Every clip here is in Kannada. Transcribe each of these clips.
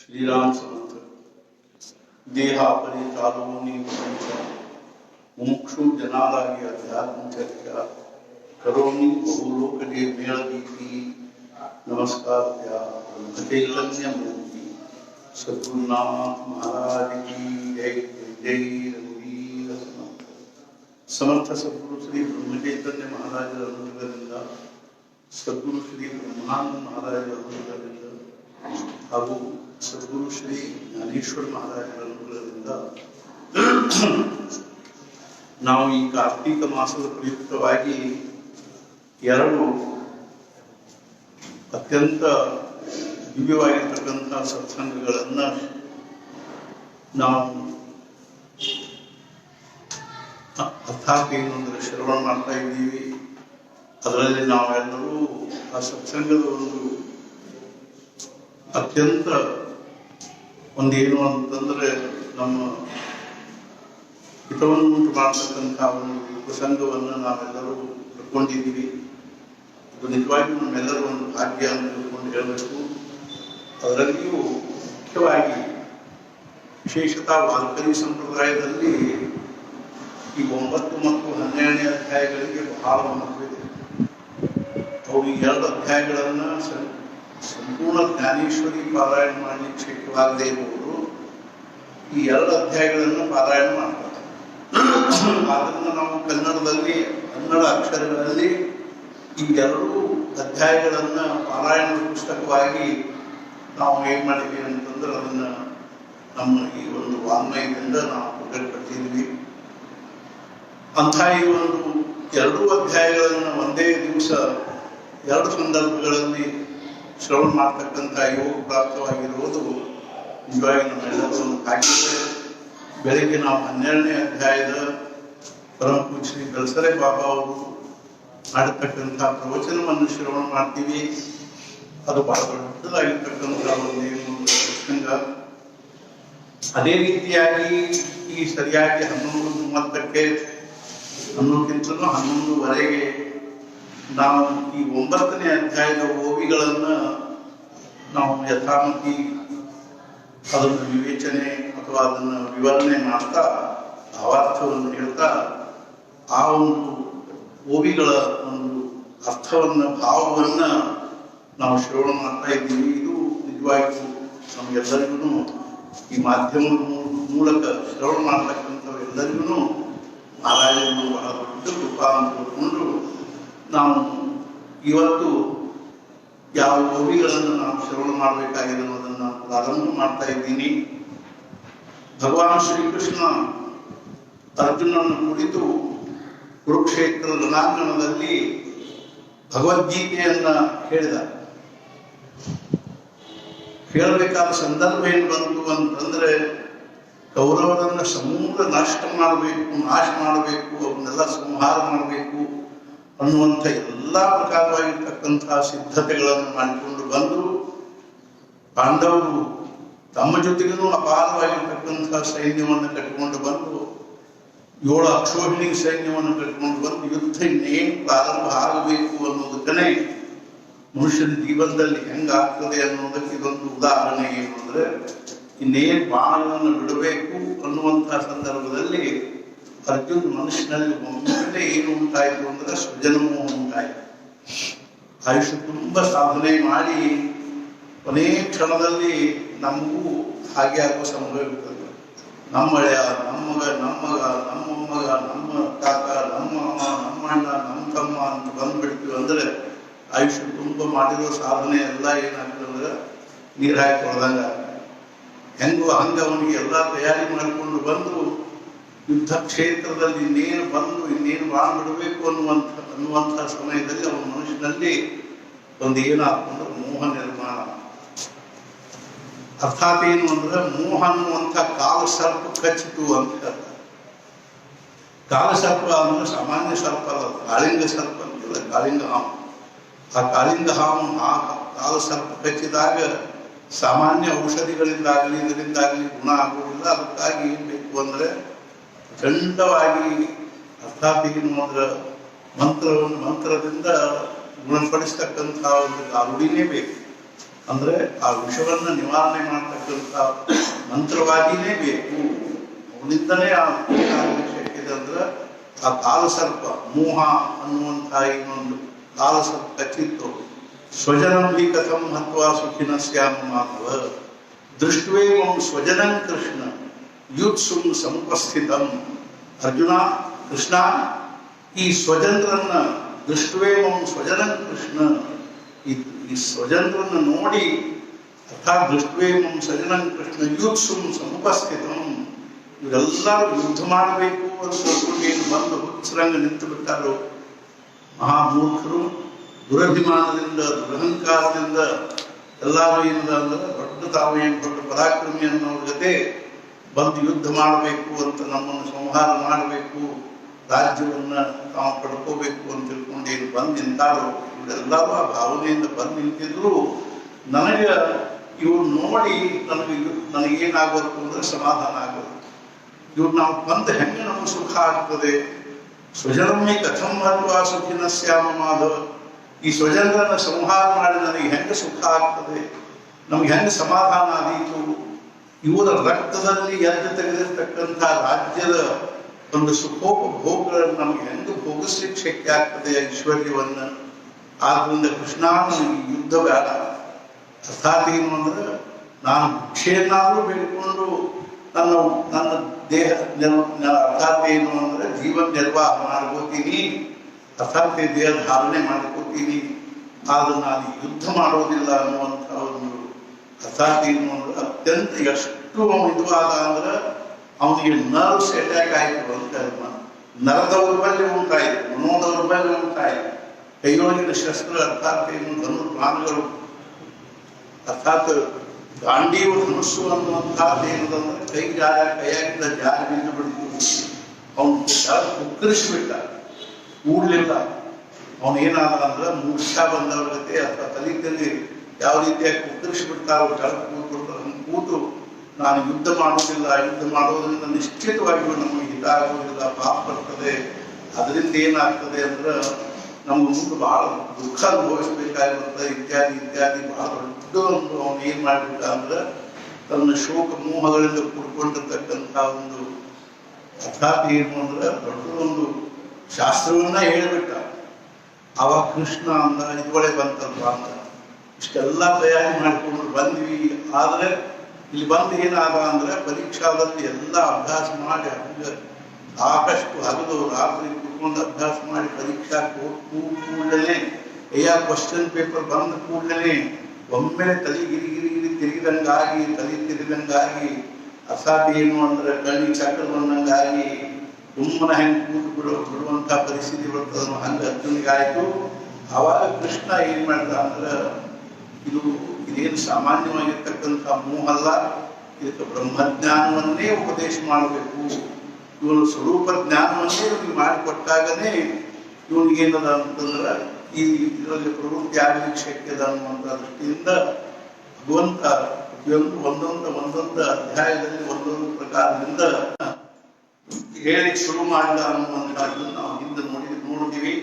श्रीराम समर्थ देहापरी कालोनी प्रपंच मुमुक्षु जनालागी अध्यात्म चर्चा करोनी बहुलोक जे मेल दीपी नमस्कार त्या चैतन्य मूर्ति सद्गुरुनाथ महाराज की जय जय रघुवीर समर्थ सद्गुरु श्री ब्रह्म चैतन्य महाराज अनुग्रहದಿಂದ सद्गुरु श्री ब्रह्मानंद महाराज अनुग्रहದಿಂದ ಹಾಗೂ सद्गुरु श्री ज्ञानेश्वर महाराजರ ಅನುಗ್ರಹದಿಂದ ನಾವು ಈ ಕಾರ್ತಿಕ ಮಾಸದ ಪ್ರಯುಕ್ತವಾಗಿ ಎರಡು ಅತ್ಯಂತ ದಿವ್ಯವಾಗಿರತಕ್ಕಂಥ ಸತ್ಸಂಗಗಳನ್ನು ನಾವು ಅರ್ಥಾತ್ ಏನು ಅಂದರೆ ಶ್ರವಣ ಮಾಡ್ತಾ ಇದ್ದೀವಿ. ಅದರಲ್ಲಿ ನಾವೆಲ್ಲರೂ ಆ ಸತ್ಸಂಗದ ಒಂದು ಅತ್ಯಂತ ಒಂದೇನು ಅಂತಂದ್ರೆ ನಮ್ಮ ಹಿತವನ್ನು ಉಂಟು ಮಾಡತಕ್ಕಂಥ ಒಂದು ಪ್ರಸಂಗವನ್ನು ನಾವೆಲ್ಲರೂ ತಿಳ್ಕೊಂಡಿದ್ದೀವಿ. ಅದು ನಿಜವಾಗಿಯೂ ನಮ್ಮೆಲ್ಲರೂ ಒಂದು ಭಾಗ್ಯ ಅಂತ ತಿಳ್ಕೊಂಡು ಹೇಳಬೇಕು. ಅದರಲ್ಲಿಯೂ ಮುಖ್ಯವಾಗಿ ವಿಶೇಷತಃ ವಾಲ್ಕರಿ ಸಂಪ್ರದಾಯದಲ್ಲಿ ಈ 9 ಮತ್ತು 12ನೇ ಅಧ್ಯಾಯಗಳಿಗೆ ಬಹಳ ಮಹತ್ವವಿದೆ. ಅವು ಈ 2 ಅಧ್ಯಾಯಗಳನ್ನು ಸಂಪೂರ್ಣ ಜ್ಞಾನೇಶ್ವರಿ ಪಾರಾಯಣ ಮಾಡಲಿಕ್ಕೆ ಶಕ್ಯವಾಗದೇ ಇರುವುದು ಈ 2 ಅಧ್ಯಾಯಗಳನ್ನು ಪಾರಾಯಣ ಮಾಡ್ತಾರೆ. ಅದನ್ನು ನಾವು ಕನ್ನಡ ಅಕ್ಷರಗಳಲ್ಲಿ ಈ 2 ಅಧ್ಯಾಯಗಳನ್ನು ಪಾರಾಯಣ ಪುಸ್ತಕವಾಗಿ ನಾವು ಏನ್ ಮಾಡಿದ್ದೀವಿ ಅಂತಂದ್ರೆ ಅದನ್ನ ನಮ್ಮ ಈ ಒಂದು ವಾಂಗ್ಮಯದಿಂದ ನಾವು ಪ್ರಕಟಪಡಿಸಿದ್ವಿ. ಅಂಥ ಈ ಒಂದು 2 ಅಧ್ಯಾಯಗಳನ್ನು ಒಂದೇ ದಿವಸ 2 ಸಂದರ್ಭಗಳಲ್ಲಿ ಶ್ರವಣ ಮಾಡ್ತಕ್ಕಂಥ ಯೋಗ ಪ್ರಾಪ್ತವಾಗಿರುವುದು ನಿಜವಾಗಿ ನಮ್ಮೆಲ್ಲರೂ ಒಂದು ಭಾಗ್ಯ. ಬೆಳಗ್ಗೆ ನಾವು 12ನೇ ಅಧ್ಯಾಯದ ಪರಮ ಪೂಜ್ಯ ಶ್ರೀ ದಲ್ಸರೆ ಬಾಬಾ ಅವರು ಮಾಡಿರ್ತಕ್ಕಂಥ ಪ್ರವಚನವನ್ನು ಶ್ರವಣ ಮಾಡ್ತೀವಿ. ಅದು ಬಹಳ ದೊಡ್ಡದಾಗಿರ್ತಕ್ಕಂಥ ಒಂದೇನು ಪ್ರಸಂಗ. ಅದೇ ರೀತಿಯಾಗಿ ಈ ಸರಿಯಾಗಿ 11:30ಕ್ಕೆ 11ಕ್ಕಿಂತಲೂ 11:15 ನಾವು ಈ 9ನೇ ಅಧ್ಯಾಯದ ಓವಿಗಳನ್ನು ನಾವು ಯಥಾಮತಿ ಅದನ್ನು ವಿವೇಚನೆ ಅಥವಾ ಅದನ್ನು ವಿವರಣೆ ಮಾಡ್ತಾ ಭಾವಾರ್ಥವನ್ನು ಹೇಳ್ತಾ ಆ ಒಂದು ಓವಿಗಳ ಒಂದು ಅರ್ಥವನ್ನು ಭಾವವನ್ನು ನಾವು ಶ್ರವಣ ಮಾಡ್ತಾ ಇದ್ದೀವಿ. ಇದು ನಿಜವಾಗಿಯೂ ನಮಗೆಲ್ಲರಿಗೂ ಈ ಮಾಧ್ಯಮದ ಮೂಲಕ ಶ್ರವಣ ಮಾಡ್ತಕ್ಕಂಥವ್ರೆಲ್ಲರಿಗೂ ಮಹಾರಾಜರು ಬಹಳ ದೊಡ್ಡ ಕೃಪಾ ಅಂತ ತಿಳ್ಕೊಂಡು ನಾವು ಇವತ್ತು ಯಾವ ಓವಿಗಳನ್ನು ನಾವು ಶ್ರವಣ ಮಾಡಬೇಕಾಗಿದೆ ಅನ್ನೋದನ್ನು ನಾನು ಪ್ರಾರಂಭ ಮಾಡ್ತಾ ಇದ್ದೀನಿ. ಭಗವಾನ್ ಶ್ರೀಕೃಷ್ಣ ಅರ್ಜುನನ್ನು ಕುರಿತು ಕುರುಕ್ಷೇತ್ರ ರಣಾಂಗಣದಲ್ಲಿ ಭಗವದ್ಗೀತೆಯನ್ನ ಹೇಳಿದ. ಹೇಳಬೇಕಾದ ಸಂದರ್ಭ ಏನು ಬಂತು ಅಂತಂದ್ರೆ ಕೌರವರನ್ನ ಸಮೂಲ ನಾಶ ಮಾಡಬೇಕು ಅವನ್ನೆಲ್ಲ ಸಂಹಾರ ಮಾಡಬೇಕು ಅನ್ನುವಂಥ ಎಲ್ಲ ಪ್ರಕಾರವಾಗಿರ್ತಕ್ಕಂತಹ ಸಿದ್ಧತೆಗಳನ್ನು ಮಾಡಿಕೊಂಡು ಬಂದು ಪಾಂಡವರು ತಮ್ಮ ಜೊತೆಗೂ ಅಪಾರವಾಗಿರ್ತಕ್ಕಂತಹ ಸೈನ್ಯವನ್ನು ಕಟ್ಟಿಕೊಂಡು ಬಂದು 7 ಅಕ್ಷೋಹಿಣಿ ಸೈನ್ಯವನ್ನು ಕಟ್ಟಿಕೊಂಡು ಬಂದು ಯುದ್ಧ ಇನ್ನೇನು ಪ್ರಾರಂಭ ಆಗಬೇಕು ಅನ್ನೋದಕ್ಕನೇ ಮನುಷ್ಯನ ಜೀವನದಲ್ಲಿ ಹೆಂಗಾಗ್ತದೆ ಅನ್ನೋದಕ್ಕೆ ಇದೊಂದು ಉದಾಹರಣೆ. ಏನು ಅಂದ್ರೆ ಇನ್ನೇನು ಬಾಣಗಳನ್ನು ಬಿಡಬೇಕು ಅನ್ನುವಂತಹ ಸಂದರ್ಭದಲ್ಲಿ ಅರ್ಜುನ್ ಮನುಷ್ಯನಲ್ಲಿ ಒಮ್ಮೆ ಏನು ಉಂಟಾಯಿತು ಅಂದ್ರೆ ಸ್ವಜನಮೋಹ ಉಂಟಾಯಿತು. ಆಯುಷ್ಯ ತುಂಬ ಸಾಧನೆ ಮಾಡಿ ಕೊನೇ ಕ್ಷಣದಲ್ಲಿ ನಮಗೂ ಹಾಗೆ ಆಗುವ ಸಂಭವ ಇರ್ತದೆ. ನಮ್ಮ ಹಳೆಯ ನಮ್ಮ ಮೊಮ್ಮಗ ನಮ್ಮ ಕಾಕ ನಮ್ಮ ಅಮ್ಮ ನಮ್ಮ ಅಣ್ಣ ನಮ್ಮ ತಮ್ಮ ಅಂತ ಬಂದ್ಬಿಡ್ತೀವಿ ಅಂದ್ರೆ ಆಯುಷ್ಯ ತುಂಬ ಮಾಡಿರೋ ಸಾಧನೆ ಎಲ್ಲ ಏನಾಗ್ತದೆ ಅಂದ್ರೆ ನೀರು ಹಾಕಿ ಹೊಡೆದಂಗ ಹೆಂಗೋ ಹಂಗ ಅವನಿಗೆ ಎಲ್ಲ ತಯಾರಿ ಮಾಡಿಕೊಂಡು ಬಂದು ಯುದ್ಧ ಕ್ಷೇತ್ರದಲ್ಲಿ ಇನ್ನೇನು ಬಾಣ ಬಿಡಬೇಕು ಅನ್ನುವಂಥ ಸಮಯದಲ್ಲಿ ಅವನ ಮನುಷ್ಯನಲ್ಲಿ ಒಂದು ಏನಾಗ್ತಂದ್ರೆ ಮೋಹ ನಿರ್ಮಾಣ. ಅರ್ಥಾತ್ ಏನು ಅಂದ್ರೆ ಮೋಹ ಅನ್ನುವಂಥ ಕಾಲ ಸರ್ಪ ಕಚ್ಚಿತು ಅಂತ ಹೇಳ್ತಾರೆ. ಕಾಲ ಸರ್ಪ ಅಂದ್ರೆ ಸಾಮಾನ್ಯ ಸರ್ಪ ಅಲ್ಲ, ಕಾಳಿಂಗ ಸರ್ಪ ಅಂತಿಲ್ಲ, ಕಾಳಿಂಗ ಹಾವು. ಆ ಕಾಳಿಂಗ ಹಾವು ಆ ಕಾಲ ಸರ್ಪ ಕಚ್ಚಿದಾಗ ಸಾಮಾನ್ಯ ಔಷಧಿಗಳಿಂದಾಗಲಿ ಇದರಿಂದಾಗಲಿ ಗುಣ ಆಗುವುದಿಲ್ಲ. ಅದಕ್ಕಾಗಿ ಏನ್ ಬೇಕು ಅಂದ್ರೆ ಖಂಡವಾಗಿ ಅರ್ಥಾತ್ ಏನು ಅಂದ್ರೆ ಮಂತ್ರದಿಂದ ಗುಣಪಡಿಸ್ತಕ್ಕಂಥ ಒಂದು ಗಾರುಡಿನೇ ಬೇಕು. ಅಂದ್ರೆ ಆ ವಿಷವನ್ನ ನಿವಾರಣೆ ಮಾಡತಕ್ಕಂಥ ಮಂತ್ರವಾಗಿನೇ ಬೇಕು. ಅವನಿಂದನೇ ಆ ವಿಷಯಕ್ಕಿದೆ ಅಂದ್ರೆ ಆ ಕಾಲಸರ್ಪ ಮೋಹ ಅನ್ನುವಂತಹ ಇನ್ನೊಂದು ಕಾಲಸರ್ಪ ಕಚ್ಚಿತ್ತು. ಸ್ವಜನಂ ಹಿ ಕಥಂ ಹತ್ವಾ ಸುಖಿನ ಸ್ಯಾಮ ಮಾಧವ ದೃಷ್ಟ್ವೇಮಂ ಸ್ವಜನಂ ಕೃಷ್ಣ ಯುತ್ಸುಂ ಸಮುಪಸ್ಥಿತಂ. ಅರ್ಜುನ, ಕೃಷ್ಣ, ಈ ಸ್ವಜನರನ್ನ ದೃಷ್ಟ್ವೇಮಂ ಸ್ವಜನಂ ಕೃಷ್ಣ, ಈ ಸ್ವಜನರನ್ನು ನೋಡಿ, ಅರ್ಥಾತ್ ದೃಷ್ಟ್ವೇಮಂ ಸ್ವಜನಂ ಕೃಷ್ಣ ಯುತ್ಸುಂ ಸಮುಪಸ್ಥಿತಂ, ಇವರೆಲ್ಲರೂ ಯುದ್ಧ ಮಾಡಬೇಕು ಅಂತ ಏನು ಬಂದು ಹುಚ್ಚರಂಗ ನಿಂತು ಬಿಟ್ಟಾರೋ ಮಹಾಮೂರ್ಖರು. ದುರಭಿಮಾನದಿಂದ ದುರಹಂಕಾರದಿಂದ ಎಲ್ಲರೂ ಏನಿಲ್ಲ ಅಂದ್ರೆ ದೊಡ್ಡ ತಾವು ಏನು ದೊಡ್ಡ ಪರಾಕ್ರಮಿ ಅನ್ನೋರ ಜೊತೆ ಬಂದು ಯುದ್ಧ ಮಾಡಬೇಕು ಅಂತ, ನಮ್ಮನ್ನು ಸಂಹಾರ ಮಾಡಬೇಕು, ರಾಜ್ಯವನ್ನ ತಾವು ಪಡ್ಕೋಬೇಕು ಅಂತ ತಿಳ್ಕೊಂಡು ಏನು ಬಂದು ನಿಂತಾರೋ ಇವರೆಲ್ಲರೂ ಆ ಭಾವನೆಯಿಂದ ಬಂದು ನಿಂತಿದ್ರು. ನನಗೆ ಇವ್ರು ನೋಡಿ ನನಗೇನಾಗಬೇಕು ಅಂದ್ರೆ ಸಮಾಧಾನ ಆಗೋದು. ಇವ್ರು ನಾವು ಬಂದು ಹೆಂಗೆ ನಮಗೆ ಸುಖ ಆಗ್ತದೆ. ಸ್ವಜನಮ್ಮೆ ಕಥಂ ಹತ್ವಾ ಸುಖಿನ ಸ್ಯಾಮ ಮಾಧವ, ಈ ಸ್ವಜನರನ್ನ ಸಂಹಾರ ಮಾಡಿ ನನಗೆ ಹೆಂಗೆ ಸುಖ ಆಗ್ತದೆ, ನಮ್ಗೆ ಹೆಂಗೆ ಸಮಾಧಾನ ಆದೀತು. ಇವರ ರಕ್ತದಲ್ಲಿ ಎದ್ದು ತೆಗೆದಿರ್ತಕ್ಕಂಥ ರಾಜ್ಯದ ಒಂದು ಸುಖೋಪಭೋಗಗಳನ್ನು ನಮಗೆ ಹೆಂಗೆ ಭೋಗಿಸ್ಲಿಕ್ಕೆ ಶಕ್ಯ ಆಗ್ತದೆ ಐಶ್ವರ್ಯವನ್ನ. ಆದ್ರಿಂದ ಕೃಷ್ಣ ನನಗೆ ಯುದ್ಧ ಬೇಡ. ಅರ್ಥಾತ್ ಏನು ಅಂದ್ರೆ ನಾನು ಭಿಕ್ಷೆಯನ್ನಾದರೂ ಬೇಡಿಕೊಂಡು ನನ್ನ ದೇಹ ಅರ್ಥಾತ್ ಏನು ಅಂದ್ರೆ ಜೀವನ ನಿರ್ವಾಹ ಮಾಡ್ಕೋತೀನಿ, ಅರ್ಥಾತ್ ದೇಹ ಧಾರಣೆ ಮಾಡ್ಕೋತೀನಿ, ಆದ್ರೆ ನಾನು ಯುದ್ಧ ಮಾಡೋದಿಲ್ಲ ಅನ್ನುವಂಥ ಒಂದು ಅರ್ಥಾತ್ ಏನು ಅಂದ್ರೆ ಅತ್ಯಂತ ಎಷ್ಟು ಇದುವಾದ ಅಂದ್ರೆ ಅವನಿಗೆ ನರ್ವ್ಸ್ ಅಟ್ಯಾಕ್ ಆಯಿತು ಅಂತ ನರ ದೌರ್ಬಲ್ಯ ಉಂಟಾಯಿತು, ಮನೋದೌರ್ಬಲ್ಯ ಉಂಟಾಯಿತು. ಕೈಯೊಳಗಿನ ಶಸ್ತ್ರ ಅರ್ಥಾತ್ ಏನು ಧನುರ್ಬಾಣಗಳು ಅರ್ಥಾತ್ ಗಾಂಡೀವ ಧನುಸ್ಸು ಅನ್ನುವಂಥದ್ದು ಏನದಂದ್ರೆ ಕೈಯಾಗಿಂದ ಜಾರಿ ಬಿದ್ದು ಬಿಡ್ತು. ಅವನು ಕುಕ್ಕರಿಸ್ಬಿಟ್ಟ, ಕೂಡ್ಲಿಲ್ಲ. ಅವನು ಏನಾದ ಅಂದ್ರೆ ಮೂರ್ಛ ಬಂದವ್ರ ಜೊತೆ ಅಥವಾ ತಲೆಯಲ್ಲಿ ಯಾವ ರೀತಿಯಾಗಿ ಕುಕ್ಕರಿಸ್ಬಿಡ್ತಾರೋ ಕೆಳಗೆ ಕೂತ್ಬಿಡ್ತಾರೆ. ಹಂಗೆ ಕೂತು ನಾನು ಯುದ್ಧ ಮಾಡೋದಿಲ್ಲ, ಯುದ್ಧ ಮಾಡೋದ್ರಿಂದ ನಿಶ್ಚಿತವಾಗಿಯೂ ನಮಗೆ ಹಿತ ಆಗೋದಿಲ್ಲ, ಪಾಪ ಬರ್ತದೆ, ಅದರಿಂದ ಏನಾಗ್ತದೆ ಅಂದ್ರೆ ನಮ್ಗೆ ಮುಂದೆ ಬಹಳ ದುಃಖ ಅನುಭವಿಸ್ಬೇಕಾಗಿರುತ್ತೆ ಇತ್ಯಾದಿ ಇತ್ಯಾದಿ. ಬಹಳ ದೊಡ್ಡ ಒಂದು ಅವನು ಏನ್ ಮಾಡಿಬಿಟ್ಟ ಅಂದ್ರೆ ತನ್ನ ಶೋಕ ಮೋಹಗಳಿಂದ ಕೂಡ್ಕೊಂಡಿರ್ತಕ್ಕಂಥ ಒಂದು ಅರ್ಥಾತ್ ಏನು ಅಂದ್ರೆ ದೊಡ್ಡ ಒಂದು ಶಾಸ್ತ್ರವನ್ನ ಹೇಳಿಬಿಟ್ಟ. ಅವಾಗ ಕೃಷ್ಣ ಅಂದ ಇದುವಳೆ ಬಂತಲ್ವಾ ಅಂತ ಇಷ್ಟೆಲ್ಲ ತಯಾರಿ ಮಾಡಿಕೊಂಡು ಬಂದ್ವಿ. ಆದ್ರೆ ಇಲ್ಲಿ ಬಂದು ಏನಾದ ಅಂದ್ರೆ ಪರೀಕ್ಷಾದಲ್ಲಿ ಎಲ್ಲ ಅಭ್ಯಾಸ ಮಾಡಿ ಸಾಕಷ್ಟು ಹಗಲು ರಾತ್ರಿ ಕೂತ್ಕೊಂಡು ಅಭ್ಯಾಸ ಮಾಡಿ ಪರೀಕ್ಷಾ ಕೂಡಲೇ ಕ್ವಶನ್ ಪೇಪರ್ ಬಂದ ಕೂಡಲೇ ಒಮ್ಮೆಲೆ ತಲೆ ಗಿರಿ ತಿರುಗಿದಂಗಾಗಿ, ತಲೆ ತಿರುಗಿದಂಗಾಗಿ, ಅಸಾಧ್ಯ ಏನು ಅಂದ್ರೆ ಕಣ್ಣಿ ಚಕ್ರ ಬಂದಂಗಾಗಿ ಸುಮ್ಮನೆ ಹೆಂಗೆ ಬಿಡುವಂತ ಪರಿಸ್ಥಿತಿ ಬರ್ತದೋ ಹಂಗೆ ಅರ್ಜುನಿಗಾಯ್ತು. ಆವಾಗ ಕೃಷ್ಣ ಏನ್ ಮಾಡ್ದ ಅಂದ್ರೆ ಇದೇನು ಸಾಮಾನ್ಯವಾಗಿರ್ತಕ್ಕಂಥ ಮೋಹ ಅಲ್ಲ, ಇದಕ್ಕೆ ಬ್ರಹ್ಮಜ್ಞಾನವನ್ನೇ ಉಪದೇಶ ಮಾಡಬೇಕು. ಇವನು ಸ್ವರೂಪ ಜ್ಞಾನವನ್ನೇ ಇವನಿಗೆ ಮಾಡಿಕೊಟ್ಟಾಗನೇ ಇವನಿಗೇನದ ಅಂತಂದ್ರೆ ಈ ಇದರಲ್ಲಿ ಪ್ರವೃತ್ತಿ ಆಗಲಿಕ್ಕೆ ಶಕ್ಯದ ಅನ್ನುವಂಥ ದೃಷ್ಟಿಯಿಂದ ಭಗವಂತ ಒಂದೊಂದು ಅಧ್ಯಾಯದಲ್ಲಿ ಒಂದೊಂದು ಪ್ರಕಾರದಿಂದ ಹೇಳಿ ಶುರು ಮಾಡಿದ ಅನ್ನುವಂಥದ್ದನ್ನು ನಾವು ಹಿಂದೆ ನೋಡಿದ್ದೀವಿ.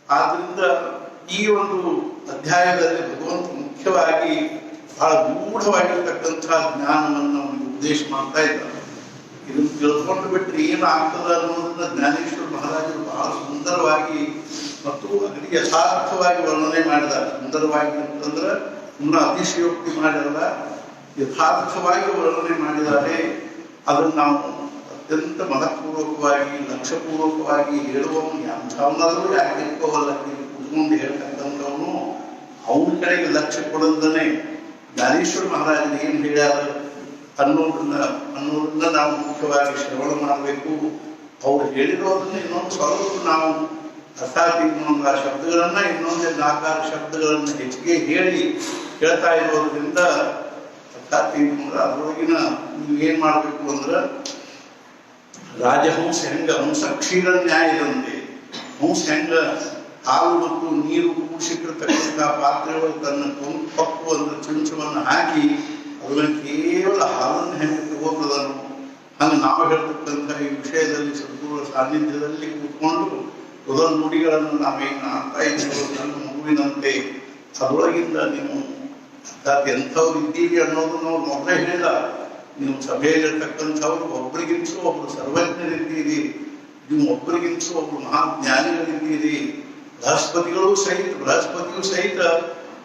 ಆದ್ರಿಂದ ಈ ಒಂದು ಅಧ್ಯಾಯದಲ್ಲಿ ಭಗವಂತ ಮುಖ್ಯವಾಗಿ ಬಹಳ ಗೂಢವಾಗಿರ್ತಕ್ಕಂಥ ಜ್ಞಾನವನ್ನು ಅವನಿಗೆ ಉಪದೇಶ ಮಾಡ್ತಾ ಇದ್ದಾರೆ. ಇದನ್ನು ತಿಳ್ಕೊಂಡು ಬಿಟ್ರೆ ಏನು ಆಗ್ತದ ಅನ್ನೋದನ್ನ ಜ್ಞಾನೇಶ್ವರ ಮಹಾರಾಜರು ಬಹಳ ಸುಂದರವಾಗಿ ಮತ್ತು ಅಗದಿ ಯಥಾರ್ಥವಾಗಿ ವರ್ಣನೆ ಮಾಡಿದ್ದಾರೆ. ಸುಂದರವಾಗಿ ಅಂತಂದ್ರೆ ಇನ್ನು ಅತಿಶಯೋಕ್ತಿ ಮಾಡಿರಲ್ಲ, ಯಥಾರ್ಥವಾಗಿ ವರ್ಣನೆ ಮಾಡಿದ್ದಾರೆ. ಅದನ್ನು ನಾವು ಅತ್ಯಂತ ಮನಪೂರ್ವಕವಾಗಿ ಲಕ್ಷ್ಯಪೂರ್ವಕವಾಗಿ ಹೇಳುವವನು ಅಂಥವನಾದರೂ ಯಾಕೆ ಇಟ್ಕೋವಲ್ಲ, ಕುತ್ಕೊಂಡು ಹೇಳ್ತಕ್ಕಂಥವನು ಅವನ ಕಡೆಗೆ ಲಕ್ಷ್ಯ ಕೊಡೋದನ್ನೇ ಜ್ಞಾನೇಶ್ವರ ಮಹಾರಾಜರು ಏನು ಹೇಳ್ಯಾರ ಅನ್ನೋದನ್ನ ನಾವು ಮುಖ್ಯವಾಗಿ ಶ್ರವಣ ಮಾಡಬೇಕು. ಅವ್ರು ಹೇಳಿರೋದನ್ನ ಇನ್ನೊಂದು ಸ್ವಲ್ಪ ನಾವು ಅರ್ಥಾತ್ ಇನ್ನೊಂದು ಆ ಶಬ್ದಗಳನ್ನ ಇನ್ನೊಂದು 4-6 ಶಬ್ದಗಳನ್ನು ಹೆಚ್ಚಿಗೆ ಹೇಳಿ ಹೇಳ್ತಾ ಇರೋದ್ರಿಂದ ಅರ್ಥಾತ್ ಅದರೊಳಗಿನ ನೀವು ಏನ್ ಮಾಡ್ಬೇಕು ಅಂದ್ರೆ ರಾಜಹಂಸ ಹೆಂಗ ಹಂಸ ಕ್ಷೀರ ನ್ಯಾಯದಂತೆ ಹಂಸ ಹೆಂಗ ಹಾಲು ಮತ್ತು ನೀರು ಕೂಡಿಸಿಟ್ಟಿರ್ತಕ್ಕಂಥ ಪಾತ್ರೆಗಳು ತನ್ನ ಪಕ್ಕು ಅಂದ್ರೆ ಚುಂಚವನ್ನು ಹಾಕಿ ಅದನ್ನು ಕೇವಲ ಹಾಲನ್ನು ಹೆಂಗೆ ತಗೋತದನು ಹಂಗೆ ನಾವು ಹೇಳ್ತಕ್ಕಂಥ ಈ ವಿಷಯದಲ್ಲಿ ಸದ್ಗುರುಗಳ ಸಾನ್ನಿಧ್ಯದಲ್ಲಿ ಕೂತ್ಕೊಂಡು ಮೊದಲ ನುಡಿಗಳನ್ನು ನಾವೇನು ಆಡ್ತಾ ಇದ್ದೀವೋ ನನ್ನ ಮಗುವಿನಂತೆ ಅದರೊಳಗಿಂದ ನೀವು ಅರ್ಥಾತ್ ಎಂಥವ್ರು ಇದ್ದೀವಿ ಅನ್ನೋದನ್ನ ಅವ್ರು ಮೊದಲೇ ಹೇಳಿದ. ನೀವು ಸಭೆಯಲ್ಲಿರ್ತಕ್ಕಂಥವ್ರು ಒಬ್ಬರಿಗಿಂತೂ ಒಬ್ರು ಸರ್ವಜ್ಞರಿದ್ದೀರಿ, ನೀವು ಒಬ್ಬರಿಗಿಂತೂ ಒಬ್ರು ಮಹಾಜ್ಞಾನಿಗಳಿದ್ದೀರಿ. ಬೃಹಸ್ಪತಿಯೂ ಸಹಿತ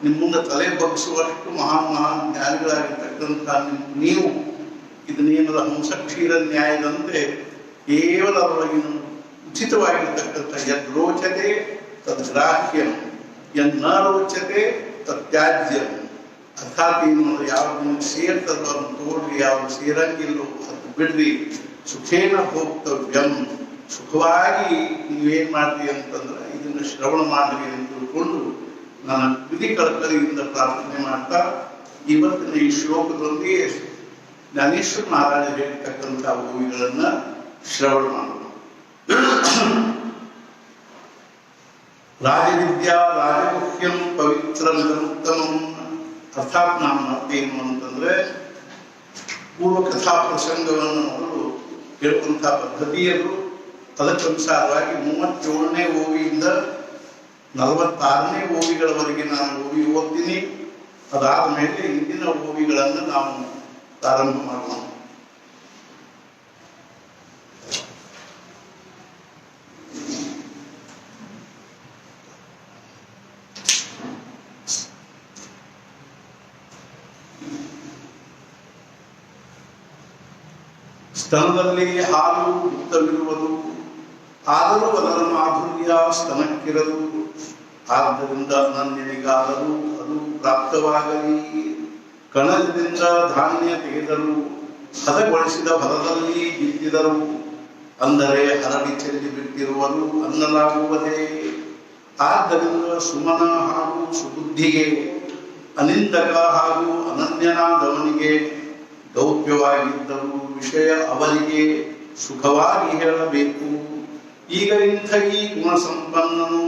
ನಿಮ್ಮ ಮುಂದೆ ತಲೆ ಬಗ್ಗಿಸುವಷ್ಟು ಮಹಾನ್ ಜ್ಞಾನಿಗಳಾಗಿರ್ತಕ್ಕಂಥ ನೀವು ಇದನ್ನೇನದ ಹಂಸಕ್ಷೀರ ನ್ಯಾಯದಂತೆ ಕೇವಲ ಅವರೊಳಗಿನ ಉಚಿತವಾಗಿರ್ತಕ್ಕಂಥ ಯದ್ ರೋಚತೆ ತದ್ಗ್ರಾಹ್ಯಂ, ಯದ್ ನ ರೋಚತೆ ತತ್ಯಾಜ್ಯಂ. ಅರ್ಥಾತ್ ಏನು, ಯಾವ್ದು ನಿಮ್ಗೆ ಸೇರ್ತದೋ ಅದನ್ನು ತೋಡ್ರಿ, ಯಾವ್ದು ಸೇರಂಗಿಲ್ಲೋ ಅದು ಬಿಡ್ರಿ. ಸುಖೇನ ಭೋಕ್ತವ್ಯಂ, ಸುಖವಾಗಿ ನೀವೇನ್ ಮಾಡ್ರಿ ಅಂತಂದ್ರೆ ಇದನ್ನು ಶ್ರವಣ ಮಾಡ್ರಿ ಅಂತ ತಿಳ್ಕೊಂಡು ನಾನು ವಿಧಿ ಕಳಕಳಿಯಿಂದ ಪ್ರಾರ್ಥನೆ ಮಾಡ್ತಾ ಇವತ್ತಿನ ಈ ಶ್ಲೋಕದೊಂದಿಗೆ ಜ್ಞಾನೇಶ್ವರ ಮಹಾರಾಜ ಹೇಳಿರ್ತಕ್ಕಂಥ ಓವಿಗಳನ್ನ ಶ್ರವಣ ಮಾಡೋಣ. ರಾಜವಿದ್ಯಾ ರಾಜಗುಹ್ಯಂ ಪವಿತ್ರಂ ಉತ್ತಮಂ. ಅರ್ಥಾತ್ ನಾನು ಮತ್ತೇನು ಅಂತಂದ್ರೆ ಪೂರ್ವ ಕಥಾ ಪ್ರಸಂಗವನ್ನು ಮೊದಲು ಹೇಳುವಂತಹ ಪದ್ಧತಿಯರು ಅದಕ್ಕನುಸಾರವಾಗಿ 37ನೇ ಓವಿಯಿಂದ 46ನೇ ಓವಿಗಳವರೆಗೆ ನಾನು ಓವಿ ಓದ್ತೀನಿ. ಅದಾದ ಮೇಲೆ ಇಂದಿನ ಓವಿಗಳನ್ನು ನಾವು ಪ್ರಾರಂಭ ಮಾಡೋಣ. ಸ್ತನದಲ್ಲಿ ಹಾಲು ಮುಕ್ತವಿರುವುದು, ಆದರೂ ಅದರ ಮಾಧುರ್ಯ ಸ್ತನಕ್ಕಿರದು. ಆದ್ದರಿಂದ ನನ್ನಿಗಾದರೂ ಅದು ಪ್ರಾಪ್ತವಾಗಲಿ. ಕಣಜದಿಂದ ಧಾನ್ಯ ತೆಗೆದರು, ಹದಗೊಳಿಸಿದ ಫಲದಲ್ಲಿ ಬಿದ್ದಿದರು. ಅಂದರೆ ಹರಡಿ ಚೆಲ್ಲಿ ಬಿಟ್ಟಿರುವರು ಅನ್ನಲಾಗುವುದೇ. ಆದ್ದರಿಂದ ಸುಮನ ಹಾಗೂ ಸುಬುದ್ಧಿಗೆ, ಅನಿಂದಕ ಹಾಗೂ ಅನನ್ಯನಾದವನಿಗೆ ಗೌಪ್ಯವಾಗಿದ್ದರೂ ವಿಷಯ ಅವರಿಗೆ ಸುಖವಾಗಿ ಹೇಳಬೇಕು. ಈಗ ಇಂಥ ಈ ಗುಣ ಸಂಪನ್ನನು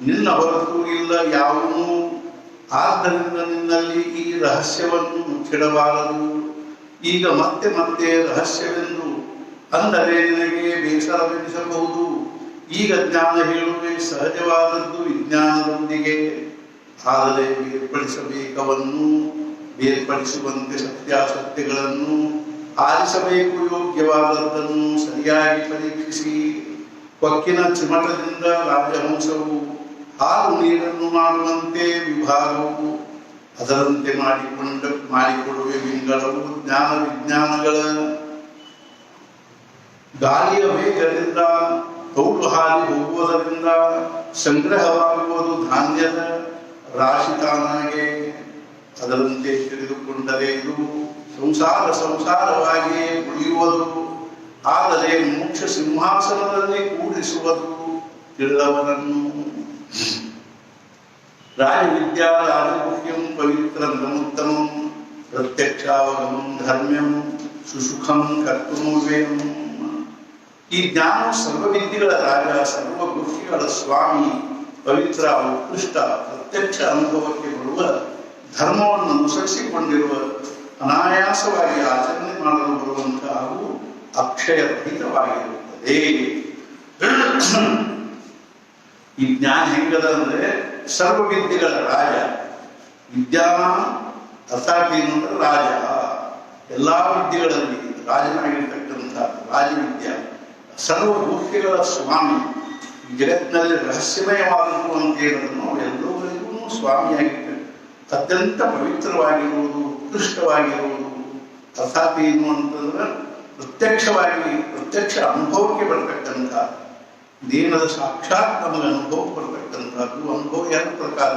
ನಿನ್ನ ಹೊರತು ಇಲ್ಲ ಯಾವನು. ಆದ್ದರಿಂದ ನಿನ್ನಲ್ಲಿ ಈ ರಹಸ್ಯವನ್ನು ಮುಚ್ಚಿಡಬಾರದು. ಈಗ ಮತ್ತೆ ಮತ್ತೆ ರಹಸ್ಯವೆಂದು ಅಂದರೆ ನಿನಗೆ ಬೇಸರವೆನಿಸಬಹುದು. ಈಗ ಜ್ಞಾನ ಹೇಳುವೆ ಸಹಜವಾದದ್ದು ವಿಜ್ಞಾನದೊಂದಿಗೆ. ಆದರೆ ಬೇರ್ಪಡಿಸಬೇಕವನ್ನು ಬೇರ್ಪಡಿಸುವಂತೆ ಸತ್ಯಾಸತ್ಯಗಳನ್ನು ಆರಿಸಬೇಕು. ಯೋಗ್ಯವಾದದ್ದನ್ನು ಸರಿಯಾಗಿ ಪರೀಕ್ಷಿಸಿ. ಕೊಕ್ಕಿನ ಚಿಮಟದಿಂದ ರಾಜಹಂಸವು ಹಾಲು ನೀರನ್ನು ಮಾಡುವಂತೆ ವಿಭಾಗವು ಅದರಂತೆ ಮಾಡಿಕೊಡುವೆ ವಿಂಗಳವು ಜ್ಞಾನ ವಿಜ್ಞಾನಗಳ. ಗಾಳಿಯ ವೇಗದಿಂದ ತೌಡು ಹಾರಿ ಹೋಗುವುದರಿಂದ ಸಂಗ್ರಹವಾಗುವುದು ಧಾನ್ಯದ ರಾಶಿ ತಾನಾಗೆ. ಅದರಂತೆ ತಿಳಿದುಕೊಂಡರೆ ಇದು ಸಂಸಾರವಾಗಿಯೇ ಉಳಿಯುವುದು. ಆದರೆ ಮೋಕ್ಷ ಸಿಂಹಾಸನದಲ್ಲಿ ಕೂಡಿಸುವುದು ತಿಳಿದವನನ್ನು. ರಾಜವಿದ್ಯಾ ರಾಜಗುಹ್ಯಂ ಪವಿತ್ರಂ ಉತ್ತಮಂ ಪ್ರತ್ಯಕ್ಷಾವಗಮಂ ಧರ್ಮ್ಯಂ ಸುಸುಖಂ ಕರ್ತುಮವ್ಯಯಂ. ಈ ಜ್ಞಾನ ಸರ್ವವಿದ್ಯೆಗಳ ರಾಜ, ಸರ್ವಗುಹ್ಯಗಳ ಸ್ವಾಮಿ, ಪವಿತ್ರ ಉತ್ಕೃಷ್ಟ ಪ್ರತ್ಯಕ್ಷ ಅನುಭವಕ್ಕೆ ಬರುವ ಧರ್ಮವನ್ನು ಅನುಸರಿಸಿಕೊಂಡಿರುವ ಅನಾಯಾಸವಾಗಿ ಆಚರಣೆ ಮಾಡಲು ಬರುವಂತಹ ಹಾಗೂ ಅಕ್ಷಯರಹಿತವಾಗಿರುತ್ತದೆ. ಈ ಜ್ಞಾನ ಹೆಂಗದ ಅಂದ್ರೆ ಸರ್ವವಿದ್ಯೆಗಳ ರಾಜ. ವಿದ್ಯಾನ ಅರ್ಥಾತ್ ಏನು ಅಂದ್ರೆ ರಾಜ, ಎಲ್ಲಾ ವಿದ್ಯೆಗಳಲ್ಲಿ ರಾಜನಾಗಿರ್ತಕ್ಕಂಥ ರಾಜವಿದ್ಯಾ. ಸರ್ವಗುಹ್ಯಗಳ ಸ್ವಾಮಿ, ಜಗತ್ತಿನಲ್ಲಿ ರಹಸ್ಯಮಯವಾದದ್ದು ಅಂತ ಏನದನ್ನು ಎಲ್ಲರಿಗೂ ಸ್ವಾಮಿಯಾಗಿರ್ತಕ್ಕಂಥ ಅತ್ಯಂತ ಪವಿತ್ರವಾಗಿರುವುದು, ಉತ್ಕೃಷ್ಟವಾಗಿರುವುದು. ಅರ್ಥಾತ್ ಏನು ಅಂತಂದ್ರೆ ಪ್ರತ್ಯಕ್ಷ ಅನುಭವಕ್ಕೆ ಬರ್ತಕ್ಕಂಥ ದೇನದ ಸಾಕ್ಷಾತ್ ನಮಗೆ ಅನುಭವ ಬರ್ತಕ್ಕಂಥದ್ದು. ಅನುಭವ ಎರಡು ಪ್ರಕಾರ,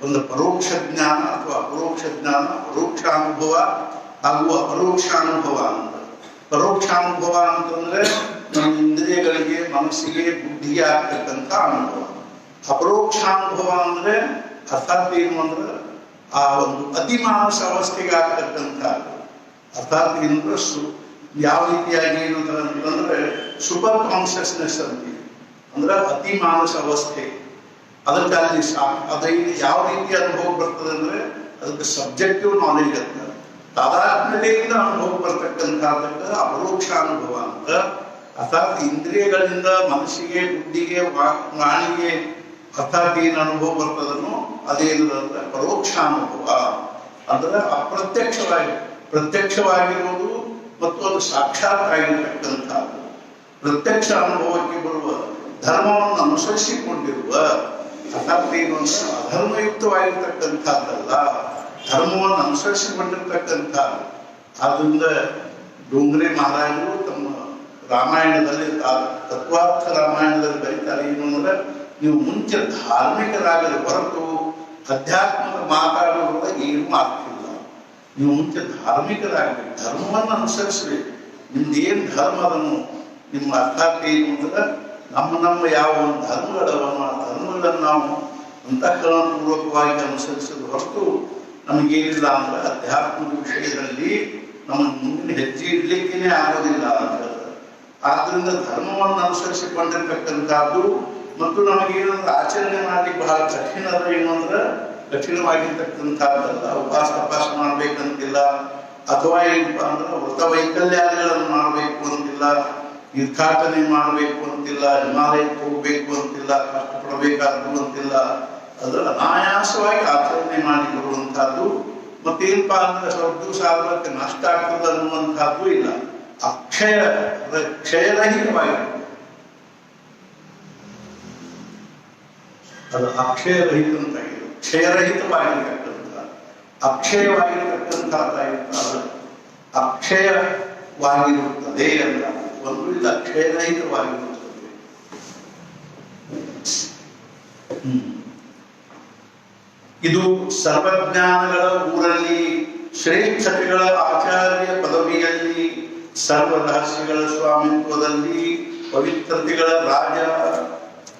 ಒಂದು ಪರೋಕ್ಷ ಜ್ಞಾನ ಅಥವಾ ಅಪರೋಕ್ಷ ಜ್ಞಾನ, ಪರೋಕ್ಷಾನುಭವ ಹಾಗೂ ಅಪರೋಕ್ಷಾನುಭವ ಅಂತ. ಪರೋಕ್ಷಾನುಭವ ಅಂತಂದ್ರೆ ನಮ್ಮ ಇಂದ್ರಿಯಗಳಿಗೆ, ಮನಸ್ಸಿಗೆ, ಬುದ್ಧಿಗೆ ಆಗ್ತಕ್ಕಂಥ ಅನುಭವ. ಅಪರೋಕ್ಷಾನುಭವ ಅಂದ್ರೆ ಅರ್ಥಾತ್ ಏನು ಅಂದ್ರೆ ಆ ಒಂದು ಅತಿಮಾನಸ ಅವಸ್ಥೆಗೆ ಆಗ್ತಕ್ಕಂಥ. ಅರ್ಥಾತ್ ಏನಂದ್ರೆ ಯಾವ ರೀತಿಯಾಗಿ ಏನಂತಾರೆ ಅಂತಂದ್ರೆ ಸೂಪರ್ ಕಾನ್ಷಿಯಸ್ನೆಸ್ ಅಂತೀವಿ, ಅಂದ್ರೆ ಅತಿ ಮಾನಸ ಅವಸ್ಥೆ. ಅದಕ್ಕಾಗಿ ಅದೇ ಯಾವ ರೀತಿ ಅನುಭವ ಬರ್ತದೆ ಅಂದ್ರೆ ಅದಕ್ಕೆ ಸಬ್ಜೆಕ್ಟಿವ್ ನಾಲೆಜ್ ಅಂತ, ತಾದಾತ್ಮ್ಯತೆಯಿಂದ ಅನುಭವ ಬರ್ತಕ್ಕಂಥದ್ದಕ್ಕೆ ಅಪರೋಕ್ಷ ಅನುಭವ ಅಂತ. ಅರ್ಥಾತ್ ಇಂದ್ರಿಯಗಳಿಂದ ಮನಸ್ಸಿಗೆ, ಬುದ್ಧಿಗೆ, ವಾಣಿಗೆ ಅರ್ಥಾತ್ ಏನು ಅನುಭವ ಬರ್ತದನೋ ಅದೇನಂದ್ರೆ ಪರೋಕ್ಷಾನುಭವ. ಅಂದ್ರೆ ಅಪ್ರತ್ಯಕ್ಷವಾಗಿ ಪ್ರತ್ಯಕ್ಷವಾಗಿರುವುದು ಮತ್ತು ಅದು ಸಾಕ್ಷಾತ್ ಆಗಿರತಕ್ಕಂಥದ್ದು. ಪ್ರತ್ಯಕ್ಷ ಅನುಭವಕ್ಕೆ ಬರುವ ಧರ್ಮವನ್ನು ಅನುಸರಿಸಿಕೊಂಡಿರುವ ಅರ್ಥಾತ್ ಏನು ಅಂದ್ರೆ ಅಧರ್ಮಯುಕ್ತವಾಗಿರ್ತಕ್ಕಂಥದ್ದಲ್ಲ, ಧರ್ಮವನ್ನು ಅನುಸರಿಸಿಕೊಂಡಿರ್ತಕ್ಕಂಥದ್ದು. ಆದ್ರಿಂದ ಡೋಂಗ್ರೆ ಮಹಾರಾಜರು ತಮ್ಮ ರಾಮಾಯಣದಲ್ಲಿ ತತ್ವಾರ್ಥ ರಾಮಾಯಣದಲ್ಲಿ ಬರೀತಾರೆ ಏನು ಅಂದ್ರೆ, ನೀವು ಮುಂಚೆ ಧಾರ್ಮಿಕರಾಗಲು ಹೊರತು ಅಧ್ಯಾತ್ಮದ ಮಾತಾಡುವಾಗ ಏನೂ ಆಗ್ತಿಲ್ಲ. ನೀವು ಮುಂಚೆ ಧಾರ್ಮಿಕರಾಗಬೇಕು, ಧರ್ಮವನ್ನು ಅನುಸರಿಸಬೇಕು. ನಿಮ್ದೇನು ಧರ್ಮ ಅದನ್ನು ನಿಮ್ಮ ಅರ್ಥಾತ್ ಏನು ಅಂದ್ರೆ, ನಮ್ಮ ಯಾವ ಒಂದು ಧರ್ಮಗಳವನ್ನ ಆ ಧರ್ಮಗಳನ್ನು ನಾವು ಅಂತಃಕರಣಪೂರ್ವಕವಾಗಿ ಅನುಸರಿಸಲು ಹೊರತು ನಮಗೇನಿಲ್ಲ ಅಂದ್ರೆ ಅಧ್ಯಾತ್ಮದ ವಿಷಯದಲ್ಲಿ ನಮ್ಮ ಮುಂದಿನ ಹೆಜ್ಜೆ ಇಡ್ಲಿಕ್ಕೇನೆ ಆಗೋದಿಲ್ಲ ಅಂತ ಹೇಳ್ತಾರೆ. ಆದ್ರಿಂದ ಧರ್ಮವನ್ನು ಅನುಸರಿಸಿಕೊಂಡಿರ್ತಕ್ಕಂಥದ್ದು ಮತ್ತು ನಮಗೇನಂದ್ರೆ ಆಚರಣೆ ಮಾಡ್ಲಿಕ್ಕೆ ಬಹಳ ಕಠಿಣದ ಏನು ಅಂದ್ರೆ ಕಠಿಣವಾಗಿರ್ತಕ್ಕಂಥದ್ದಲ್ಲ. ಉಪವಾಸ ತಪಾಸ ಮಾಡ್ಬೇಕಂತಿಲ್ಲ, ಅಥವಾ ಏನಪ್ಪಾ ಅಂದ್ರೆ ವ್ರತ ವೈಕಲ್ಯಾದಿಗಳನ್ನು ಮಾಡಬೇಕು ಅಂತಿಲ್ಲ, ತೀರ್ಥಾಟನೆ ಮಾಡಬೇಕು ಅಂತಿಲ್ಲ, ಹಿಮಾಲಯಕ್ಕೆ ಹೋಗ್ಬೇಕು ಅಂತಿಲ್ಲ, ಕಷ್ಟಪಡಬೇಕಾದ್ರು ಅಂತಿಲ್ಲ. ಅದರ ಅನಾಯಾಸವಾಗಿ ಆಚರಣೆ ಮಾಡಿ ಬರುವಂತಹದ್ದು. ಮತ್ತೇನಪ್ಪ ಅಂದ್ರೆ ಸ್ವಲ್ಪ ದಿವಸ ಆಗೋಕ್ಕೆ ನಷ್ಟ ಆಗ್ತದೆ ಅನ್ನುವಂಥದ್ದು ಇಲ್ಲ. ಕ್ಷಯರಹಿತವಾಗಿ ಅದು ಅಕ್ಷಯರಹಿತ ಅಂತಾಗಿದೆ. ಕ್ಷಯರಹಿತವಾಗಿರ್ತಕ್ಕಂಥ ಅಕ್ಷಯವಾಗಿರ್ತಕ್ಕಂಥದ್ದಾಗಿರ್ತದೆ, ಅಕ್ಷಯವಾಗಿರುತ್ತದೆ ಅಂತ ಒಂದು ಇಲ್ಲ, ಕ್ಷಯರಹಿತವಾಗಿರುತ್ತದೆ. ಇದು ಸರ್ವಜ್ಞಾನಗಳ ಊರಲ್ಲಿ, ಶ್ರೇಷ್ಠತೆಗಳ ಆಚಾರ್ಯ ಪದವಿಯಲ್ಲಿ, ಸರ್ವ ರಹಸ್ಯಗಳ ಸ್ವಾಮಿತ್ವದಲ್ಲಿ, ಪವಿತ್ರತೆಗಳ ರಾಜ.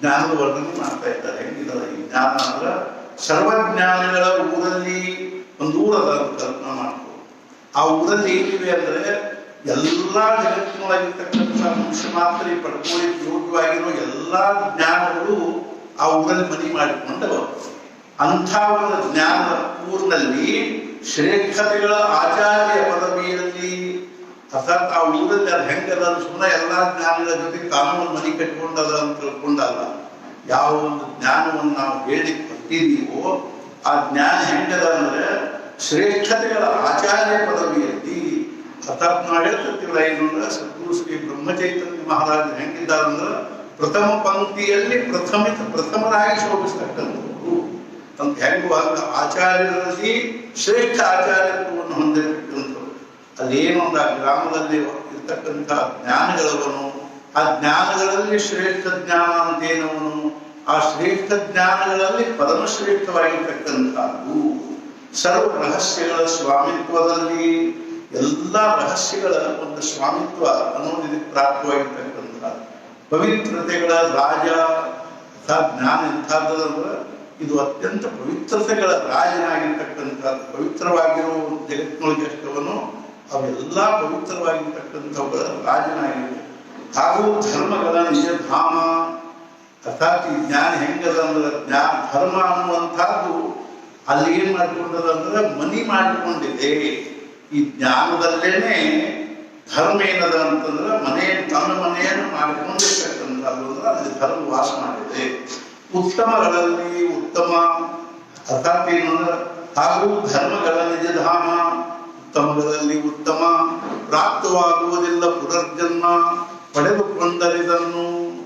ಜ್ಞಾನದ ವರ್ಣನೆ ಮಾಡ್ತಾ ಇದ್ದಾರೆ. ಹೆಂಗಿದಲ್ಲ ಈ ಜ್ಞಾನ ಅಂದ್ರೆ, ಸರ್ವಜ್ಞಾನಗಳ ಊರಲ್ಲಿ ಒಂದು ಊರದ ಕಲ್ಪನಾ ಮಾಡ್ಕೊ. ಆ ಊರಲ್ಲಿ ಏನಿವೆ ಅಂದ್ರೆ ಎಲ್ಲಾ ಜಗತ್ತಿನೊಳಗಿರ್ತಕ್ಕಂಥ ಮನುಷ್ಯ ಮಾತ್ರ ಪಡ್ಕೊಳ್ಳಿಕ್ಕೆ ಯೋಗ್ಯವಾಗಿರೋ ಎಲ್ಲಾ ಜ್ಞಾನಗಳು ಆ ಊರಲ್ಲಿ ಮನೆ ಮಾಡಿಕೊಂಡವ. ಅಂಥ ಒಂದು ಜ್ಞಾನ ಊರಿನಲ್ಲಿ ಶ್ರೇಷ್ಠತೆಗಳ ಆಚಾರ್ಯ ಪದವಿಯಲ್ಲಿ, ಅರ್ಥಾತ್ ಆ ಊರಲ್ಲಿ ಅದು ಹೆಂಗದ ಸುಮ್ಮನೆ ಎಲ್ಲಾ ಜ್ಞಾನಗಳ ಜೊತೆ ಕಾನೂನು ಮನೆ ಕಟ್ಕೊಂಡದ ಅಂತ ತಿಳ್ಕೊಂಡಲ್ಲ. ಯಾವ ಒಂದು ಜ್ಞಾನವನ್ನು ನಾವು ಹೇಳಿ ಕೊಟ್ಟಿದೀವೋ ಆ ಜ್ಞಾನ ಹೆಂಗದ ಅಂದ್ರೆ ಶ್ರೇಷ್ಠತೆಗಳ ಆಚಾರ್ಯ ಪದವಿಯಲ್ಲಿ. ಅರ್ಥಾತ್ ನಾವು ಹೇಳ್ತಿರ್ತೀವಲ್ಲ ಏನು ಅಂದ್ರೆ, ಸದ್ಗುರು ಶ್ರೀ ಬ್ರಹ್ಮಚೈತನ್ಯ ಮಹಾರಾಜ ಹೆಂಗಿದ್ದಾರಂದ್ರೆ ಪ್ರಥಮ ಪಂಕ್ತಿಯಲ್ಲಿ ಪ್ರಥಮರಾಗಿ ಶೋಭಿಸ್ತಕ್ಕಂಥವ್ರು ಅಂತ. ಹೆಂಗು ಅಂತ ಆಚಾರ್ಯರಲ್ಲಿ ಶ್ರೇಷ್ಠ ಆಚಾರ್ಯತ್ವವನ್ನು ಹೊಂದಿರತಕ್ಕಂಥವ್ರು. ಅಲ್ಲೇನು ಒಂದು ಆ ಗ್ರಾಮದಲ್ಲಿ ಇರ್ತಕ್ಕಂಥ ಜ್ಞಾನಗಳವನು, ಆ ಜ್ಞಾನಗಳಲ್ಲಿ ಶ್ರೇಷ್ಠ ಜ್ಞಾನ ಅಂತೇನವನು, ಆ ಶ್ರೇಷ್ಠ ಜ್ಞಾನಗಳಲ್ಲಿ ಪರಮಶ್ರೇಷ್ಠವಾಗಿರ್ತಕ್ಕಂಥದ್ದು. ಸರ್ವ ರಹಸ್ಯಗಳ ಸ್ವಾಮಿತ್ವದಲ್ಲಿ, ಎಲ್ಲ ರಹಸ್ಯಗಳ ಒಂದು ಸ್ವಾಮಿತ್ವ ಅನ್ನೋದು ಇದಕ್ಕೆ ಪ್ರಾಪ್ತವಾಗಿರ್ತಕ್ಕಂಥ ಪವಿತ್ರತೆಗಳ ರಾಜ. ಅರ್ಥಾತ್ ಜ್ಞಾನ ಎಂಥದ್ದಂದ್ರೆ ಇದು ಅತ್ಯಂತ ಪವಿತ್ರತೆಗಳ ರಾಜನಾಗಿರ್ತಕ್ಕಂಥ, ಪವಿತ್ರವಾಗಿರೋ ಜಗತ್ತಿನೊಳಗೆ ಎಷ್ಟವನು ಅವೆಲ್ಲ ಪವಿತ್ರವಾಗಿರ್ತಕ್ಕಂಥವುಗಳ ರಾಜನಾಗಿರುತ್ತೆ. ಹಾಗೂ ಧರ್ಮಗಳ ನಿಜಧಾಮ. ಅರ್ಥಾತ್ ಈ ಜ್ಞಾನ ಹೆಂಗದ ಅಂದ್ರೆ, ಧರ್ಮ ಅನ್ನುವಂಥದ್ದು ಅಲ್ಲಿ ಏನ್ ಮಾಡ್ಕೊಂಡದಂದ್ರೆ ಮನಿ ಮಾಡಿಕೊಂಡಿದೆ. ಈ ಜ್ಞಾನದಲ್ಲೇನೆ ಧರ್ಮ ಏನದ ಅಂತಂದ್ರೆ ತನ್ನ ಮನೆಯನ್ನು ಮಾಡಿಕೊಂಡಿರ್ತಕ್ಕಂಥದ್ದು ಅಂದ್ರೆ ಅಲ್ಲಿ ಧರ್ಮ ವಾಸ ಮಾಡಿದೆ. ಉತ್ತಮಗಳಲ್ಲಿ ಉತ್ತಮ, ಅರ್ಥಾತ್ ಏನು ಅಂದ್ರೆ ಹಾಗೂ ಧರ್ಮಗಳ ನಿಜಧಾಮ, ಉತ್ತಮಗಳಲ್ಲಿ ಉತ್ತಮ, ಪ್ರಾಪ್ತವಾಗುವುದಿಲ್ಲ ಪುನರ್ಜನ್ಮ, ಪಡೆದುಕೊಂಡರಿದನ್ನು.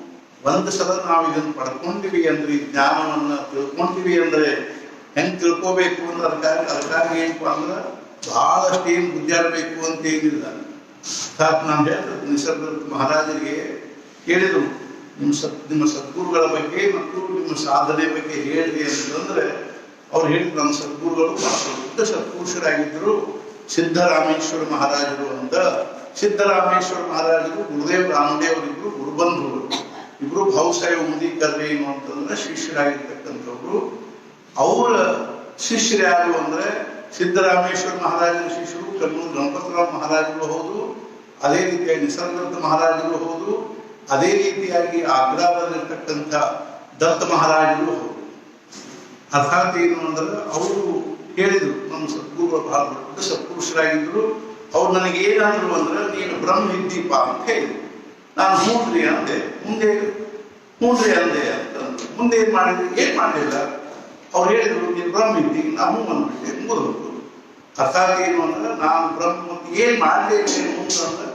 ಒಂದು ಸಲ ನಾವು ಇದನ್ನು ಪಡ್ಕೊಂಡಿವಿ ಅಂದ್ರೆ, ಈ ಜ್ಞಾನವನ್ನ ತಿಳ್ಕೊಂತೀವಿ ಅಂದ್ರೆ ಹೆಂಗ್ ತಿಳ್ಕೋಬೇಕು ಅಂದ್ರೆ ಅದಕ್ಕಾಗಿ ಏನಪ್ಪಾ ಅಂದ್ರೆ ಬಹಳಷ್ಟು ಏನು ಗುದ್ದಾಡಬೇಕು ಅಂತ ಏನಿಲ್ಲ. ಅರ್ಥಾತ್ ನಾನು ಹೇಳ್ತೇನೆ, ನಿಸರ್ಗದತ್ತ ಮಹಾರಾಜರಿಗೆ ಕೇಳಿದ್ರು, ನಿಮ್ಮ ಸದ್ಗುರುಗಳ ಬಗ್ಗೆ ಮತ್ತು ನಿಮ್ಮ ಸಾಧನೆ ಬಗ್ಗೆ ಹೇಳಿ ಅಂತಂದ್ರೆ ಅವ್ರು ಹೇಳಿದ್ರು, ನಮ್ಮ ಸದ್ಗುರುಗಳು ದೊಡ್ಡ ಸತ್ಪುರುಷರಾಗಿದ್ದರು, ಸಿದ್ದರಾಮೇಶ್ವರ ಮಹಾರಾಜರು ಅಂತ. ಸಿದ್ದರಾಮೇಶ್ವರ ಮಹಾರಾಜರು ಗುರುದೇವ್ ರಾಮದೇವರಿಬ್ರು ಗುರುಬಂಧುಗಳು, ಇಬ್ರು ಭಾವುಸಾಹೇಬ ಮುದೀಕರ್ರೆ ಏನು ಅಂತಂದ್ರೆ ಶಿಷ್ಯರಾಗಿರ್ತಕ್ಕಂಥವ್ರು. ಅವರ ಶಿಷ್ಯರು ಯಾರು ಅಂದ್ರೆ ಸಿದ್ದರಾಮೇಶ್ವರ ಮಹಾರಾಜರ ಶಿಷ್ಯರು ಕಣ್ಣೂರು ಗಣಪತರಾವ್ ಮಹಾರಾಜರು ಹೌದು, ಅದೇ ರೀತಿಯಾಗಿ ನಿಸರ್ಗದತ್ತ ಮಹಾರಾಜರು ಹೌದು, ಅದೇ ರೀತಿಯಾಗಿ ಆಗ್ರಾದಲ್ಲಿರ್ತಕ್ಕಂಥ ದತ್ತ ಮಹಾರಾಜರು ಹೌದು. ಅರ್ಥಾತ್ ಏನು ಅಂದ್ರೆ ಅವರು ಹೇಳಿದ್ರು, ನಮ್ಮ ಸದ್ಗುರುಗಳು ಬಹಳ ದೊಡ್ಡ ಸತ್ಪುರುಷರಾಗಿದ್ರು. ಅವ್ರು ನನಗೆ ಏನಂದ್ರು ಅಂದ್ರೆ, ನೀನು ಬ್ರಹ್ಮ ಇದ್ದೀಪ ಅಂತ ಹೇಳಿದ್ರು. ನಾನು ಹೂನ್ರಿ ಅಂದೆ. ಮುಂದೆ ಹ್ಞೂನ್ರಿ ಅಂದೆ ಅಂತಂದ್ರು. ಮುಂದೆ ಏನ್ ಮಾಡಿದ್ರಿ? ಏನ್ ಮಾಡಲಿಲ್ಲ. ಅವ್ರು ಹೇಳಿದ್ರು ನೀನು ಬ್ರಹ್ಮ ಇದ್ದಿ, ನಾವು ಅಂದ್ಬಿಟ್ಟೆ ಮುಗಿದ್ರು. ಅರ್ಥಾತ್ ಏನು ಅಂದ್ರೆ ನಾನು ಬ್ರಹ್ಮ ಏನ್ ಮಾಡಲೇ ಅಂತಂದ್ರೆ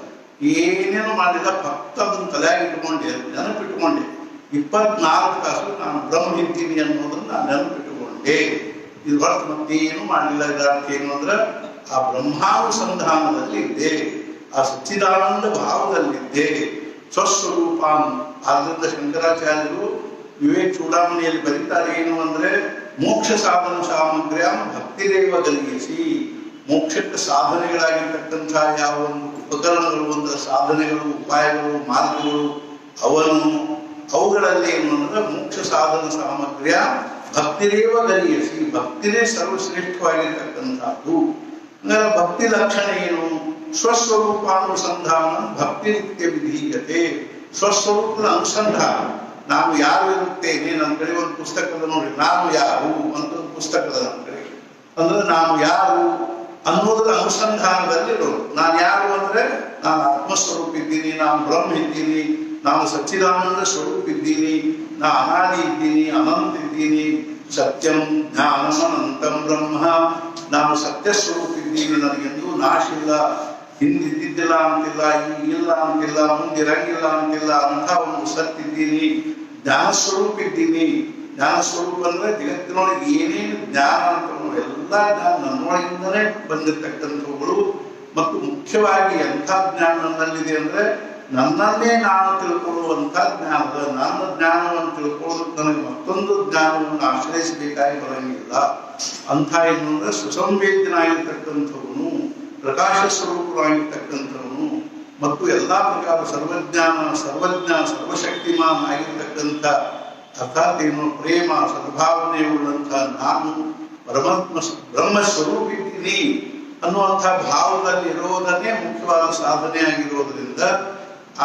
ಏನೇನು ಮಾಡಿಲ್ಲ, ಭಕ್ತ ಅದನ್ನು ತಲೆಯಾಗಿ ಇಟ್ಕೊಂಡೆ, ನೆನಪಿಟ್ಕೊಂಡೆ. 24 ತಾಸು ನಾನು ಬ್ರಹ್ಮ ಇದ್ದೀನಿ ಅನ್ನೋದನ್ನ ನಾನು ನೆನಪಿಟ್ಟುಕೊಂಡೆ. ಇದು ಹೊರತು ಮತ್ತೇನು ಮಾಡಲಿಲ್ಲ. ಇದಕ್ಕೆ ಏನು ಅಂದ್ರೆ ಆ ಬ್ರಹ್ಮಾನುಸಂಧಾನದಲ್ಲಿ ಇದ್ದೆ, ಆ ಸಚ್ಚಿದಾನಂದ ಭಾವದಲ್ಲಿದ್ದೆ, ಸ್ವಸ್ವರೂಪ. ಆದ್ದರಿಂದ ಶಂಕರಾಚಾರ್ಯರು ವಿವೇಕ ಚೂಡಾಮಣಿಯಲ್ಲಿ ಬರೀತಾರೆ ಏನು ಅಂದ್ರೆ ಮೋಕ್ಷ ಸಾಧನ ಸಾಮಗ್ರ್ಯ ಭಕ್ತಿರೇವ ಗಲಿಯಿಸಿ. ಮೋಕ್ಷಕ್ಕೆ ಸಾಧನೆಗಳಾಗಿರ್ತಕ್ಕಂಥ ಯಾವ ಒಂದು ಉಪಕರಣಗಳು, ಒಂದು ಸಾಧನೆಗಳು, ಉಪಾಯಗಳು, ಮಾರ್ಗಗಳು ಅವುಗಳಲ್ಲಿ ಏನು ಅಂದ್ರೆ ಮೋಕ್ಷ ಸಾಧನ ಸಾಮಗ್ರ್ಯ ಭಕ್ತಿರೇವ ಗಲಿಯಿಸಿ. ಭಕ್ತಿನೇ ಸರ್ವಶ್ರೇಷ್ಠವಾಗಿರ್ತಕ್ಕಂಥದ್ದು. ಅಂದ್ರೆ ಭಕ್ತಿ ಲಕ್ಷಣ ಏನು? ಸ್ವಸ್ವರೂಪಾನುಸಂಧಾನ ಭಕ್ತಿ ನಿತ್ಯ ವಿಧೀಯತೆ. ಸ್ವಸ್ವರೂಪದ ಅನುಸಂಧಾನ, ನಾನು ಯಾರು ಇರುತ್ತೇನೆ. ನನ್ನ ಕಡೆ ಒಂದು ಪುಸ್ತಕದ ನೋಡಿ, ನಾನು ಯಾರು ಅಂತ ಒಂದು ಪುಸ್ತಕದ ನನ್ನ ಕಡೆ ಅಂದ್ರೆ ನಾನು ಯಾರು ಅನ್ನೋದರ ಅನುಸಂಧಾನದಲ್ಲಿ ಇರೋದು. ನಾನು ಯಾರು ಅಂದ್ರೆ ನಾನು ಆತ್ಮಸ್ವರೂಪ ಇದ್ದೀನಿ, ನಾನು ಬ್ರಹ್ಮ ಇದ್ದೀನಿ, ನಾನು ಸಚ್ಚಿದಾನಂದ ಸ್ವರೂಪ ಇದ್ದೀನಿ, ನಾ ಅನಾದಿ ಇದ್ದೀನಿ, ಅನಂತ ಇದ್ದೀನಿ, ಸತ್ಯಂ ಜ್ಞಾನಂ ಅನಂತಂ ಬ್ರಹ್ಮ. ನಾನು ಸತ್ಯ ಸ್ವರೂಪ ಇದ್ದೀನಿ, ನನಗೆಂದೂ ನಾಶ ಇಲ್ಲ, ಹಿಂದಿದ್ದಿದ್ದಿಲ್ಲ ಅಂತಿಲ್ಲ, ಈಗಿಲ್ಲ ಅಂತಿಲ್ಲ, ಮುಂದಿರಂಗಿಲ್ಲ ಅಂತಿಲ್ಲ, ಅಂಥ ಒಂದು ಸತ್ಯ ಇದ್ದೀನಿ. ಜ್ಞಾನ ಸ್ವರೂಪ ಇದ್ದೀನಿ. ಜ್ಞಾನ ಸ್ವರೂಪ ಅಂದ್ರೆ ಜಗತ್ತಿನೊಳಗೆ ಏನೇನು ಜ್ಞಾನ ಅಂತ ಎಲ್ಲ ಜ್ಞಾನ ನನ್ನೊಳಗಿಂದನೇ ಬಂದಿರತಕ್ಕಂಥವುಗಳು. ಮತ್ತು ಮುಖ್ಯವಾಗಿ ಎಂಥ ಜ್ಞಾನ ನನ್ನಲ್ಲಿದೆ ಅಂದ್ರೆ ನನ್ನನ್ನೇ ನಾನು ತಿಳ್ಕೊಳ್ಳುವಂಥ ಜ್ಞಾನ. ನನ್ನ ಜ್ಞಾನವನ್ನು ತಿಳ್ಕೊಳ್ಳೋದಕ್ಕೆ ನನಗೆ ಮತ್ತೊಂದು ಜ್ಞಾನವನ್ನು ಆಶ್ರಯಿಸಬೇಕಾಗಿ ಬರಂಗಿಲ್ಲ. ಅಂಥ ಏನು ಅಂದ್ರೆ ಸುಸಂವೇದನಾಗಿರ್ತಕ್ಕಂಥವನು, ಪ್ರಕಾಶ ಸ್ವರೂಪವಾಗಿರ್ತಕ್ಕಂಥವನು ಮತ್ತು ಎಲ್ಲಾ ಪ್ರಕಾರ ಸರ್ವಜ್ಞ ಸರ್ವಶಕ್ತಿಮಾನ್ ಆಗಿರ್ತಕ್ಕಂಥ ಅರ್ಥಾತ್ ಏನು ಪ್ರೇಮ ಸದ್ಭಾವನೆಯುಳ್ಳಂಥ ನಾನು ಪರಮಾತ್ಮ ಬ್ರಹ್ಮಸ್ವರೂಪ ಇದ್ದೀನಿ ಅನ್ನುವಂಥ ಭಾವದಲ್ಲಿ ಇರೋದನ್ನೇ ಮುಖ್ಯವಾದ ಸಾಧನೆ ಆಗಿರೋದ್ರಿಂದ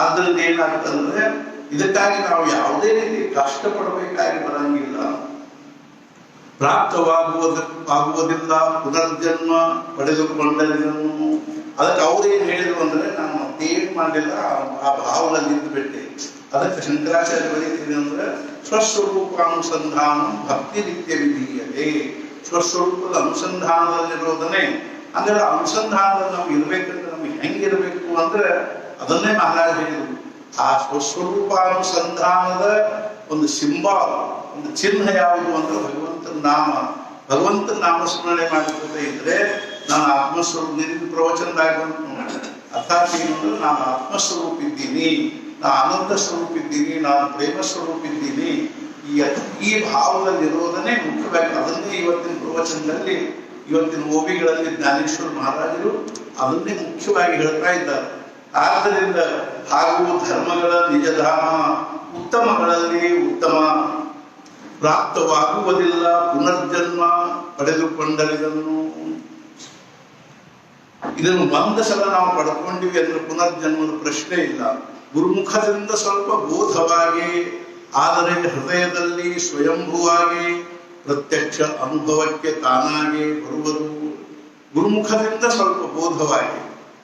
ಆದ್ರಿಂದ ಏನಾಗ್ತಂದ್ರೆ ಇದಕ್ಕಾಗಿ ನಾವು ಯಾವುದೇ ರೀತಿ ಕಷ್ಟಪಡಬೇಕಾಗಿ ಬರಂಗಿಲ್ಲ. ಪ್ರಾಪ್ತವಾಗುವುದಿಲ್ಲ ಪುನರ್ಜನ್ಮ ಪಡೆದುಕೊಂಡರಿದನ್ನು. ಅದಕ್ಕೆ ಅವ್ರೇನು ಹೇಳಿದ್ರು ಅಂದ್ರೆ ನಾನು ಮತ್ತೇನು ಮಾಡಲಿಲ್ಲ, ಆ ಭಾವದಲ್ಲಿ ಇದ್ದು ಬಿಟ್ಟೆ. ಅದಕ್ಕೆ ಶಂಕರಾಚಾರ್ಯ ಬರೀತೀನಿ ಅಂದ್ರೆ ಸ್ವಸ್ವರೂಪಾನುಸಂಧಾನ ಭಕ್ತಿ ನಿತ್ಯ ವಿಧೀಯತೆ. ಸ್ವಸ್ವರೂಪದ ಅನುಸಂಧಾನದಲ್ಲಿರೋದನ್ನೇ ಅಂದ್ರೆ ಅನುಸಂಧಾನದಲ್ಲಿ ನಾವು ಇರ್ಬೇಕಂದ್ರೆ ನಮಗೆ ಹೆಂಗಿರ್ಬೇಕು ಅಂದ್ರೆ ಅದನ್ನೇ ಮಹಾರಾಜ ಹೇಳಿದ್ರು. ಆ ಸ್ವಸ್ವರೂಪಾನುಸಂಧಾನದ ಒಂದು ಸಿಂಬಾಲ್, ಒಂದು ಚಿಹ್ನೆ ಯಾವುದು ಅಂದ್ರೆ ಭಗವಂತನ ನಾಮ. ಭಗವಂತನ ನಾಮಸ್ಮರಣೆ ಮಾಡಿಕೊಳ್ತಾ ಇದ್ರೆ ನಾನು ಆತ್ಮಸ್ವರೂಪ ನಿನ್ನ ಪ್ರವಚನದಾಗ ಅರ್ಥಾತ್ ಏನು ಅಂದ್ರೆ ನಾನು ಆತ್ಮಸ್ವರೂಪ ಇದ್ದೀನಿ, ನಾನು ಆನಂದ ಸ್ವರೂಪ ಇದ್ದೀನಿ, ನಾನು ಪ್ರೇಮ ಸ್ವರೂಪ ಇದ್ದೀನಿ. ಈ ಭಾವದಲ್ಲಿರೋದನ್ನೇ ಮುಖ್ಯವಾಗಿ ಅದನ್ನೇ ಇವತ್ತಿನ ಪ್ರವಚನದಲ್ಲಿ, ಇವತ್ತಿನ ಓಬಿಗಳಲ್ಲಿ ಜ್ಞಾನೇಶ್ವರ ಮಹಾರಾಜರು ಅದನ್ನೇ ಮುಖ್ಯವಾಗಿ ಹೇಳ್ತಾ ಇದ್ದಾರೆ. ಆದ್ದರಿಂದ ಹಾಗೂ ಧರ್ಮಗಳ ನಿಜಧಾಮ ಉತ್ತಮಗಳಲ್ಲಿ ಉತ್ತಮ, ಪ್ರಾಪ್ತವಾಗುವುದಿಲ್ಲ ಪುನರ್ಜನ್ಮ ಪಡೆದುಕೊಂಡರಿದನ್ನು. ಇದನ್ನು ಒಂದು ಸಲ ನಾವು ಪಡ್ಕೊಂಡಿವಿ ಅಂದ್ರೆ ಪುನರ್ಜನ್ಮದ ಪ್ರಶ್ನೆ ಇಲ್ಲ. ಗುರುಮುಖದಿಂದ ಸ್ವಲ್ಪ ಬೋಧವಾಗಿ, ಆದರೆ ಹೃದಯದಲ್ಲಿ ಸ್ವಯಂಭುವಾಗಿ ಪ್ರತ್ಯಕ್ಷ ಅನುಭವಕ್ಕೆ ತಾನಾಗಿ ಬರುವುದು. ಗುರುಮುಖದಿಂದ ಸ್ವಲ್ಪ ಬೋಧವಾಗಿ,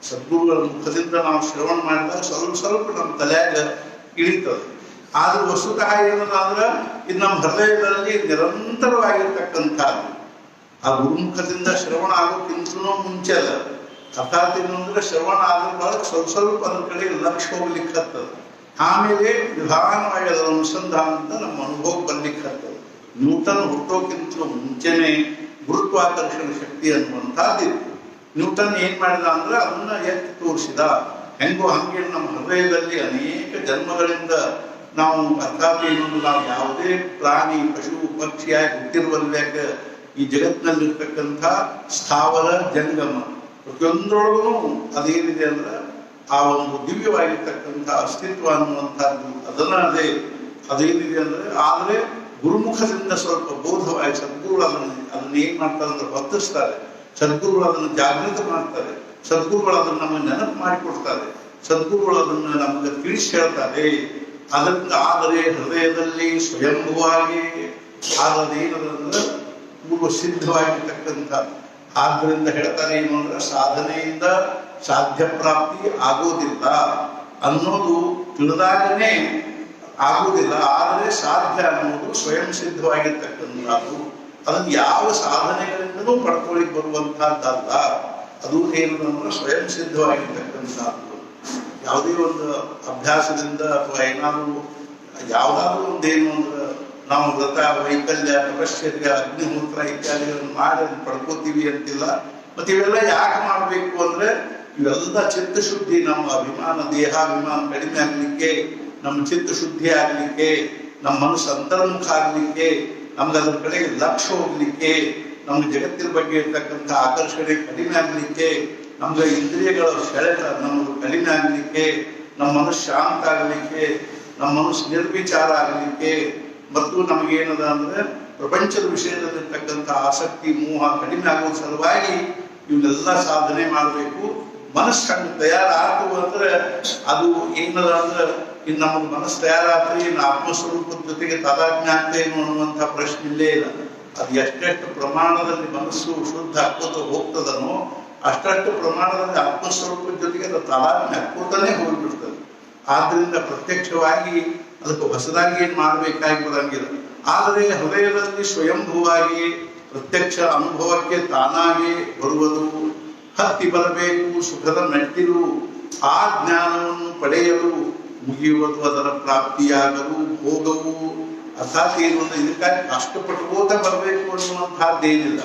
ಸದ್ಗುರುಗಳ ಮುಖದಿಂದ ನಾವು ಶ್ರವಣ ಮಾಡಿದಾಗ ಸ್ವಲ್ಪ ನಮ್ಮ ತಲೆಯಾಗ ಇಳಿತದೆ. ಆದ್ರೆ ವಸ್ತುತಃ ಏನದ ಅಂದ್ರೆ ಇದು ನಮ್ಮ ಹೃದಯದಲ್ಲಿ ನಿರಂತರವಾಗಿರ್ತಕ್ಕಂಥದ್ದು. ಆ ಗುರುಮುಖದಿಂದ ಶ್ರವಣ ಆಗೋಕ್ಕಿಂತನೂ ಮುಂಚೆ ಅದ. ಅರ್ಥಾತ್ ಏನಂದ್ರೆ ಶ್ರವಣ ಆದ ಸ್ವಲ್ಪ ಅದ್ರ ಕಡೆ ಲಕ್ಷ್ಯ ಹೋಗ್ಲಿಕ್ಕತ್ತದ. ಆಮೇಲೆ ನಿಧಾನವಾಗಿ ಅದರ ಅನುಸಂಧಾನದಿಂದ ನಮ್ಮ ಅನುಭವ ಬರ್ಲಿಕ್ಕತ್ತದ. ನ್ಯೂಟನ್ ಹುಟ್ಟೋಕ್ಕಿಂತಲೂ ಮುಂಚೆನೆ ಗುರುತ್ವಾಕರ್ಷಣ ಶಕ್ತಿ ಅನ್ನುವಂಥದ್ದಿತ್ತು. ನ್ಯೂಟನ್ ಏನ್ ಮಾಡಿದ ಅಂದ್ರೆ ಅದನ್ನ ಎತ್ತಿ ತೋರಿಸಿದ. ಹೆಂಗೋ ಹಂಗೆ ನಮ್ಮ ಹೃದಯದಲ್ಲಿ ಅನೇಕ ಜನ್ಮಗಳಿಂದ ನಾವು ಅರ್ಥಾತ್ ಏನೊಂದು ನಾವು ಯಾವುದೇ ಪ್ರಾಣಿ ಪಶು ಪಕ್ಷಿಯಾಗಿ ಹುಟ್ಟಿರುವಲ್ಯಾಕ ಈ ಜಗತ್ತಿನಲ್ಲಿರ್ತಕ್ಕಂಥ ಸ್ಥಾವರ ಜಂಗಮ ಪ್ರತಿಯೊಂದರೊಳಗೂ ಅದೇನಿದೆ ಅಂದ್ರೆ ಆ ಒಂದು ದಿವ್ಯವಾಗಿರ್ತಕ್ಕಂಥ ಅಸ್ತಿತ್ವ ಅನ್ನುವಂಥದ್ದು ಅದೇನಿದೆ ಅಂದ್ರೆ ಆದ್ರೆ ಗುರುಮುಖದಿಂದ ಸ್ವಲ್ಪ ಬೋಧವಾಗಿ ಸದ್ಗುರುಗಳು ಅದನ್ನ ಏನ್ ಮಾಡ್ತಾರೆ ಅಂದ್ರೆ ವರ್ತಿಸ್ತಾರೆ. ಸದ್ಗುರುಗಳು ಅದನ್ನು ಜಾಗೃತ ಮಾಡ್ತಾರೆ. ಸದ್ಗುರುಗಳು ಅದನ್ನು ನಮಗೆ ನೆನಪು ಮಾಡಿಕೊಡ್ತಾರೆ. ಸದ್ಗುರುಗಳು ಅದನ್ನು ನಮಗೆ ತಿಳಿಸಿ ಹೇಳ್ತಾರೆ. ಅದರಿಂದ ಆದರೆ ಹೃದಯದಲ್ಲಿ ಸ್ವಯಂಭುವಾಗಿ ಆಗದೇನದಂದ್ರೆ ಪೂರ್ವ ಸಿದ್ಧವಾಗಿರ್ತಕ್ಕಂಥ. ಆದ್ದರಿಂದ ಹೇಳ್ತಾರೆ ಏನು ಅಂದ್ರೆ ಸಾಧನೆಯಿಂದ ಸಾಧ್ಯ ಪ್ರಾಪ್ತಿ ಆಗೋದಿಲ್ಲ ಅನ್ನೋದು ತಿಳಿದಾಗನೇ ಆಗುವುದಿಲ್ಲ. ಆದರೆ ಸಾಧ್ಯ ಅನ್ನೋದು ಸ್ವಯಂ ಸಿದ್ಧವಾಗಿರ್ತಕ್ಕಂಥದ್ದು. ಅದನ್ನು ಯಾವ ಸಾಧನೆಗಳಿಂದಲೂ ಪಡ್ಕೊಳ್ಳಿಕ್ಕೆ ಬರುವಂತಹದ್ದಲ್ಲ. ಅದು ಏನು ಅಂದ್ರೆ ಸ್ವಯಂ ಸಿದ್ಧವಾಗಿರ್ತಕ್ಕಂಥದ್ದು. ಯಾವುದೇ ಒಂದು ಅಭ್ಯಾಸದಿಂದ ಅಥವಾ ಏನಾದರೂ ಯಾವುದಾದ್ರೂ ಒಂದೇನು ಅಂದ್ರೆ ನಾವು ವ್ರತ, ವೈಕಲ್ಯ, ತಪಶ್ಚರ್ಯ, ಅಗ್ನಿಹೋತ್ರ ಇತ್ಯಾದಿಗಳನ್ನು ಮಾಡಿ ಅದನ್ನು ಪಡ್ಕೋತೀವಿ ಅಂತಿಲ್ಲ. ಮತ್ತೆ ಇವೆಲ್ಲ ಯಾಕೆ ಮಾಡಬೇಕು ಅಂದ್ರೆ ಇವೆಲ್ಲ ಚಿತ್ತಶುದ್ಧಿ, ನಮ್ಮ ಅಭಿಮಾನ, ದೇಹಾಭಿಮಾನ ಕಡಿಮೆ ಆಗ್ಲಿಕ್ಕೆ, ನಮ್ಮ ಚಿತ್ತಶುದ್ಧಿ ಆಗ್ಲಿಕ್ಕೆ, ನಮ್ಮ ಮನಸ್ಸು ಅಂತರ್ಮುಖ ಆಗ್ಲಿಕ್ಕೆ, ನಮ್ಗೆ ಅದ್ರ ಕಡೆಗೆ ಲಕ್ಷ್ಯ ಹೋಗ್ಲಿಕ್ಕೆ, ನಮ್ಗೆ ಜಗತ್ತಿನ ಬಗ್ಗೆ ಇರ್ತಕ್ಕಂಥ ಆಕರ್ಷಣೆ ಕಡಿಮೆ ಆಗ್ಲಿಕ್ಕೆ, ನಮ್ಗೆ ಇಂದ್ರಿಯಗಳ ಸೆಳೆತ ನಮ್ಗೆ ಕಡಿಮೆ ಆಗ್ಲಿಕ್ಕೆ, ನಮ್ಮ ಮನಸ್ಸು ಶಾಂತ ಆಗ್ಲಿಕ್ಕೆ, ನಮ್ಮ ಮನಸ್ಸು ನಿರ್ವಿಚಾರ ಆಗ್ಲಿಕ್ಕೆ, ಮತ್ತು ನಮಗೇನದ ಅಂದ್ರೆ ಪ್ರಪಂಚದ ವಿಷಯದಲ್ಲಿರ್ತಕ್ಕಂಥ ಆಸಕ್ತಿ, ಮೋಹ ಕಡಿಮೆ ಆಗೋ ಸಲುವಾಗಿ ಇವನ್ನೆಲ್ಲ ಸಾಧನೆ ಮಾಡಬೇಕು. ಮನಸ್ಸು ತಯಾರಾತು ಅಂದ್ರೆ ಅದು ಏನದ ಅಂದ್ರೆ ಇನ್ನು ನಮಗೆ ಮನಸ್ಸು ತಯಾರಾತ್ರಿ ಇನ್ನು ಆತ್ಮಸ್ವರೂಪದ ಜೊತೆಗೆ ತಾದಾತ್ಮ್ಯ ಆಗ್ತೇನು ಅನ್ನುವಂಥ ಪ್ರಶ್ನೆ ಇಲ್ಲೇ ಇಲ್ಲ. ಅದು ಎಷ್ಟೆಷ್ಟು ಪ್ರಮಾಣದಲ್ಲಿ ಮನಸ್ಸು ಶುದ್ಧ ಹಾಕೋತ ಹೋಗ್ತದನೋ ಅಷ್ಟಷ್ಟು ಪ್ರಮಾಣದಲ್ಲಿ ಆತ್ಮಸ್ವರೂಪದ ಜೊತೆಗೆ ಅದು ತಾದಾತ್ಮ್ಯ ಹಾಕೋತಾನೆ ಹೋಗ್ಬಿಡ್ತದೆ. ಆದ್ರಿಂದ ಪ್ರತ್ಯಕ್ಷವಾಗಿ ಅದಕ್ಕೆ ಹೊಸದಾಗಿ ಏನ್ ಮಾಡಬೇಕಾಗಿ ಬರಂಗಿಲ್ಲ. ಆದರೆ ಹೃದಯದಲ್ಲಿ ಸ್ವಯಂಭೂವಾಗಿ ಪ್ರತ್ಯಕ್ಷ ಅನುಭವಕ್ಕೆ ತಾನಾಗಿ ಬರುವುದು, ಹತ್ತಿ ಬರಬೇಕು ಸುಖದ ಮೆಟ್ಟಿಲು, ಆ ಜ್ಞಾನವನ್ನು ಪಡೆಯಲು ಮುಗಿಯುವುದು, ಅದರ ಪ್ರಾಪ್ತಿಯಾಗಲು ಭೋಗವು. ಅರ್ಥಾತ್ ಏನು ಅಂದ್ರೆ ಇದಕ್ಕಾಗಿ ಕಷ್ಟಪಟ್ಕೋತ ಬರಬೇಕು ಅನ್ನುವಂತಹದ್ದೇನಿಲ್ಲ.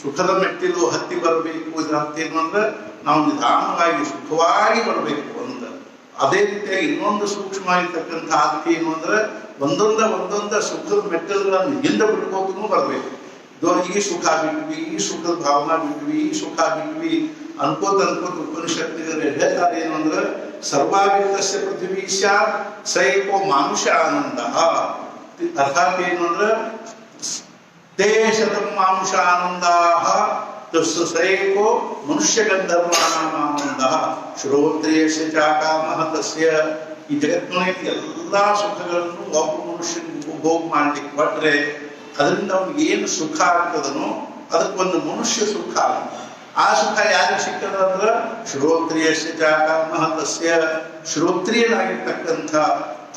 ಸುಖದ ಮೆಟ್ಟಿಲು ಹತ್ತಿ ಬರಬೇಕು, ಇದರ ಅರ್ಥ ಏನು ಅಂದ್ರೆ ನಾವು ನಿಧಾನವಾಗಿ ಸುಖವಾಗಿ ಬರಬೇಕು ಅಂತ. ಅದೇ ರೀತಿಯಾಗಿ ಇನ್ನೊಂದು ಸೂಕ್ಷ್ಮ ಆಗಿರ್ತಕ್ಕಂಥ ಆದ್ಕೆ ಏನು ಅಂದ್ರೆ ಒಂದೊಂದ ಸುಖದ ಮೆಟ್ಟಲುಗಳನ್ನು ಹಿಂದೆ ಬಿಟ್ಕೋತೂ ಬರಬೇಕು. ಈ ಸುಖ ಬಿಟ್ವಿ, ಈ ಸುಖದ ಭಾವನಾ ಬಿಟ್ವಿ, ಈ ಸುಖ ಬಿಟ್ವಿ ಅನ್ಕೋತ ಉಪನಿಷತ್ತಿನಲ್ಲಿ ಹೇಳ್ತಾರೆ ಏನು ಅಂದ್ರೆ ಸರ್ವಾಭಿತ್ತಸ್ಯ ಪೃಥ್ವೀ ಸ್ಯಾತ್ ಸೈಕೋ ಮಾನುಷ ಆನಂದ. ಅರ್ಥಾತ್ ಏನು ಅಂದ್ರೆ ತೇ ಶತಂ ಮಾನುಷ ಆನಂದಾ ಸೈಕೋ ಮನುಷ್ಯ ಗಂಧರ್ವಾನಾಂ ಆನಂದ ಶ್ರೋತ್ರಿಯಸ್ಯ ಚಾಕಾಮಃ ತಸ್ಯ. ಈ ಜಗತ್ತಿನೊಳಗೆ ಎಲ್ಲಾ ಸುಖಗಳನ್ನು ಒಬ್ಬ ಮನುಷ್ಯನಿಗೆ ಭೋಗ ಮಾಡ್ಲಿಕ್ಕೆ ಕೊಟ್ರೆ ಅದರಿಂದ ಅವ್ನಿಗೆ ಏನು ಸುಖ ಆಗ್ತದನೋ ಅದಕ್ಕೊಂದು ಮನುಷ್ಯ ಸುಖ. ಆ ಸುಖ ಯಾರಿಗೆ ಸಿಕ್ಕದ ಅಂದ್ರ ಶ್ರೋತ್ರಿಯಸ್ಯ ಚಾಕಾಮಃ ತಸ್ಯ. ಶ್ರೋತ್ರಿಯನಾಗಿರ್ತಕ್ಕಂಥ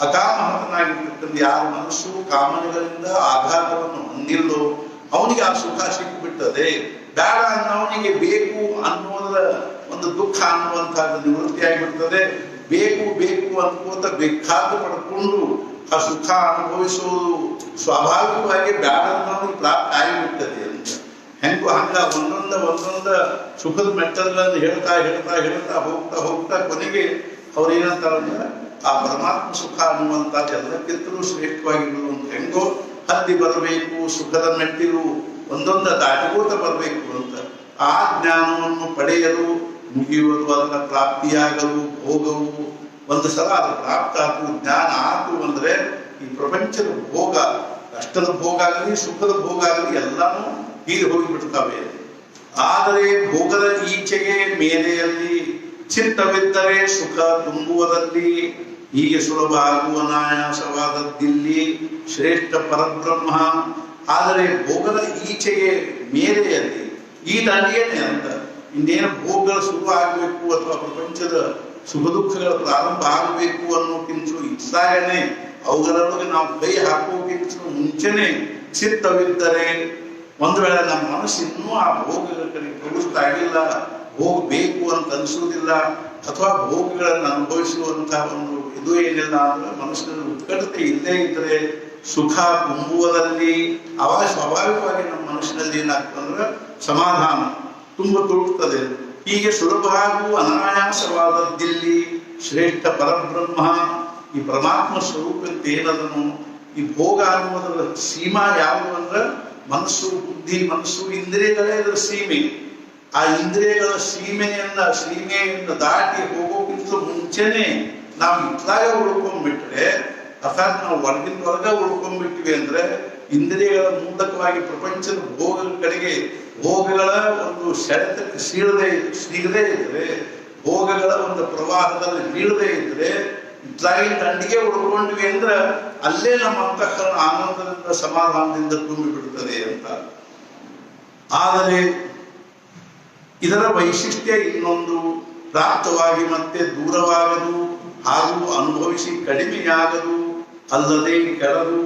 ಅಕಾಮಹತನಾಗಿರ್ತಕ್ಕಂಥ ಯಾರ ಮನಸ್ಸು ಕಾಮನೆಗಳಿಂದ ಆಘಾತವನ್ನು ಹೊಂದಿಲ್ಲೋ ಅವನಿಗೆ ಆ ಸುಖ ಸಿಕ್ಕಿಬಿಟ್ಟದೆ. ಬೇಡ ಅನ್ನೋನಿಗೆ ಬೇಕು ಅನ್ನೋದರ ಒಂದು ದುಃಖ ಅನ್ನುವಂಥದ್ದು ನಿವೃತ್ತಿ ಆಗಿಬಿಡ್ತದೆ. ಬೇಕು ಬೇಕು ಅನ್ಕೋತ ಬೇಕಾದ ಪಡ್ಕೊಂಡು ಆ ಸುಖ ಅನುಭವಿಸುವುದು ಸ್ವಾಭಾವಿಕವಾಗಿ ಬೇಡ ಅನ್ನೋನಿಗೆ ಪ್ರಾಪ್ತ ಆಗಿಬಿಡ್ತದೆ ಅಂತ. ಹೆಂಗು ಹಂಗ ಒಂದೊಂದ ಸುಖದ ಮೆಟ್ಟಲನ್ನು ಹೇಳ್ತಾ ಹೋಗ್ತಾ ಕೊನೆಗೆ ಅವ್ರು ಏನಂತಾರಂದ್ರೆ ಆ ಪರಮಾತ್ಮ ಸುಖ ಅನ್ನುವಂಥದ್ದು ಎಲ್ಲಕ್ಕಿಂತಲೂ ಶ್ರೇಷ್ಠವಾಗಿರುವುದು ಅಂತ. ಹೆಂಗೋ ಹತ್ತಿ ಬರಬೇಕು ಸುಖದ ಮೆಟ್ಟಿಲು, ಒಂದೊಂದ ದಾಟಿಗೋತ ಬರಬೇಕು ಅಂತ. ಆ ಜ್ಞಾನವನ್ನು ಪಡೆಯಲು ಮುಗಿಯುವುದು, ಅದರ ಪ್ರಾಪ್ತಿಯಾಗಲು ಭೋಗವು. ಒಂದು ಸಲ ಅದು ಪ್ರಾಪ್ತ ಆತು, ಜ್ಞಾನ ಆತು ಅಂದ್ರೆ ಈ ಪ್ರಪಂಚದ ಭೋಗ, ಕಷ್ಟದ ಭೋಗ ಆಗಲಿ ಸುಖದ ಭೋಗ ಆಗಲಿ ಎಲ್ಲಾನು ಹೀಗೆ ಹೋಗಿಬಿಡ್ತವೆ. ಆದರೆ ಭೋಗದ ಈಚೆಗೆ ಮೇಲೆಯಲ್ಲಿ ಚಿತ್ತವಿದ್ದರೆ ಸುಖ ತುಂಬುವುದಲ್ಲಿ ಹೀಗೆ ಸುಲಭ ಆಗುವ ಅನಾಯಾಸವಾದದ್ದಿಲ್ಲಿ ಶ್ರೇಷ್ಠ ಪರಬ್ರಹ್ಮ. ಆದರೆ ಭೋಗದ ಈಚೆಗೆ ಮೇಲೆಯಲ್ಲಿ ಈ ದಾಂಡಿಯೇನೆ ಅಂತ ಇನ್ನೇನು ಭೋಗಗಳು ಶುರು ಆಗಬೇಕು ಅಥವಾ ಪ್ರಪಂಚದ ಸುಖ ಇನ್ನೂ ಪ್ರಾರಂಭ ಆಗಬೇಕು ಅನ್ನೋಕ್ಕಿಂತ ಇಚ್ಛಾಯನೆ ಅವುಗಳೊಳಗೆ ನಾವು ಕೈ ಹಾಕೋಕ್ಕಿಂತ ಮುಂಚೆನೆ ಚಿತ್ತವಿದ್ದರೆ ಒಂದು ವೇಳೆ ನಮ್ಮ ಮನಸ್ಸು ಇನ್ನೂ ಆ ಭೋಗಗಳ ಕಡೆ ಪ್ರವೃತ್ತ ಆಗಿಲ್ಲ, ಹೋಗಬೇಕು ಅಂತ ಅನಿಸುವುದಿಲ್ಲ, ಅಥವಾ ಭೋಗಗಳನ್ನು ಅನುಭವಿಸುವಂತಹ ಒಂದು ಇದು ಏನಿಲ್ಲ ಅಂದ್ರೆ ಮನಸ್ಸಿನಲ್ಲಿ ಉತ್ಕಟತೆ ಇಲ್ಲೇ ಇದ್ರೆ ಸುಖ ತುಂಬುವುದಲ್ಲಿ ಅವಾಗ ಸ್ವಾಭಾವಿಕವಾಗಿ ನಮ್ಮ ಮನಸ್ಸಿನಲ್ಲಿ ಏನಾಗ್ತದಂದ್ರೆ ಸಮಾಧಾನ ತುಳುಕ್ತದೆ. ಹೀಗೆ ಸುಲಭ ಹಾಗೂ ಅನಾಯಾಸವಾದದ್ದಿಲ್ಲಿ ಶ್ರೇಷ್ಠ ಪರಬ್ರಹ್ಮ ಈ ಪರಮಾತ್ಮ ಸ್ವರೂಪಕ್ಕೆ ಏನದನು. ಈ ಭೋಗ ಅನ್ನುವುದರ ಸೀಮಾ ಯಾವುದು ಅಂದ್ರೆ ಮನಸ್ಸು, ಬುದ್ಧಿ, ಮನಸ್ಸು, ಇಂದ್ರಿಯಗಳೇ ಇದರ ಸೀಮೆ. ಆ ಇಂದ್ರಿಯಗಳ ಸೀಮೆಯನ್ನು ದಾಟಿ ಹೋಗೋಕ್ಕಿಂತ ಮುಂಚೆನೆ ನಾವು ಇತ್ಲಾಗ ಉಳ್ಕೊಂಡ್ಬಿಟ್ರೆ, ಅರ್ಥಾತ್ ನಾವು ಹೊರಗಿಂದೊಳಗ ಉಳ್ಕೊಂಡ್ಬಿಟ್ವಿ ಅಂದ್ರೆ ಇಂದ್ರಿಯಗಳ ಮೂಲಕವಾಗಿ ಪ್ರಪಂಚದ ಭೋಗಗಳ ಕಡೆಗೆ ಭೋಗಗಳ ಒಂದು ಸೆಳೆತಕ್ಕೆ ಸಿಗದೇ ಇದ್ರೆ, ಭೋಗಗಳ ಒಂದು ಪ್ರವಾಹದಲ್ಲಿ ಬೀಳದೇ ಇದ್ರೆ ಇತ್ಲಾಗಿ ದಂಡಿಗೆ ಉಳ್ಕೊಂಡ್ವಿ ಅಂದ್ರೆ ಅಲ್ಲೇ ನಮ್ಮ ಅಂತಃಕರಣ ಆನಂದದಿಂದ ಸಮಾಧಾನದಿಂದ ತುಂಬಿ ಬಿಡುತ್ತದೆ ಅಂತ. ಆದರೆ ಇದರ ವೈಶಿಷ್ಟ್ಯ ಇನ್ನೊಂದು, ಪ್ರಾಪ್ತವಾಗಿ ಮತ್ತೆ ದೂರವಾಗದು ಹಾಗೂ ಅನುಭವಿಸಿ ಕಡಿಮೆಯಾಗದು. ಅಲ್ಲದೆ ಕೆಳದು.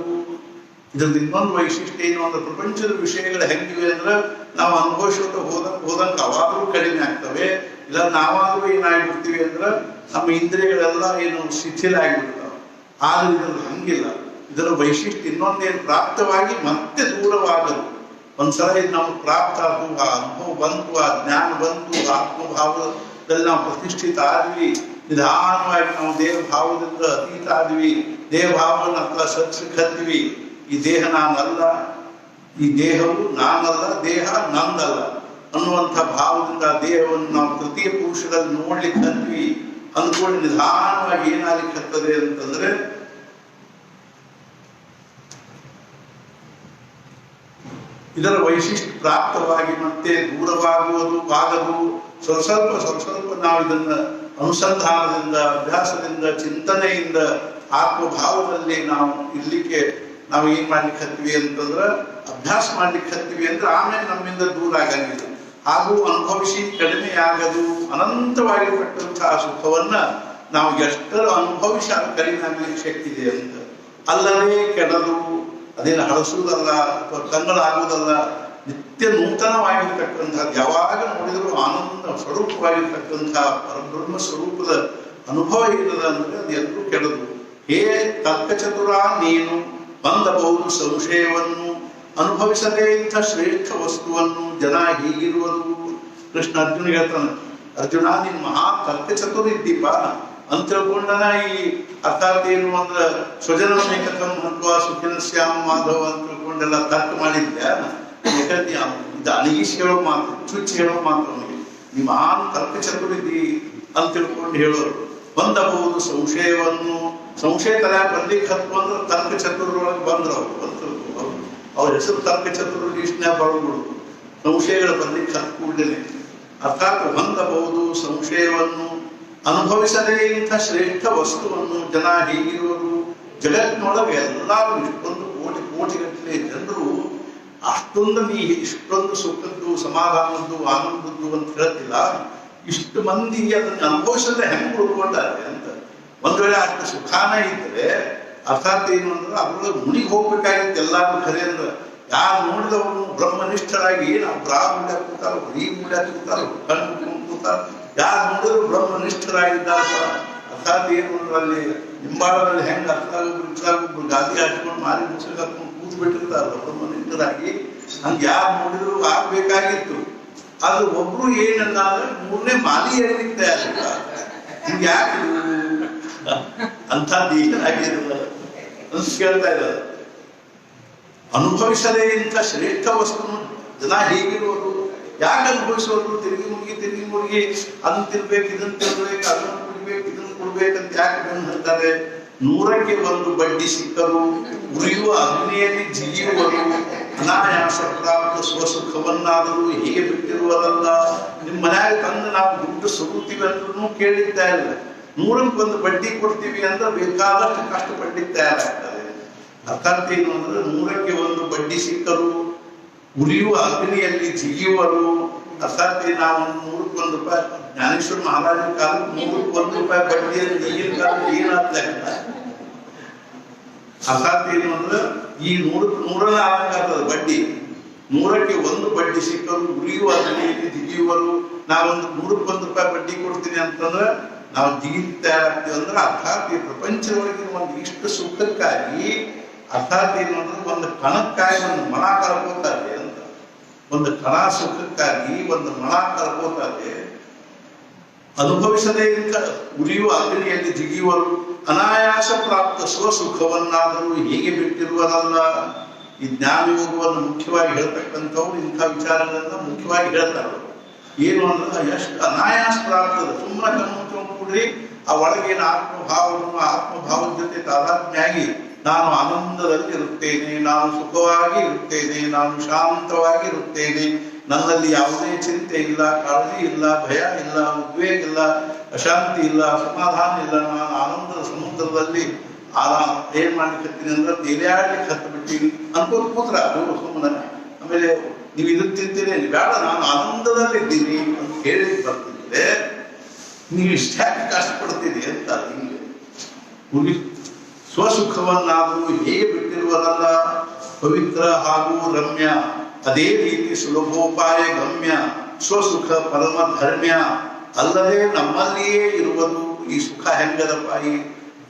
ಇದ್ರದ್ದು ಇನ್ನೊಂದು ವೈಶಿಷ್ಟ್ಯ ಏನು ಅಂದ್ರೆ ಪ್ರಪಂಚದ ವಿಷಯಗಳು ಹೆಂಗಿವೆ ಅಂದ್ರೆ ನಾವು ಅನುಭವಿಸೋದು ಹೋದಂಗೆ ಅವಾಗಲೂ ಕಡಿಮೆ ಆಗ್ತವೆ. ಇಲ್ಲ ನಾವಾದ್ರೂ ಏನಾಗ್ಬಿಡ್ತೀವಿ ಅಂದ್ರೆ ನಮ್ಮ ಇಂದ್ರಿಯಗಳೆಲ್ಲ ಏನು ಶಿಥಿಲ ಆಗಿಬಿಡ್ತಾವೆ. ಆದ್ರೆ ಇದ್ರಲ್ಲಿ ಹಂಗಿಲ್ಲ. ಇದರ ವೈಶಿಷ್ಟ್ಯ ಇನ್ನೊಂದೇನು, ಪ್ರಾಪ್ತವಾಗಿ ಮತ್ತೆ ದೂರವಾಗದು. ಒಂದ್ಸಲ ಇದು ನಮ್ಗೆ ಪ್ರಾಪ್ತ ಆದವು, ಆ ಅನುಭವ ಬಂತು, ಆ ಜ್ಞಾನ ಬಂತು, ಆತ್ಮಭಾವದಲ್ಲಿ ನಾವು ಪ್ರತಿಷ್ಠಿತ ಆದ್ವಿ. ನಿಧಾನವಾಗಿ ನಾವು ದೇಹ ಭಾವದಿಂದ ಅತೀತ ಆದ್ವಿ. ದೇಹ ಭಾವವನ್ನು ಅಥವಾ ಸತ್ಸಕ್ಕಿವಿ. ಈ ದೇಹ ನಾನಲ್ಲ, ಈ ದೇಹವು ನಾನಲ್ಲ, ದೇಹ ನಂದಲ್ಲ ಅನ್ನುವಂಥ ಭಾವದಿಂದ ದೇಹವನ್ನು ನಾವು ತೃತೀಯ ಪುರುಷದಲ್ಲಿ ನೋಡ್ಲಿಕ್ಕೆ ಹತ್ವಿ. ಅಂದ್ಕೊಂಡು ನಿಧಾನವಾಗಿ ಏನಾಗ್ಲಿಕ್ಕೆ ಹತ್ತದೆ ಅಂತಂದ್ರೆ ಇದರ ವೈಶಿಷ್ಟ್ಯ ಪ್ರಾಪ್ತವಾಗಿ ಮತ್ತೆ ದೂರವಾಗುವುದು ಆಗದು. ಸ್ವಲ್ಪ ನಾವು ಇದನ್ನ ಅನುಸಂಧಾನದಿಂದ, ಅಭ್ಯಾಸದಿಂದ, ಚಿಂತನೆಯಿಂದ, ಆತ್ಮಭಾವದಲ್ಲಿ ನಾವು ಇರ್ಲಿಕ್ಕೆ ನಾವು ಏನ್ ಮಾಡ್ಲಿಕ್ಕೆ ಹತ್ತೀವಿ ಅಂತಂದ್ರೆ ಅಭ್ಯಾಸ ಮಾಡ್ಲಿಕ್ಕೆ ಹತ್ತೀವಿ ಅಂದ್ರೆ ಆಮೇಲೆ ನಮ್ಮಿಂದ ದೂರ ಆಗಂಗಿಲ್ಲ. ಹಾಗೂ ಅನುಭವಿಸಿ ಕಡಿಮೆ ಆಗದು. ಅನಂತವಾಗಿರ್ತಕ್ಕಂತಹ ಸುಖವನ್ನ ನಾವು ಎಷ್ಟರ ಅನುಭವಿಸಿ ಅದು ಕಡಿಮೆ ಆಗ್ಲಿಕ್ಕೆ ಶಕ್ತಿ ಇದೆ ಅಂತ. ಅಲ್ಲದೆ ಕೆಡದು, ಅದೇನು ಹಳಸುವುದಲ್ಲ ಅಥವಾ ಕನ್ನಡಾಗುವುದಲ್ಲ, ನಿತ್ಯ ನೂತನವಾಗಿರ್ತಕ್ಕಂಥದ್ದು. ಯಾವಾಗ ನೋಡಿದ್ರು ಆನಂದ ಸ್ವರೂಪವಾಗಿರ್ತಕ್ಕಂತಹ ಪರಬ್ರಹ್ಮ ಸ್ವರೂಪದ ಅನುಭವ ಇಲ್ಲದ ಅಂದ್ರೆ ಅದು ಎಲ್ಲರೂ ಕೆಡದು. ಹೇ ತರ್ಕಚತುರ, ನೀನು ಹೊಂದಬಹುದು ಸಂಶಯವನ್ನು, ಅನುಭವಿಸದೇ ಇಂಥ ಶ್ರೇಷ್ಠ ವಸ್ತುವನ್ನು ಜನ ಹೀಗಿರುವುದು. ಕೃಷ್ಣ ಅರ್ಜುನ ಹೇಳ್ತಾನೆ, ಅರ್ಜುನ ನೀನ್ ಮಹಾ ತರ್ಕಚತುರ ಇದ್ದೀಪ ಅಂತ ತಿಳ್ಕೊಂಡನ. ಈ ಅರ್ಥಾತ್ ಏನು ಅಂದ್ರೆ ಸ್ವಜನವನ್ನೇ ಕಥಂ ಹತ್ವಾ ಸುಖಿನ ಶ್ಯಾಮ ಮಾಧವ ಅಂತ ತಿಳ್ಕೊಂಡೆಲ್ಲ ತರ್ಕ ಮಾಡಿದ್ದೆ. ಯಾಕಂದ್ರೆ ಇದು ಅಣಗಿಸಿ ಹೇಳೋ ಮಾತು, ಚುಚ್ಚಿ ಹೇಳೋ ಮಾತು ಅವನಿಗೆ. ನೀ ಮಹಾನ್ ತರ್ಕಚತುರಿದ್ದಿ ಅಂತ ತಿಳ್ಕೊಂಡು ಹೇಳೋರು. ಹೊಂದಬಹುದು ಸಂಶಯವನ್ನು, ಸಂಶಯ ತಲೆ ಬರ್ಲಿಕ್ಕೆ ಹತ್ತು ಅಂದ್ರೆ ತರ್ಕ ಚತುರೊಳಗೆ ಬಂದ್ರು ಅವ್ರ ಹೆಸರು ತರ್ಕ ಚತುರ ಲೀಸ್ಟ್ನ್ಯಾಗ ಬರೋಬಿಡುದು. ಸಂಶಯಗಳು ಬರ್ಲಿಕ್ಕೆ ಹತ್ತು ಕೂಡಲೇ. ಅರ್ಥಾತ್ ಹೊಂದಬಹುದು ಸಂಶಯವನ್ನು, ಅನುಭವಿಸದೇ ಇಂಥ ಶ್ರೇಷ್ಠ ವಸ್ತುವನ್ನು ಜನ ಹೀಗಿರುವರು. ಜಗತ್ತಿನೊಳಗೆ ಎಲ್ಲರೂ ಇಷ್ಟೊಂದು ಕೋಟಿಗಟ್ಟಲೆ ಜನರು ಅಷ್ಟೊಂದು ನೀ ಇಷ್ಟೊಂದು ಸುಖದ್ದು, ಸಮಾಧಾನದ್ದು, ಆನಂದದ್ದು ಅಂತ ಹೇಳ್ತಿಲ್ಲ. ಇಷ್ಟು ಮಂದಿ ಅದನ್ನ ಅನುಭವಿಸದೆ ಹೆಂಗ್ ಉಳ್ಕೊಂಡಾರೆ ಅಂತ. ಒಂದ್ ವೇಳೆ ಅಷ್ಟು ಸುಖಾನ ಇದ್ರೆ ಅರ್ಥಾತ್ ಏನು ಅಂದ್ರೆ ಅದ್ರೊಳಗೆ ಮುನಿಗೆ ಹೋಗ್ಬೇಕಾಗಿತ್ತು ಎಲ್ಲಾರು. ಖರೆ ಅಂದ್ರೆ ಯಾರು ನೋಡಿದವನು ಬ್ರಹ್ಮನಿಷ್ಠರಾಗಿ ನಾವು ಬ್ರಾ ಮುಡ್ಯಾಕ ಕೂತಾರ, ಈ ಮುಡ್ಯಾಕ ಕೂತಾರ, ಕಣ್ಣು ಕೂತಾರ, ಯಾರು ನೋಡಿದ್ರು ಬ್ರಹ್ಮನಿಷ್ಠರಾಗಿದ್ದಾರೆ. ಅರ್ಥಾತ್ ಏನು ಅಂದ್ರೆ ಅಲ್ಲಿ ನಿಂಬಾಳದಲ್ಲಿ ಹೆಂಗ್ ಅರ್ಥಾಗೊಬ್ರು ಗಾದಿ ಹಾಕಿಕೊಂಡು ಮಾರಿ ಮುಸುಗ ಹಾಕೊಂಡು ಕೂತ್ ಬಿಟ್ಟಿರ್ತಾರಲ್ಲ ಬ್ರಹ್ಮನಿಷ್ಠರಾಗಿ, ಹಂಗೆ ಯಾರು ನೋಡಿದ್ರು ಆಗ್ಬೇಕಾಗಿತ್ತು. ಆದ್ರೆ ಒಬ್ರು ಏನಲ್ಲ ಅಂದ್ರೆ ಮೂರನೇ ಮಾಲಿ ಏನಿಗೆ ತಯಾರಿಲ್ಲ. ಹಿಂಗೆ ಯಾಕೆ ಅಂಥದ್ದು ಏನಾಗಿರಲ್ಲ ಅಂತ ಕೇಳ್ತಾ ಇದ್ದಾರೆ. ಅನುಭವಿಸದೇ ಇಂಥ ಶ್ರೇಷ್ಠ ವಸ್ತುನು ಜನ ಹೇಗಿರುವುದು, ಯಾಕೆ ಅನುಭವಿಸೋದು? ತಿರುಗಿ ಮುರುಗಿ ಅದನ್ನ ತಿನ್ಬೇಕು, ಇದನ್ನ ತಿನ್ಬೇಕು, ಅದನ್ನ ಕುಡಿಬೇಕು, ಇದನ್ನ ಕೊಡ್ಬೇಕಂತ ಯಾಕೆ ಬಂದು ಹೇಳ್ತಾರೆ? 100ಕ್ಕೆ 1 ಬಡ್ಡಿ ಸಿಕ್ಕರು, ಉರಿಯುವ ಅಗ್ನಿಯಲ್ಲಿ ಜಿಗಿಯುವರು, ಅನಾಯಾಸ ಪ್ರಾಪ್ತ ಸ್ವಸುಖವನ್ನಾದರೂ ಹೀಗೆ ಬಿಟ್ಟಿರುವುದಲ್ಲ. ನಿಮ್ಮ ಮನ್ಯಾಗ ತಂದು ನಾವು ದುಡ್ಡು ಸುರುತ್ತೀವಿ ಅಂದ್ರೂ ಕೇಳಿದ್ದ ಇಲ್ಲ. 100ಕ್ಕೆ 1 ಬಡ್ಡಿ ಕೊಡ್ತೀವಿ ಅಂದ್ರೆ ಬೇಕಾದಷ್ಟು ಕಷ್ಟಪಟ್ಟಿದ್ದ ತಯಾರಾಗ್ತದೆ. ಅರ್ಥಾತ್ ಏನು ಅಂದ್ರೆ 100ಕ್ಕೆ 1 ಬಡ್ಡಿ ಸಿಕ್ಕರು, ಉರಿಯುವ ಅಗ್ನಿಯಲ್ಲಿ ಜಿಗಿಯುವರು. ಅರ್ಥಾತ್ ನಾವು 100ಕ್ಕೆ 1 ರೂಪಾಯಿ, ಜ್ಞಾನೇಶ್ವರ ಮಹಾರಾಜನ ಕಾಲಕ್ಕೆ 100ಕ್ಕೆ 1 ರೂಪಾಯಿ ಬಡ್ಡಿಯಲ್ಲಿ ಈಗಿನ ಕಾಲಕ್ಕೆ ಏನಾಗ್ತಕ್ಕ. ಅರ್ಥಾತ್ ಏನು ಅಂದ್ರೆ ಈ 100ರ ಆಗಂಗಾಗ್ತದೆ ಬಡ್ಡಿ. 100ಕ್ಕೆ 1 ಬಡ್ಡಿ ಸಿಕ್ಕರು, ಉರಿಯುವ ಅಗ್ನಿಯಲ್ಲಿ ಜಿಗಿಯುವರು. ನಾವೊಂದು 100ಕ್ಕೆ 1 ರೂಪಾಯಿ ಬಡ್ಡಿ ಕೊಡ್ತೀನಿ ಅಂತಂದ್ರೆ ನಾವು ಜಿಗಿ ತಯಾರಾಗ್ತೀವಿ ಅಂದ್ರೆ ಅರ್ಥಾತ್ ಈ ಪ್ರಪಂಚದೊಳಗಿನ ಒಂದು ಇಷ್ಟು ಸುಖಕ್ಕಾಗಿ ಅರ್ಥಾತ್ ಏನು ಅಂದ್ರೆ ಒಂದು ಕಣಕ್ಕಾಗಿ ಒಂದು ಮನ ಕಳ್ಕೋತಾರೆ ಅಂತ. ಒಂದು ಕಣ ಸುಖಕ್ಕಾಗಿ ಒಂದು ಮನ ಕಳ್ಕೋತಾರೆ. ಅನುಭವಿಸದೇ ಇಂಥ ಉರಿಯುವ ಅಗ್ನಿಯಲ್ಲಿ ಜಿಗಿಯುವರು, ಅನಾಯಾಸ ಪ್ರಾಪ್ತ ಸ್ವಸುಖವನ್ನಾದರೂ ಹೀಗೆ ಬಿಟ್ಟಿರುವುದಲ್ಲ. ಈ ಜ್ಞಾನ ಯೋಗವನ್ನು ಮುಖ್ಯವಾಗಿ ಹೇಳ್ತಕ್ಕಂಥವ್ರು ಇಂಥ ವಿಚಾರಗಳನ್ನ ಮುಖ್ಯವಾಗಿ ಹೇಳ್ತಾರೆ. ಏನು ಅಂದ್ರೆ ಎಷ್ಟು ಅನಾಯಾಸ ಪ್ರಾಪ್ತದ, ಸುಮ್ಮನೆ ಕಣ್ಣು ಕೂಡ್ರಿ ಆ ಒಳಗೇನು ಆತ್ಮಭಾವದ ಜೊತೆ ತಾದಾತ್ಮ್ಯಾಗಿ ನಾನು ಆನಂದದಲ್ಲಿ ಇರುತ್ತೇನೆ, ನಾನು ಸುಖವಾಗಿ ಇರುತ್ತೇನೆ, ನಾನು ಶಾಂತವಾಗಿ ಇರುತ್ತೇನೆ, ನನ್ನಲ್ಲಿ ಯಾವುದೇ ಚಿಂತೆ ಇಲ್ಲ, ಕಾಳಜಿ ಇಲ್ಲ, ಭಯ ಇಲ್ಲ, ಉದ್ವೇಗ ಇಲ್ಲ, ಅಶಾಂತಿ ಇಲ್ಲ, ಸಮಾಧಾನ ಇಲ್ಲ, ನಾನು ಆನಂದದ ಸಮುದ್ರದಲ್ಲಿ ಏನ್ ಮಾಡ್ಲಿಕ್ಕೆ ಅಂದ್ರೆ ತೇಲಿಯಾಡ್ಲಿಕ್ಕೆ ಹತ್ತು ಬಿಟ್ಟಿನಿ ಅನ್ಕೋತ ಕೂತ್ರ ಅದು ಸುಮ್ಮನೆ. ಆಮೇಲೆ ನೀವು ಇದನ್ನ ತಿಂತೀರಿ ಬೇಡ, ನಾನು ಆನಂದದಲ್ಲಿ ಇದ್ದೀನಿ ಅಂತ ಹೇಳಿ ಬರ್ತಿದ್ರೆ ನೀವು ಇಷ್ಟ್ಯಾಕೆ ಕಷ್ಟಪಡ್ತೀರಿ ಅಂತ. ಹಿಂಗೆ ಸ್ವಸುಖವನ್ನಾದರೂ ಹೇಗೆ ಬಿಟ್ಟಿರುವುದಲ್ಲ ಪವಿತ್ರ ಹಾಗೂ ರಮ್ಯ, ಅದೇ ರೀತಿ ಸುಲಭೋಪಾಯ ಗಮ್ಯ ಸ್ವಸುಖ ಪರಮ ಧರ್ಮ್ಯ ಅಲ್ಲದೆ ನಮ್ಮಲ್ಲಿಯೇ ಇರುವುದು. ಈ ಸುಖ ಹೆಂಗದಪ್ಪ, ಈ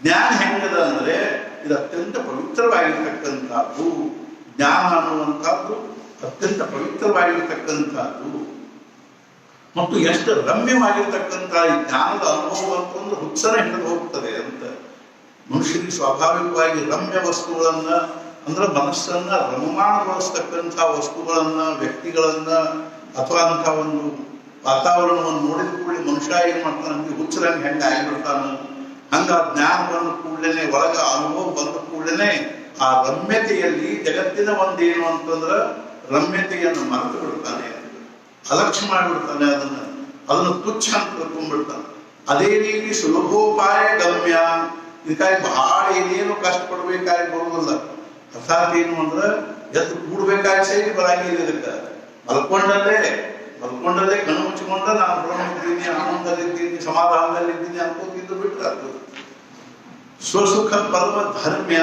ಜ್ಞಾನ ಹೆಂಗದ ಅಂದ್ರೆ ಇದು ಅತ್ಯಂತ ಪವಿತ್ರವಾಗಿರ್ತಕ್ಕಂಥದ್ದು. ಜ್ಞಾನ ಅನ್ನುವಂಥದ್ದು ಅತ್ಯಂತ ಪವಿತ್ರವಾಗಿರ್ತಕ್ಕಂಥದ್ದು ಮತ್ತು ಎಷ್ಟು ರಮ್ಯವಾಗಿರ್ತಕ್ಕಂಥ ಈ ಜ್ಞಾನದ ಅನುಭವ ಅಂತಂದ್ರೆ ಹುಚ್ಚನ ಹಿಡಿದು ಹೋಗ್ತದೆ ಅಂತ. ಮನುಷ್ಯನಿಗೆ ಸ್ವಾಭಾವಿಕವಾಗಿ ರಮ್ಯ ವಸ್ತುಗಳನ್ನ ಅಂದ್ರೆ ಮನಸ್ಸನ್ನ ರಮಮಾಣಗೊಳಿಸ್ತಕ್ಕಂಥ ವಸ್ತುಗಳನ್ನ, ವ್ಯಕ್ತಿಗಳನ್ನ ಅಥವಾ ಅಂತ ಒಂದು ವಾತಾವರಣವನ್ನು ನೋಡಿದ ಕೂಡಲೇ ಮನುಷ್ಯ ಏನ್ ಮಾಡ್ತಾನೆ, ಹುಚ್ಚರಂಗೆ ಹೆಂಗೆ ಆಗಿಬಿಡ್ತಾನ. ಹಂಗ ಜ್ಞಾನ ಬಂದ ಕೂಡಲೇ, ಒಳಗ ಅನುಭವ ಬಂದ ಕೂಡಲೇ ಆ ರಮ್ಯತೆಯಲ್ಲಿ ಜಗತ್ತಿನ ಒಂದೇನು ಅಂತಂದ್ರ ರಮ್ಯತೆಯನ್ನು ಮರೆತು ಬಿಡ್ತಾನೆ, ಅಲಕ್ಷ್ಯ ಮಾಡಿಬಿಡ್ತಾನೆ, ಅದನ್ನು ತುಚ್ಛ ಅಂತ ತಿಳ್ಕೊಂಡ್ಬಿಡ್ತಾನೆ. ಅದೇ ರೀತಿ ಸುಲಭೋಪಾಯ ಗಮ್ಯ, ಇದಕ್ಕಾಗಿ ಬಹಳ ಏನೇನು ಕಷ್ಟಪಡ್ಬೇಕಾಗಿ ಬರುವುದಿಲ್ಲ. ಅರ್ಥಾತ್ ಏನು ಅಂದ್ರೆ ಎದ್ದು ಕೂಡ್ಬೇಕಾಗಿ ಸರಿ ಬರಾಗಿಲ್ಲ. ಇದಕ್ಕೆ ಮಲ್ಕೊಂಡಲ್ಲೇ ಕಣ್ಣು ಮುಚ್ಚಿಕೊಂಡ ನಾನು ಬ್ರಹ್ಮಿದ್ದೀನಿ, ಆನಂದಲ್ಲಿದ್ದೀನಿ, ಸಮಾಧಾನದಲ್ಲಿದ್ದೀನಿ ಅನ್ಕೋತಿದ್ದು ಬಿಟ್ರೆ ಅದು ಸ್ವಸುಖ ಪರಮ ಧರ್ಮ್ಯ.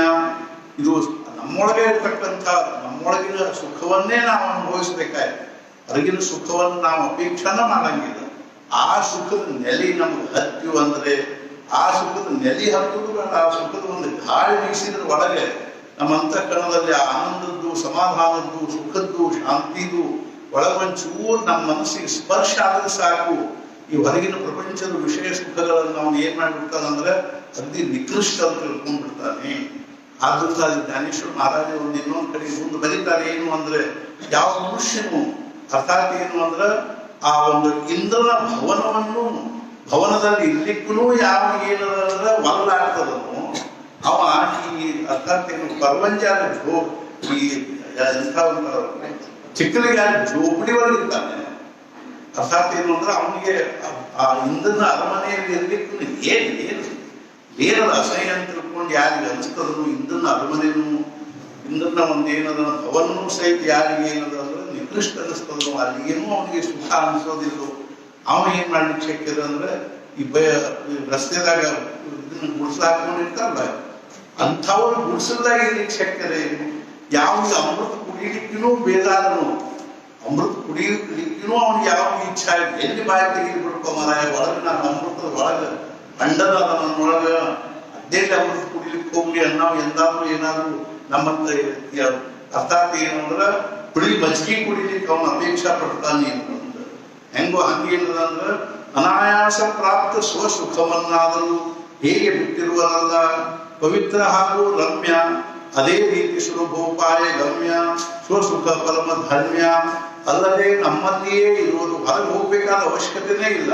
ಇದು ನಮ್ಮೊಳಗೆ ಇರ್ತಕ್ಕಂಥ ನಮ್ಮೊಳಗಿನ ಸುಖವನ್ನೇ ನಾವು ಅನುಭವಿಸ್ಬೇಕಾಯ್ತು. ಹೊರಗಿನ ಸುಖವನ್ನು ನಾವು ಅಪೇಕ್ಷಾನ ಮಾಡಂಗಿಲ್ಲ. ಆ ಸುಖದ ನೆಲೆ ನಮ್ಗೆ ಹತ್ತಿವು ಅಂದ್ರೆ, ಆ ಸುಖದ ನೆಲೆ ಹತ್ತುದು ಬೇಡ, ಆ ಸುಖದ ಒಂದು ಗಾಳಿ ಬೀಸಿದ್ರ ಒಳಗೆ ನಮ್ಮ ಅಂತಃಕರಣದಲ್ಲಿ ಆನಂದದ್ದು, ಸಮಾಧಾನದ್ದು, ಸುಖದ್ದು, ಶಾಂತಿದು ಒಳಗೊಂಚೂರು ನಮ್ಮ ಮನಸ್ಸಿಗೆ ಸ್ಪರ್ಶ ಆದ್ರೆ ಸಾಕು. ಈ ಹೊರಗಿನ ಪ್ರಪಂಚದ ವಿಷಯ ಸುಖಗಳನ್ನು ನಾವು ಏನ್ ಮಾಡಿಬಿಡ್ತಾನಂದ್ರೆ ಅತಿ ನಿಕೃಷ್ಟ ಅಂತ ತಿಳ್ಕೊಂಡ್ಬಿಡ್ತಾನೆ. ಆದ್ರಿಂದ ಅಲ್ಲಿ ಜ್ಞಾನೇಶ್ವರ ಮಹಾರಾಜ ಒಂದು ಇನ್ನೊಂದು ಕಡೆ ಮುಂದೆ ಬರೀತಾರೆ. ಏನು ಅಂದ್ರೆ ಯಾವ ಮನುಷ್ಯನು ಅರ್ಥಾತ್ ಏನು ಅಂದ್ರೆ ಆ ಒಂದು ಇಂದ್ರನ ಭವನದಲ್ಲಿ ಇರ್ಲಿಕ್ಕೂ ಯಾವ ಏನಂದ್ರೆ ಒಲ್ಲಾಗ್ತದನು ಅವ ಈ ಅರ್ಥಾತ್ ಏನು ಪರ್ವಂಜಾನ ಈ ಎಂಥ ಒಂದು ಚಿಕ್ಕಲಿಗಾರ ಜೋಪಡಿ ಒಳಗಿರ್ತಾನೆ. ಅರ್ಥಾತ್ ಏನು ಅಂದ್ರೆ ಅವನಿಗೆ ಆ ಇಂದ್ರನ ಅರಮನೆಯಲ್ಲಿ ಇರ್ಲಿಕ್ಕೂ ಏನದ ಅಸಹ್ಯ ಅಂತ ತಿಳ್ಕೊಂಡು ಯಾರಿಗೆ ಅನಿಸ್ತದನು. ಇಂದ್ರನ ಅರಮನೆಯೂ ಇಂದ್ರನ ಒಂದೇನದ ಭವನೂ ಸಹಿತ ಯಾರಿಗೆ ಏನದ ಅಂದ್ರೆ ನಿಕೃಷ್ಟ ಅನಿಸ್ತದನು, ಅಲ್ಲಿಗೇನು ಅವನಿಗೆ ಸುಖ ಅನಿಸೋದಿಲ್ಲ. ಅವ ಏನ್ ಮಾಡ್ಲಿಕ್ಕೆ ಶಕ್ಯದ ಅಂದ್ರೆ ಈ ರಸ್ತೆದಾಗ ಇದನ್ನ ಗುಡಿಸ್ಲಾಕೊಂಡಿರ್ತಾರಲ್ಲ ಅಂಥವ್ರು ಗುಡಿಸಲ್ದಾಗ ಇರ್ಲಿಕ್ಕೆ ಶಕ್ಯದ. ಯಾವಾಗ ಅಮೃತ ಕುಡಿಲಿಕ್ಕೂ ಬೇದಾದನು, ಅಮೃತ ಕುಡಿಲಿಕ್ಕೂ ಅವನಿಗೆ ಯಾವ ಇಚ್ಛೆ ಎಲ್ಲಿ ಬಾಯಿ ತೆಗೆದು ಬಿಡ್ಕೊ ಮಾರಾಯ, ಒಳಗೆ ನಾನು ಅಮೃತದ ಒಳಗೆ ಅಂಡದ ನನ್ನೊಳಗ ಅದೇಲಿ ಅಮೃತ ಕುಡಿಲಿಕ್ಕೆ ಹೋಗ್ಲಿ ನಾವು ಎಂದಾದ್ರೂ ಏನಾದ್ರು ನಮ್ಮಂತ ಅರ್ಥಾತ್ ಏನು ಅಂದ್ರೆ ಮಜ್ಜಿಗೆ ಕುಡಿಲಿಕ್ಕೆ ಅವನ ಅಪೇಕ್ಷಾ ಪಡ್ತಾನೆ ಅಂತ. ಹೆಂಗೋ ಹಂಗೇನದ ಅಂದ್ರೆ ಅನಾಯಾಸ ಪ್ರಾಪ್ತ ಸ್ವಸುಖವನ್ನಾದರೂ ಹೇಗೆ ಬಿಟ್ಟಿರುವರಲ್ಲ ಪವಿತ್ರ ಹಾಗೂ ರಮ್ಯ, ಅದೇ ರೀತಿ ಸುಲಭೋಪಾಯ ಗಮ್ಯ ಸ್ವಸುಖ ಪರಮ ಧರ್ಮ್ಯ ಅಲ್ಲದೆ ನಮ್ಮಲ್ಲಿಯೇ ಇರುವುದು. ಹೊರಗೆ ಹೋಗ್ಬೇಕಾದ ಅವಶ್ಯಕತೆನೇ ಇಲ್ಲ.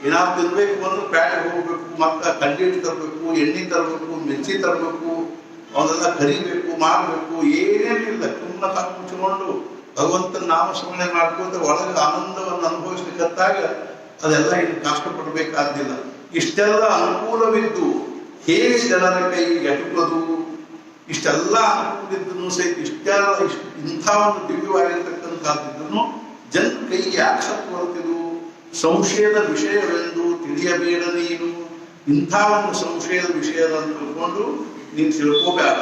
ಏನಾದ್ರು ತಿನ್ಬೇಕು ಅಂದ್ರೆ ಪ್ಯಾಟಿಗೆ ಹೋಗ್ಬೇಕು, ಮತ್ತ ಕಡ್ಡಿ ತರಬೇಕು, ಎಣ್ಣೆ ತರಬೇಕು, ಮಿರ್ಚಿ ತರಬೇಕು, ಅವನ್ನೆಲ್ಲ ಕರಿಬೇಕು, ಮಾಡಬೇಕು, ಏನೇನಿಲ್ಲ. ಸುಮ್ಮನೆ ಕಣ್ಣು ಮುಚ್ಚಿಕೊಂಡು ಭಗವಂತನ ನಾಮ ಸ್ಮರಣೆ ಮಾಡ್ಕೊಂತ ಒಳಗೆ ಆನಂದವನ್ನು ಅನುಭವಿಸ್ಲಿಕ್ಕತ್ತಾಗ ಅದೆಲ್ಲ ಇನ್ನು ಕಷ್ಟಪಡಬೇಕಾದಿಲ್ಲ. ಇಷ್ಟೆಲ್ಲ ಅನುಕೂಲವಿದ್ದು ಹೇಗೆ ಜನರ ಕೈಗೆ ಎಟುಕೋದು, ಇಷ್ಟೆಲ್ಲ ಅನುಕೂಲಿದ್ದನು ಸಹಿತ ಇಂಥ ಒಂದು ದಿವ್ಯವಾಗಿರ್ತಕ್ಕಂಥದ್ದಿದ್ದನು ಜನ ಕೈಗೆ ಯಾಕೆ ಬರುತ್ತಿದ್ದು ಸಂಶಯದ ವಿಷಯವೆಂದು ತಿಳಿಯಬೇಡ ನೀನು. ಇಂಥ ಒಂದು ಸಂಶಯದ ವಿಷಯವನ್ನು ತಿಳ್ಕೊಂಡು ನೀನು ತಿಳ್ಕೋಬೇಡ.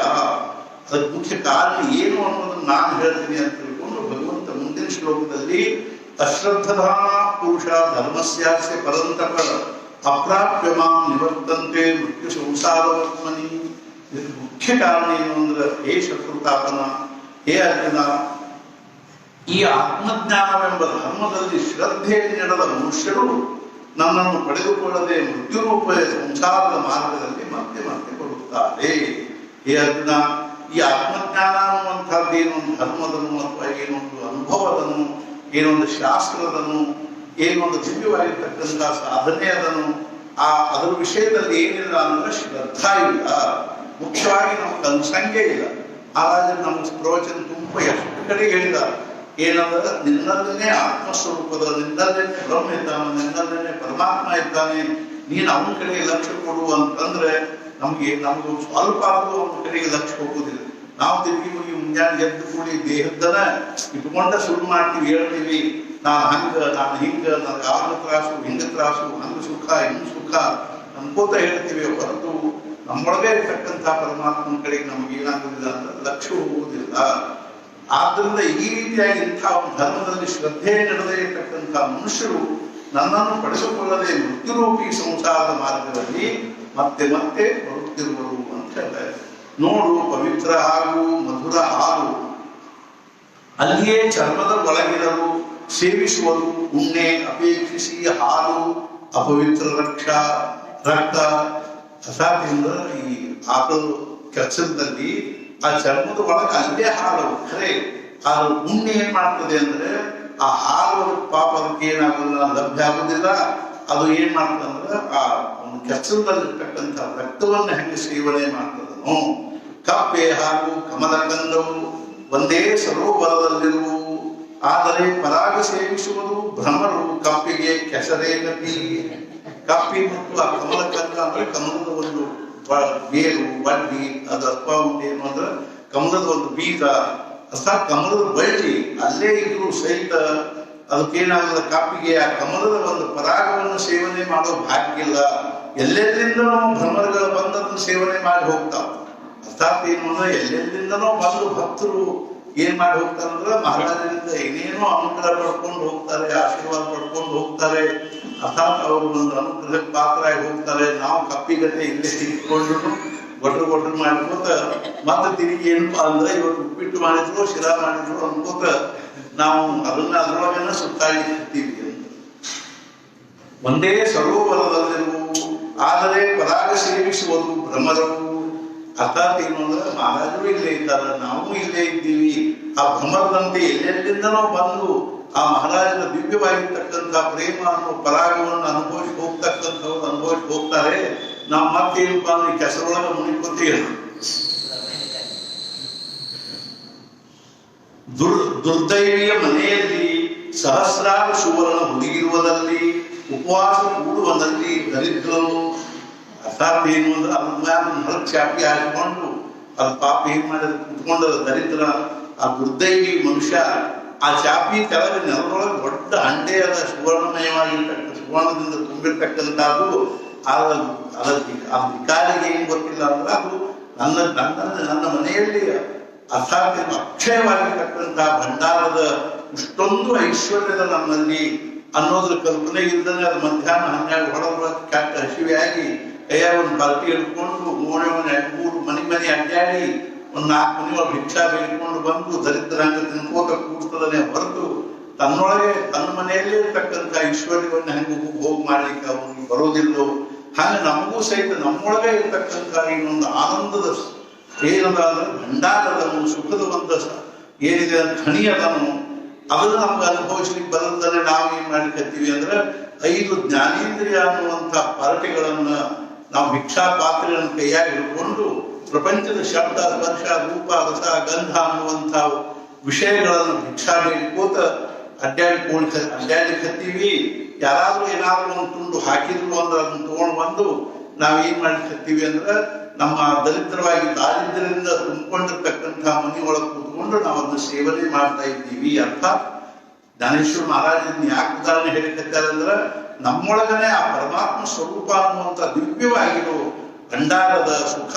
ಅದಕ್ಕೆ ಮುಖ್ಯ ಕಾರಣ ಏನು ಅನ್ನೋದನ್ನು ನಾನು ಹೇಳ್ತೀನಿ ಅಂತ ತಿಳ್ಕೊಂಡು ಭಗವಂತ ಮುಂದಿನ ಶ್ಲೋಕದಲ್ಲಿ ಅಶ್ರದ್ಧಧಾನ ಪುರುಷ ಧರ್ಮಸ್ಯಾಸ್ಯ ಪರಂತಪ ಅಪ್ರಾಪ್ಯ ಮಾಂ ನಿವರ್ತಂತೆ ಮೃತ್ಯು ಸಂಸಾರವರ್ತ್ಮನಿ. ಇದಕ್ಕೆ ಮುಖ್ಯ ಕಾರಣ ಏನು ಅಂದ್ರೆ ಹೇ ಶತ್ರುತಾಪನ, ಹೇ ಅರ್ಜುನ, ಈ ಆತ್ಮಜ್ಞಾನವೆಂಬ ಧರ್ಮದಲ್ಲಿ ಶ್ರದ್ಧೆ ನಡೆದ ಮನುಷ್ಯರು ನನ್ನನ್ನು ಪಡೆದುಕೊಳ್ಳದೆ ಮೃತ್ಯುರೂಪ ಸಂಸಾರದ ಮಾರ್ಗದಲ್ಲಿ ಮತ್ತೆ ಮತ್ತೆ ಕೊಡುತ್ತಾರೆ. ಹೇ ಅರ್ಜುನ, ಈ ಆತ್ಮಜ್ಞಾನ ಅನ್ನುವಂಥದ್ದು ಏನೊಂದು ಧರ್ಮದನು ಅಥವಾ ಏನೊಂದು ಅನುಭವದನು, ಏನೊಂದು ಶಾಸ್ತ್ರದನು, ಏನೊಂದು ದಿವ್ಯವಾಗಿರ್ತಕ್ಕಂಥ ಸಾಧನೆ ಅದನು, ಅದರ ವಿಷಯದಲ್ಲಿ ಏನಿಲ್ಲ ಅಂದ್ರೆ ಶ್ರದ್ಧಾ ಇಲ್ಲ. ಮುಖ್ಯವಾಗಿ ನಮ್ಗೆ ಅನುಸಂಖ್ಯೆ ಇಲ್ಲ. ಹಾಗಾಗಿ ನಮ್ಮ ಪ್ರವಚನ ತುಂಬ ಎಷ್ಟು ಕಡೆ ಹೇಳಿದ ಏನಂದ್ರೆ ನಿನ್ನಲ್ಲೇ ಆತ್ಮಸ್ವರೂಪದ, ನಿನ್ನಲ್ಲೇ ಬ್ರಹ್ಮ ಇದ್ದಾನೆ, ನಿನ್ನಲ್ಲೇ ಪರಮಾತ್ಮ ಇದ್ದಾನೆ, ನೀನು ಅವನ ಕಡೆಗೆ ಲಕ್ಷ್ಯ ಕೊಡು ಅಂತಂದ್ರೆ ನಮ್ಗೆ ಸ್ವಲ್ಪ ಆದರೂ ಅವನ ಕಡೆಗೆ ಲಕ್ಷ್ಯ ಹೋಗುವುದಿಲ್ಲ. ನಾವು ತಿರುಗಿ ಮುಗಿ ಮುಂಜಾನೆ ಎದ್ದು ಕೂಡಿ ದೇಹದನ ಇಟ್ಕೊಂಡ ಶುರು ಮಾಡ್ತೀವಿ, ಹೇಳ್ತೀವಿ ನಾನು ಹಿಂಗ ನನಗೆ ಆಗ ತ್ರಾಸು, ಹಿಂಗ ತ್ರಾಸು, ಹಂಗ ಸುಖ ಹಿಂಗ ಸುಖ ಅನ್ಕೋತ ಹೇಳ್ತೀವಿ. ಹೊರತು ನಮ್ಮೊಳಗೆ ಇರ್ತಕ್ಕಂಥ ಪರಮಾತ್ಮನ ಕಡೆಗೆ ನಮಗೆ ಏನಾಗುವುದಿಲ್ಲ ಅಂದ್ರೆ ಲಕ್ಷ್ಯ ಹೋಗುವುದಿಲ್ಲ. ಆದ್ದರಿಂದ ಈ ರೀತಿಯಾಗಿ ಇಂಥ ಒಂದು ಧರ್ಮದಲ್ಲಿ ಶ್ರದ್ಧೆ ನಡೆದೇ ಇರ್ತಕ್ಕಂಥ ಮನುಷ್ಯರು ನನ್ನನ್ನು ಪಡೆದುಕೊಳ್ಳದೆ ಮೃತ್ಯುರೂಪಿ ಸಂಸಾರದ ಮಾರ್ಗದಲ್ಲಿ ಮತ್ತೆ ಮತ್ತೆ ಬರುತ್ತಿರುವರು ಅಂತ ಹೇಳ್ತಾರೆ. ನೋಡು ಪವಿತ್ರ ಹಾಗೂ ಮಧುರ ಹಾಲು ಅಲ್ಲಿಯೇ ಚರ್ಮದ ಒಳಗಿರಲು ಸೇವಿಸುವುದು ಉಣ್ಣೆ ಅಪೇಕ್ಷಿಸಿ ಹಾಲು ಅಪವಿತ್ರ ರಕ್ತ ಅಸಾದಿಂದ ಈ ಆಕಳು ಕೆಲಸದಲ್ಲಿ ಆ ಚರ್ಮದ ಒಳಗೆ ಅಲ್ಲೇ ಹಾಲು ಖರೆ ಅದು ಉಣ್ಣೆ ಏನ್ ಮಾಡ್ತದೆ ಅಂದ್ರೆ ಆ ಹಾಲು ಪಾಪ ಅದಕ್ಕೆ ಏನಾಗಲ್ಲ ಲಭ್ಯ ಆಗುದಿಲ್ಲ. ಅದು ಏನ್ ಮಾಡ್ತದೆ ಅಂದ್ರೆ ಆ ಒಂದು ಕೆಸರದಲ್ಲಿರ್ತಕ್ಕಂಥ ರಕ್ತವನ್ನ ಹೆಂಗೆ ಸೇವನೆ ಮಾಡ್ತದನೋ ಕಪ್ಪೆ ಹಾಗೂ ಕಮಲಕಂದವು ಒಂದೇ ಸರೋವರದಲ್ಲಿರುವು. ಆದರೆ ಪರಾಗ ಸೇವಿಸುವುದು ಭ್ರಮರು ಕಪ್ಪಿಗೆ ಕೆಸರೇ ಗತಿ. ಕಪ್ಪಿ ಮತ್ತು ಆ ಕಮಲಕಂದ ಅಂದ್ರೆ ಕಮಲದ ಒಂದು ಬೇರು ಬಡ್ಡಿ ಅದು ಅಥವಾ ಏನು ಅಂದ್ರೆ ಕಮಲದ ಒಂದು ಬೀಜ ಅಥವಾ ಕಮಲದ ಬಳ್ಳಿ ಅಲ್ಲೇ ಇದ್ರು ಸಹಿತ ಅದಕ್ಕೇನಾಗಲ್ಲ ಕಾಪಿಗೆ ಆ ಕಮಲದ ಒಂದು ಪರಾಗವನ್ನು ಸೇವನೆ ಮಾಡೋ ಭಾಗ್ಯ ಇಲ್ಲ. ಎಲ್ಲೆಲ್ಲಿಂದನೋ ಭ್ರಮರಗಳು ಬಂದದನ್ನು ಸೇವನೆ ಮಾಡಿ ಹೋಗ್ತಾವ. ಅರ್ಥಾತ್ ಏನು ಅಂದ್ರೆ ಎಲ್ಲೆಲ್ಲಿಂದನೋ ಬಂದು ಭಕ್ತರು ಏನ್ ಮಾಡಿ ಹೋಗ್ತಾರಂದ್ರೆ ಮಹಾರಾಜರಿಂದ ಏನೇನೋ ಅನುಗ್ರಹ ಪಡ್ಕೊಂಡು ಹೋಗ್ತಾರೆ, ಆಶೀರ್ವಾದ ಪಡ್ಕೊಂಡು ಹೋಗ್ತಾರೆ. ಅರ್ಥಾತ್ ಅವರು ಒಂದು ಅನುಗ್ರಹಕ್ಕೆ ಪಾತ್ರ ಆಗಿ ಹೋಗ್ತಾರೆ. ನಾವು ಕಪ್ಪಿಗತೆ ಇಲ್ಲೇ ಸಿಕ್ಕೊಂಡು ಗೊಟ್ರು ಮಾಡ್ಕೋತ ಮತ್ತೆ ತಿರುಗಿ ಏನಪ್ಪಾ ಅಂದ್ರೆ ಇವತ್ತು ಉಪ್ಪಿಟ್ಟು ಮಾಡಿದ್ರು ಶಿರಾ ಮಾಡಿದ್ರು ಅನ್ಕೋತ ನಾವು ಅದರೊಳಗೇನ ಸುತ್ತಾಡಿರ್ತೀವಿ ಅಂತ. ಒಂದೇ ಸರೋವರದಲ್ಲಿರುವು ಆದರೆ ಪರಾಗ ಸೇವಿಸುವುದು ಭ್ರಮರವು. ಅರ್ಥಾತ್ ಏನು ಅಂದ್ರೆ ಮಹಾರಾಜರು ಇಲ್ಲೇ ಇದ್ದಾರೆ, ನಾವು ಇಲ್ಲೇ ಇದ್ದೀವಿ. ಆ ಭ್ರಮರದಂತೆ ಎಲ್ಲೆಲ್ಲಿಂದನೋ ಬಂದು ಆ ಮಹಾರಾಜರ ದಿವ್ಯವಾಗಿರ್ತಕ್ಕಂಥ ಪ್ರೇಮ ಅನ್ನೋ ಪರಾಗವನ್ನು ಅನುಭವಿಸಿ ಹೋಗ್ತಕ್ಕಂಥವ್ರು ಅನುಭವಿಸಿ ಹೋಗ್ತಾರೆ. ನಾವು ಮತ್ತೇನಪ್ಪಾ ಅಂದ್ರೆ ಕೆಸರೊಳಗೆ ಮುನಿಕೋತೀವಿ. ದುರ್ದೈವಿಯ ಮನೆಯಲ್ಲಿ ಸಹಸ್ರಾರು ಸುವರ್ಣ ಹುದುಗಿರುವುದಲ್ಲಿ ಉಪವಾಸ ಕೂಡುವುದಲ್ಲಿ ದರಿದ್ರನು. ಅರ್ಥಾತ್ ಏನು ಅಂದ್ರೆ ಅದನ್ನ ಚಾಪಿ ಹಾಕಿಕೊಂಡು ಅದು ಪಾಪ ಏನ್ ಮಾಡಿದ್ರೆ ಕುತ್ಕೊಂಡದ ದರಿದ್ರ ಆ ದುರ್ದೈವಿ ಮನುಷ್ಯ ಆ ಚಾಪಿ ಕೆಳಗೆ ನೆಲದೊಳಗೆ ದೊಡ್ಡ ಹಂಡೆ ಅದ ಸುವರ್ಣಮಯವಾಗಿರ್ತಕ್ಕ ಸುವರ್ಣದಿಂದ ತುಂಬಿರ್ತಕ್ಕಂಥದ್ದು. ಅದ ವಿಕಾರಿಗೆ ಏನ್ ಗೊತ್ತಿಲ್ಲ ಅಂದ್ರೆ ಅದು ನನ್ನ ಮನೆಯಲ್ಲಿ ಅರ್ಥಾತ್ ಅಕ್ಷಯವಾಗಿರ್ತಕ್ಕಂಥ ಭಂಡಾರದ ಇಷ್ಟೊಂದು ಐಶ್ವರ್ಯದ ನನ್ನಲ್ಲಿ ಅನ್ನೋದ್ರ ಕಲ್ಪನೆ ಇಲ್ಲದೆ ಅದು ಮಧ್ಯಾಹ್ನ 12 ಹೊಡೆದ ಕೆಟ್ಟ ಹಸಿವೆಯಾಗಿ ಒಂದು ಪಾರ್ಟಿ ಹಿಡ್ಕೊಂಡು ಮೂರು ಮನೆ ಅಡ್ಡಾಡಿ ಒಂದು 4 ಮನೆಯೊಳಗೆ ಭಿಕ್ಷಾ ಬೇಡಿಕೊಂಡು ಬಂದು ದರಿದ್ರಾಂಗ ತಿನ್ಕೋತ ಕೂಡ್ತದನೆ ಹೊರತು ತನ್ನೊಳಗೆ ತನ್ನ ಮನೆಯಲ್ಲೇ ಇರ್ತಕ್ಕಂಥ ಐಶ್ವರ್ಯವನ್ನು ಹೆಂಗ ಹೋಗಿ ಮಾಡ್ಲಿಕ್ಕೆ ಅವನಿಗೆ ಬರೋದಿಲ್ಲೋ ಹಾಗೆ ನಮಗೂ ಸಹಿತ ನಮ್ಮೊಳಗೆ ಇರ್ತಕ್ಕಂಥ ಇನ್ನೊಂದು ಆನಂದದ ಏನದ ಅಂದ್ರೆ ಭಂಡಾರದನು ಸುಖದ ಒಂದು ಏನಿದೆ ಖಣಿಯದನು ಅದನ್ನು ನಮ್ಗೆ ಅನುಭವಿಸ್ಲಿಕ್ಕೆ ಬರಲ್ದನೆ ನಾವು ಏನ್ ಮಾಡ್ಲಿಕ್ಕತ್ತೀವಿ ಅಂದ್ರೆ 5 ಜ್ಞಾನೇಂದ್ರಿಯ ಅನ್ನುವಂಥ ಪಾರ್ಟಿಗಳನ್ನ ನಾವು ಭಿಕ್ಷಾ ಪಾತ್ರೆಗಳನ್ನು ಕೈಯಾಗಿ ಹಿಡ್ಕೊಂಡು ಪ್ರಪಂಚದ ಶಬ್ದ ಸ್ಪರ್ಶ ರೂಪ ರಸ ಗಂಧ ಅನ್ನುವಂಥ ವಿಷಯಗಳನ್ನು ಭಿಕ್ಷಾ ಬೇಡಿಕೋತ ಅಡ್ಡಾಡ್ಲಿಕ್ಕತ್ತೀವಿ. ಯಾರಾದ್ರೂ ಏನಾದ್ರೂ ಒಂದು ತುಂಡು ಹಾಕಿದ್ರು ಅಂದ್ರೆ ಅದನ್ನ ತಗೊಂಡು ಬಂದು ನಾವೇನ್ ಮಾಡ್ಲಿಕ್ಕತ್ತೀವಿ ಅಂದ್ರೆ ನಮ್ಮ ದರಿದ್ರವಾಗಿ ದಾರಿದ್ರ್ಯದಿಂದ ತುಂಬಿಕೊಂಡಿರ್ತಕ್ಕಂಥ ಮನೆಯೊಳಗೆ ಕೂತ್ಕೊಂಡು ನಾವು ಅದನ್ನ ಸೇವನೆ ಮಾಡ್ತಾ ಇದ್ದೀವಿ. ಅರ್ಥಾತ್ ಜ್ಞಾನೇಶ್ವರ ಮಹಾರಾಜನ ಯಾಕೆ ಉದಾಹರಣೆ ಹೇಳಿಕತ್ತಾರೆ ಅಂದ್ರೆ ನಮ್ಮೊಳಗನೆ ಆ ಪರಮಾತ್ಮ ಸ್ವರೂಪ ಅನ್ನುವಂಥ ದಿವ್ಯವಾಗಿರೋ ಭಂಡಾರದ ಸುಖ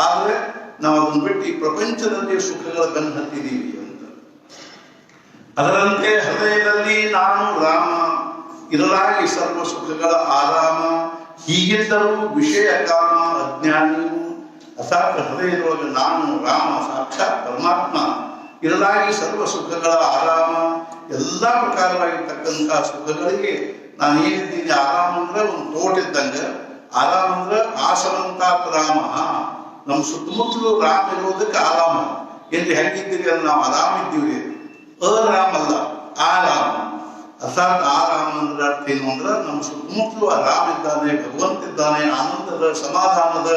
ಆದ್ರೆ ನಾವು ಅದನ್ನ ಬಿಟ್ಟು ಈ ಪ್ರಪಂಚದಲ್ಲಿ ಸುಖಗಳ ಕಣ್ಣು ಹತ್ತಿದ್ದೀವಿ ಅಂತ. ಅದರಂತೆ ಹೃದಯದಲ್ಲಿ ನಾನು ರಾಮ ಇರಲಾಗಿ ಸರ್ವ ಸುಖಗಳ ಆರಾಮ. ಹೀಗಿದ್ದರೂ ವಿಷಯ ಕಾಮ ಅಜ್ಞಾನಿಯು. ಅರ್ಥಾತ್ ಹೃದಯದೊಳಗೆ ನಾನು ರಾಮ ಸಾಕ್ಷಾತ್ ಪರಮಾತ್ಮ ಇರಲಾಗಿ ಸರ್ವ ಸುಖಗಳ ಆರಾಮ. ಎಲ್ಲಾ ಪ್ರಕಾರವಾಗಿರ್ತಕ್ಕಂಥ ಸುಖಗಳಿಗೆ ನಾನು ಏನಿದ್ದೀನಿ. ಆರಾಮ ಅಂದ್ರೆ ಒಂದು ತೋಟ ಇದ್ದಂಗೆ, ಆರಾಮ ಅಂದ್ರೆ ಆಸವಂತಾತ್ ರಾಮ. ನಮ್ಮ ಸುತ್ತಮುತ್ತಲು ರಾಮ ಇರೋದಕ್ಕೆ ಆರಾಮ. ಎಲ್ಲಿ ಹೆಂಗಿದ್ದೀರಿ ಅಂದ್ರೆ ನಾವು ಆರಾಮ ಇದ್ದೀವಿ, ಅರಾಮ ಅಲ್ಲ ಆರಾಮ. ಅರ್ಥಾತ್ ಆರಾಮ ಅಂದ್ರೆ ಅರ್ಥ ಏನು ಅಂದ್ರೆ ನಮ್ಮ ಸುತ್ತಮುತ್ತಲು ಆರಾಮ ಇದ್ದಾನೆ, ಭಗವಂತ ಇದ್ದಾನೆ, ಆನಂದದ ಸಮಾಧಾನದ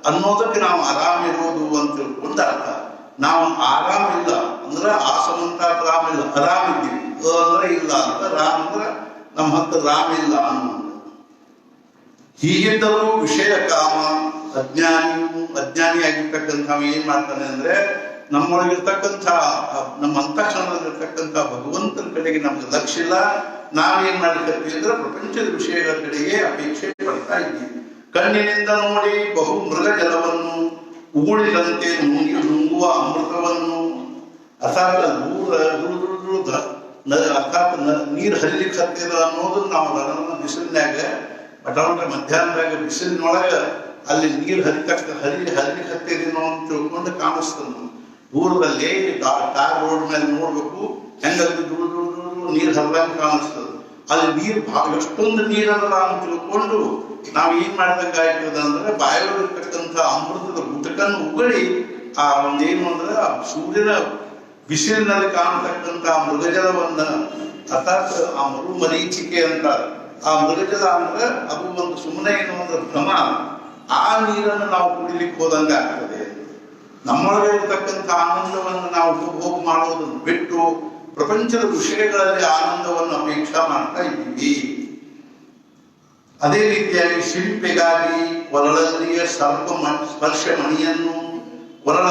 ಅನ್ನೋದಕ್ಕೆ ನಾವು ಆರಾಮ ಇರೋದು ಅಂತ ತಿಳ್ಕೊಂಡ ಅರ್ಥ. ನಾವು ಆರಾಮ ಇಲ್ಲ ಅಂದ್ರೆ ಆಸಮಂತಾತ್ ರಾಮ ಇಲ್ಲ, ಆರಾಮ ಇದ್ದೀವಿ. ಅಂದ್ರೆ ಇಲ್ಲ ಅಂತ, ರಾಮ ಅಂದ್ರೆ ನಮ್ಮ ಹತ್ರ ರಾಮ ಇಲ್ಲ ಅನ್ನೋದು. ಹೀಗಿದ್ದರೂ ವಿಷಯ ಕಾಮ ಅಜ್ಞಾನಿಯಾಗಿರ್ತಕ್ಕಂಥ ಏನ್ ಮಾಡ್ತಾನೆ ಅಂದ್ರೆ ನಮ್ಮೊಳಗಿರ್ತಕ್ಕಂಥ ನಮ್ಮ ಅಂತಃಕರಣದಲ್ಲಿರ್ತಕ್ಕಂಥ ಭಗವಂತನ ಕಡೆಗೆ ನಮ್ಗೆ ಲಕ್ಷ್ಯ ಇಲ್ಲ. ನಾವೇನ್ ಮಾಡ್ಲಿಕ್ಕೀವಿ ಅಂದ್ರೆ ಪ್ರಪಂಚದ ವಿಷಯಗಳ ಕಡೆಗೆ ಅಪೇಕ್ಷೆ ಪಡ್ತಾ ಇದ್ದೀವಿ. ಕಣ್ಣಿನಿಂದ ನೋಡಿ ಬಹು ಮೃಗ ಜಲವನ್ನು ಉಗುಳಿದಂತೆ ನುಂಗುವ ಅಮೃತವನ್ನು ಅರ್ಥಾತ್ ಅರ್ಥಾತ್ ನೀರು ಹರಿಲಿಕ್ಕೆ ಹತ್ತಿದ ಅನ್ನೋದನ್ನ ನಾವು ನನ್ನ ಬಿಸಿಲಿನಾಗ ಬಟಾವಟ ಮಧ್ಯಾಹ್ನದಾಗ ಬಿಸಿಲಿನೊಳಗ ಅಲ್ಲಿ ನೀರು ಹರಿಲಿಕ್ಕೆ ಹತ್ತಿದೇನೋ ಅಂತ ತಿಳ್ಕೊಂಡು ಕಾಣಿಸ್ತದ. ದೂರದಲ್ಲಿ ಟಾರ್ ರೋಡ್ ಮೇಲೆ ನೋಡ್ಬೇಕು ಹೆಂಗಲ್ಲಿ ನೀರು ಹರಿದಂಗ ಕಾಣಿಸ್ತದ. ಅಲ್ಲಿ ನೀರು ಎಷ್ಟೊಂದು ನೀರಲ್ಲ ಅಂತ ತಿಳ್ಕೊಂಡು ನಾವ್ ಏನ್ ಮಾಡ್ದಂಗ ಆಯ್ತದ ಅಂದ್ರೆ ಬಾಯೊಳಗಿರ್ತಕ್ಕಂಥ ಅಮೃತದ ಗುಟಕನ್ನು ಉಗಳಿ ಆ ಒಂದೇನು ಅಂದ್ರೆ ಆ ಸೂರ್ಯನ ಬಿಸಿಲಿನಲ್ಲಿ ಕಾಣತಕ್ಕಂಥ ಮೃಗಜಲವನ್ನ ಅರ್ಥಾತ್ ಆ ಮರುಮರೀಚಿಕೆ ಅಂತ ಆ ಮೃಗಜಲ ಅಂದ್ರೆ ಅದು ಒಂದು ಸುಮ್ಮನೆ ಏನು ಅಂದ್ರೆ ಭ್ರಮ. ಆ ನೀರನ್ನು ನಾವು ಕುಡಿಲಿಕ್ಕೆ ಹೋದಂಗ ಆಗ್ತದೆ. ನಮ್ಮೊಳಗೆ ಇರತಕ್ಕಂಥ ಆನಂದವನ್ನು ನಾವು ಉಪಭೋಗ ಮಾಡೋದನ್ನು ಬಿಟ್ಟು ಪ್ರಪಂಚದ ವಿಷಯಗಳಲ್ಲಿ ಆನಂದವನ್ನು ಅಪೇಕ್ಷಾ ಮಾಡ್ತಾ ಇದ್ದೀವಿ. ಅದೇ ರೀತಿಯಾಗಿ ಶಿಲ್ಪೆಗಾಗಿ ಕೊರಳಲ್ಲಿಯ ಸ್ವಲ್ಪ ಸ್ಪರ್ಶ ಮಣಿಯನ್ನು ಕೊರಳ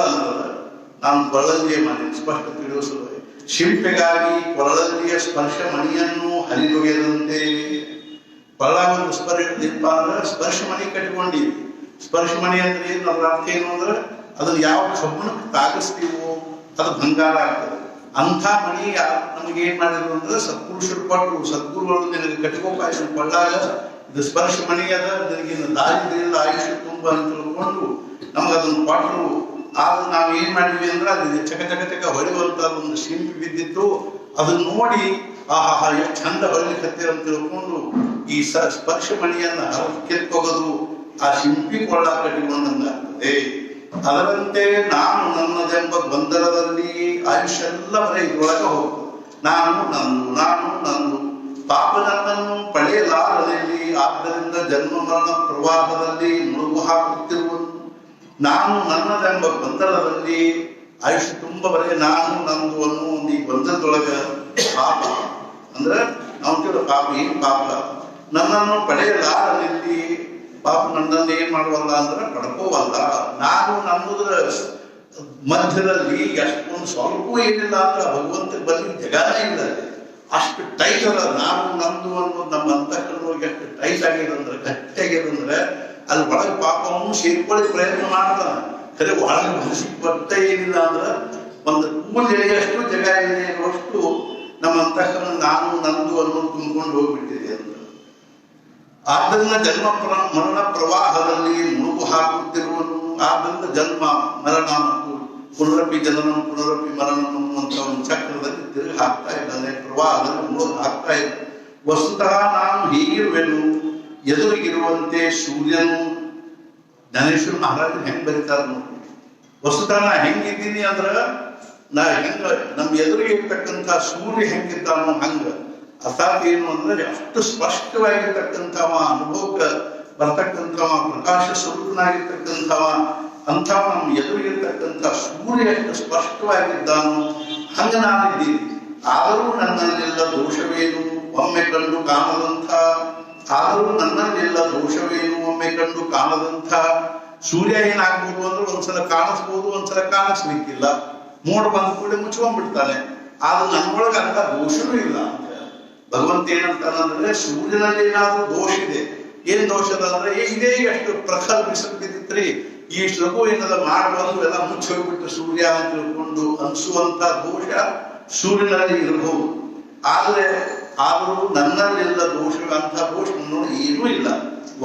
ನಾನು ಕೊರಳಲ್ಲಿಯೇ ಮಾಡಿ ಸ್ಪಷ್ಟ ತಿಳಿಸುವೆ. ಶಿಲ್ಪೆಗಾಗಿ ಕೊರಳಲ್ಲಿಯ ಸ್ಪರ್ಶ ಮಣಿಯನ್ನು ಹರಿದೊಗೆದಂತೆ ಕೊರಳಾಗ ಸ್ಪರ್ಶ ಮಣಿ ಕಟ್ಕೊಂಡಿವಿ. ಸ್ಪರ್ಶ ಮಣಿ ಅಂದ್ರೆ ಏನು ಅದ್ರ ಅರ್ಥ ಏನು ಅಂದ್ರೆ ಅದನ್ನ ಯಾವ ಕಬ್ಬಣಕ್ಕೆ ತಾಗಿಸ್ತೀವೋ ಅದು ಬಂಗಾರ ಆಗ್ತದೆ. ಅಂಥ ಮಣಿ ನಮ್ಗೆ ಏನ್ ಮಾಡಿದ್ರು ಅಂದ್ರೆ ಸತ್ಪುರುಷರು ಕೊಟ್ಟರು. ಸದ್ಗುರುಗಳು ನಿನಗೆ ಕಟ್ಕೋಪಾಯ ಕೊಳ್ಳಾಗ ಇದು ಸ್ಪರ್ಶ ಮಣಿ ಅದ, ನಿನಗಿನ್ನ ದಾರಿದ್ರ್ಯದ ಆಯುಷ್ಯ ತುಂಬ ಅಂತ ತಿಳ್ಕೊಂಡು ನಮ್ಗೆ ಅದನ್ನು ಕೊಟ್ಟರು. ಆಗ ನಾವು ಏನ್ ಮಾಡಿದ್ವಿ ಅಂದ್ರೆ ಅದು ಚಕ ಚಕ ಚಕ ಹೊಳೆಯುವಂತ ಒಂದು ಶಿಲ್ಪಿ ಬಿದ್ದಿತ್ತು. ಅದನ್ನ ನೋಡಿ ಆಹಾ ಎಷ್ಟು ಚಂದ ಹೊಳಿಲಿಕ್ಕೆ ಹತ್ತಿರ ಅಂತ ತಿಳ್ಕೊಂಡು ಈ ಸ್ಪರ್ಶ ಮಣಿಯನ್ನ ಕಿತ್ಕೋಗೋದು ಆ ಶಿಲ್ಪಿ ಕೊಳ್ಳ ಕಟ್ಟಿಕೊಂಡಂಗಾಗ್ತದೆ. ಅದರಂತೆ ನಾನು ನನ್ನದೆಂಬ ಗೊಂದಲದಲ್ಲಿ ಆಯುಷ್ಯ ಎಲ್ಲ ಬರೀ ಇದ್ರೊಳಗೆ ಹೋಗ್ತದೆ. ನಾನು ನಂದು ಪಾಪ ನನ್ನನ್ನು ಪಡೆಯಲಾರದಲ್ಲಿ, ಆದ್ದರಿಂದ ಜನ್ಮ ಮರಣ ಪ್ರವಾಹದಲ್ಲಿ ಮುಳುಗು ಹಾಕುತ್ತಿರುವುದು ನಾನು ನನ್ನದೆಂಬ ಗೊಂದಲದಲ್ಲಿ ಆಯುಷ್ಯ ತುಂಬ ಬರೀ ನಾನು ನಂದು ಅನ್ನೋ ಒಂದು ಈ ಗೊಂದಲದೊಳಗ ಪಾಪ ಅಂದ್ರೆ ನಾವು ಪಾಪ ಏನ್ ಪಾಪ ನನ್ನನ್ನು ಪಡೆಯಲಾರದಲ್ಲಿ ಪಾಪ ನನ್ನನ್ನು ಏನ್ ಮಾಡುವಲ್ಲ ಅಂದ್ರೆ ಪಡ್ಕೋವಲ್ಲ. ನಾನು ನಮ್ಮದ್ರ ಮಧ್ಯದಲ್ಲಿ ಎಷ್ಟೊಂದು ಸ್ವಲ್ಪ ಏನಿಲ್ಲ ಅಂದ್ರೆ ಭಗವಂತ ಬರೀ ಜಗನೇ ಇಲ್ಲ, ಅಷ್ಟು ಟೈಟ್ ಅದ. ನಾನು ನಂದು ಅನ್ನೋದು ನಮ್ಮ ಅಂತಃಕರಣವಾಗಿ ಎಷ್ಟು ಟೈಟ್ ಆಗಿದಂದ್ರೆ ಗಟ್ಟಿಯಾಗಿದಂದ್ರೆ ಅಲ್ಲಿ ಒಳಗೆ ಪಾಪವನ್ನು ಸೇರ್ಕೊಳ್ಳಿ ಪ್ರಯತ್ನ ಮಾಡ್ತಾನೆ. ಖರೆ ಒಳಗೆ ಮನಸ್ಸಿಗೆ ಬಟ್ಟೆ ಏನಿಲ್ಲ ಅಂದ್ರೆ ಒಂದು ಕೂದಲಿಗೆಷ್ಟು ಜಗ ಇದೆ ಅಷ್ಟು ನಮ್ಮ ಅಂತಃಕರಣ ನಾನು ನಂದು ಅನ್ನೋದು ತುಂಬಿಕೊಂಡು ಹೋಗ್ಬಿಟ್ಟಿದೆ ಅಂತ. ಆದ್ದರಿಂದ ಜನ್ಮ ಮರಣ ಪ್ರವಾಹದಲ್ಲಿ ಮುಳುಗು ಹಾಕುತ್ತಿರುವನು. ಆದ್ದರಿಂದ ಜನ್ಮ ಮರಣ ಮತ್ತು ಪುನರಪಿ ಜನನ ಪುನರಪಿ ಮರಣ ಅನ್ನುವಂಥ ಒಂದು ಚಕ್ರದಲ್ಲಿ ತಿರುಗಿ ಹಾಕ್ತಾ ಇದ್ದಾನೆ, ಪ್ರವಾಹದಲ್ಲಿ ಮುಳುಗು ಹಾಕ್ತಾ ಇದ್ದಾನೆ. ವಸ್ತುತಃ ನಾನು ಹೀಗಿರುವೆನು, ಎದುರಿಗಿರುವಂತೆ ಸೂರ್ಯನು. ಜ್ಞಾನೇಶ್ವರ ಮಹಾರಾಜರು ಹೆಂಗ್ ಬರೀತಾರ ನೋಡಿ. ವಸ್ತುತಃ ನಾ ಹೆಂಗಿದ್ದೀನಿ ಅಂದ್ರ ನಾ ಹೆಂಗ ನಮ್ಮ ಎದುರಿಗೆ ಇರ್ತಕ್ಕಂಥ ಸೂರ್ಯ ಹೆಂಗಿದ್ದಾನೋ ಹಂಗ. ಅರ್ಥಾತ್ ಏನು ಅಂದ್ರೆ ಅಷ್ಟು ಸ್ಪಷ್ಟವಾಗಿರ್ತಕ್ಕಂಥವ, ಅನುಭವಕ್ಕೆ ಬರ್ತಕ್ಕಂಥವ, ಪ್ರಕಾಶ ಸ್ವರೂಪನಾಗಿರ್ತಕ್ಕಂಥವ, ಅಂಥವ ನಮ್ಮ ಎದುರಿಗಿರ್ತಕ್ಕಂಥ ಸೂರ್ಯ ಎಷ್ಟು ಸ್ಪಷ್ಟವಾಗಿದ್ದಾನೋ ಹಂಗ ನಾನಿದ್ದೀನಿ. ಆದರೂ ನನ್ನಲ್ಲೆಲ್ಲ ದೋಷವೇನು ಒಮ್ಮೆ ಕಂಡು ಕಾಣದಂಥ, ಆದರೂ ನನ್ನಲ್ಲೆಲ್ಲ ದೋಷವೇನು ಒಮ್ಮೆ ಕಂಡು ಕಾಣದಂಥ. ಸೂರ್ಯ ಏನಾಗ್ಬೋದು ಅಂದ್ರೆ ಒಂದ್ಸಲ ಕಾಣಿಸ್ಬೋದು, ಒಂದ್ಸಲ ಕಾಣಿಸ್ಲಿಕ್ಕಿಲ್ಲ. ಮೋಡ ಬಂದ ಕೂಡ ಮುಚ್ಕೊಂಡ್ಬಿಡ್ತಾನೆ. ಆದ್ರೆ ನನ್ನೊಳಗೆ ಅಂತ ದೋಷನೂ ಇಲ್ಲ ಅಂತ ಭಗವಂತ ಏನಂತಾನಂದ್ರೆ ಸೂರ್ಯನಲ್ಲಿ ಏನಾದ್ರೂ ದೋಷ ಇದೆ. ಏನ್ ದೋಷ ಅದ ಅಂದ್ರೆ ಇದೇ ಎಷ್ಟು ಪ್ರಖರ್ ಬಿಸಿಲು ಬಿದ್ದಿತ್ರಿ, ಈ ಲಘು ಏನದ ಮಾಡುವುದು ಎಲ್ಲ ಮುಚ್ಚಿ ಹೋಗ್ಬಿಟ್ಟು ಸೂರ್ಯ ಅಂತ ತಿಳ್ಕೊಂಡು ಅನ್ಸುವಂತ ದೋಷ ಸೂರ್ಯನಲ್ಲಿ ಇರಬಹುದು. ಆದರೂ ನನ್ನಲ್ಲೆಲ್ಲ ದೋಷವಂಥ ದೋಷ ಏನೂ ಇಲ್ಲ.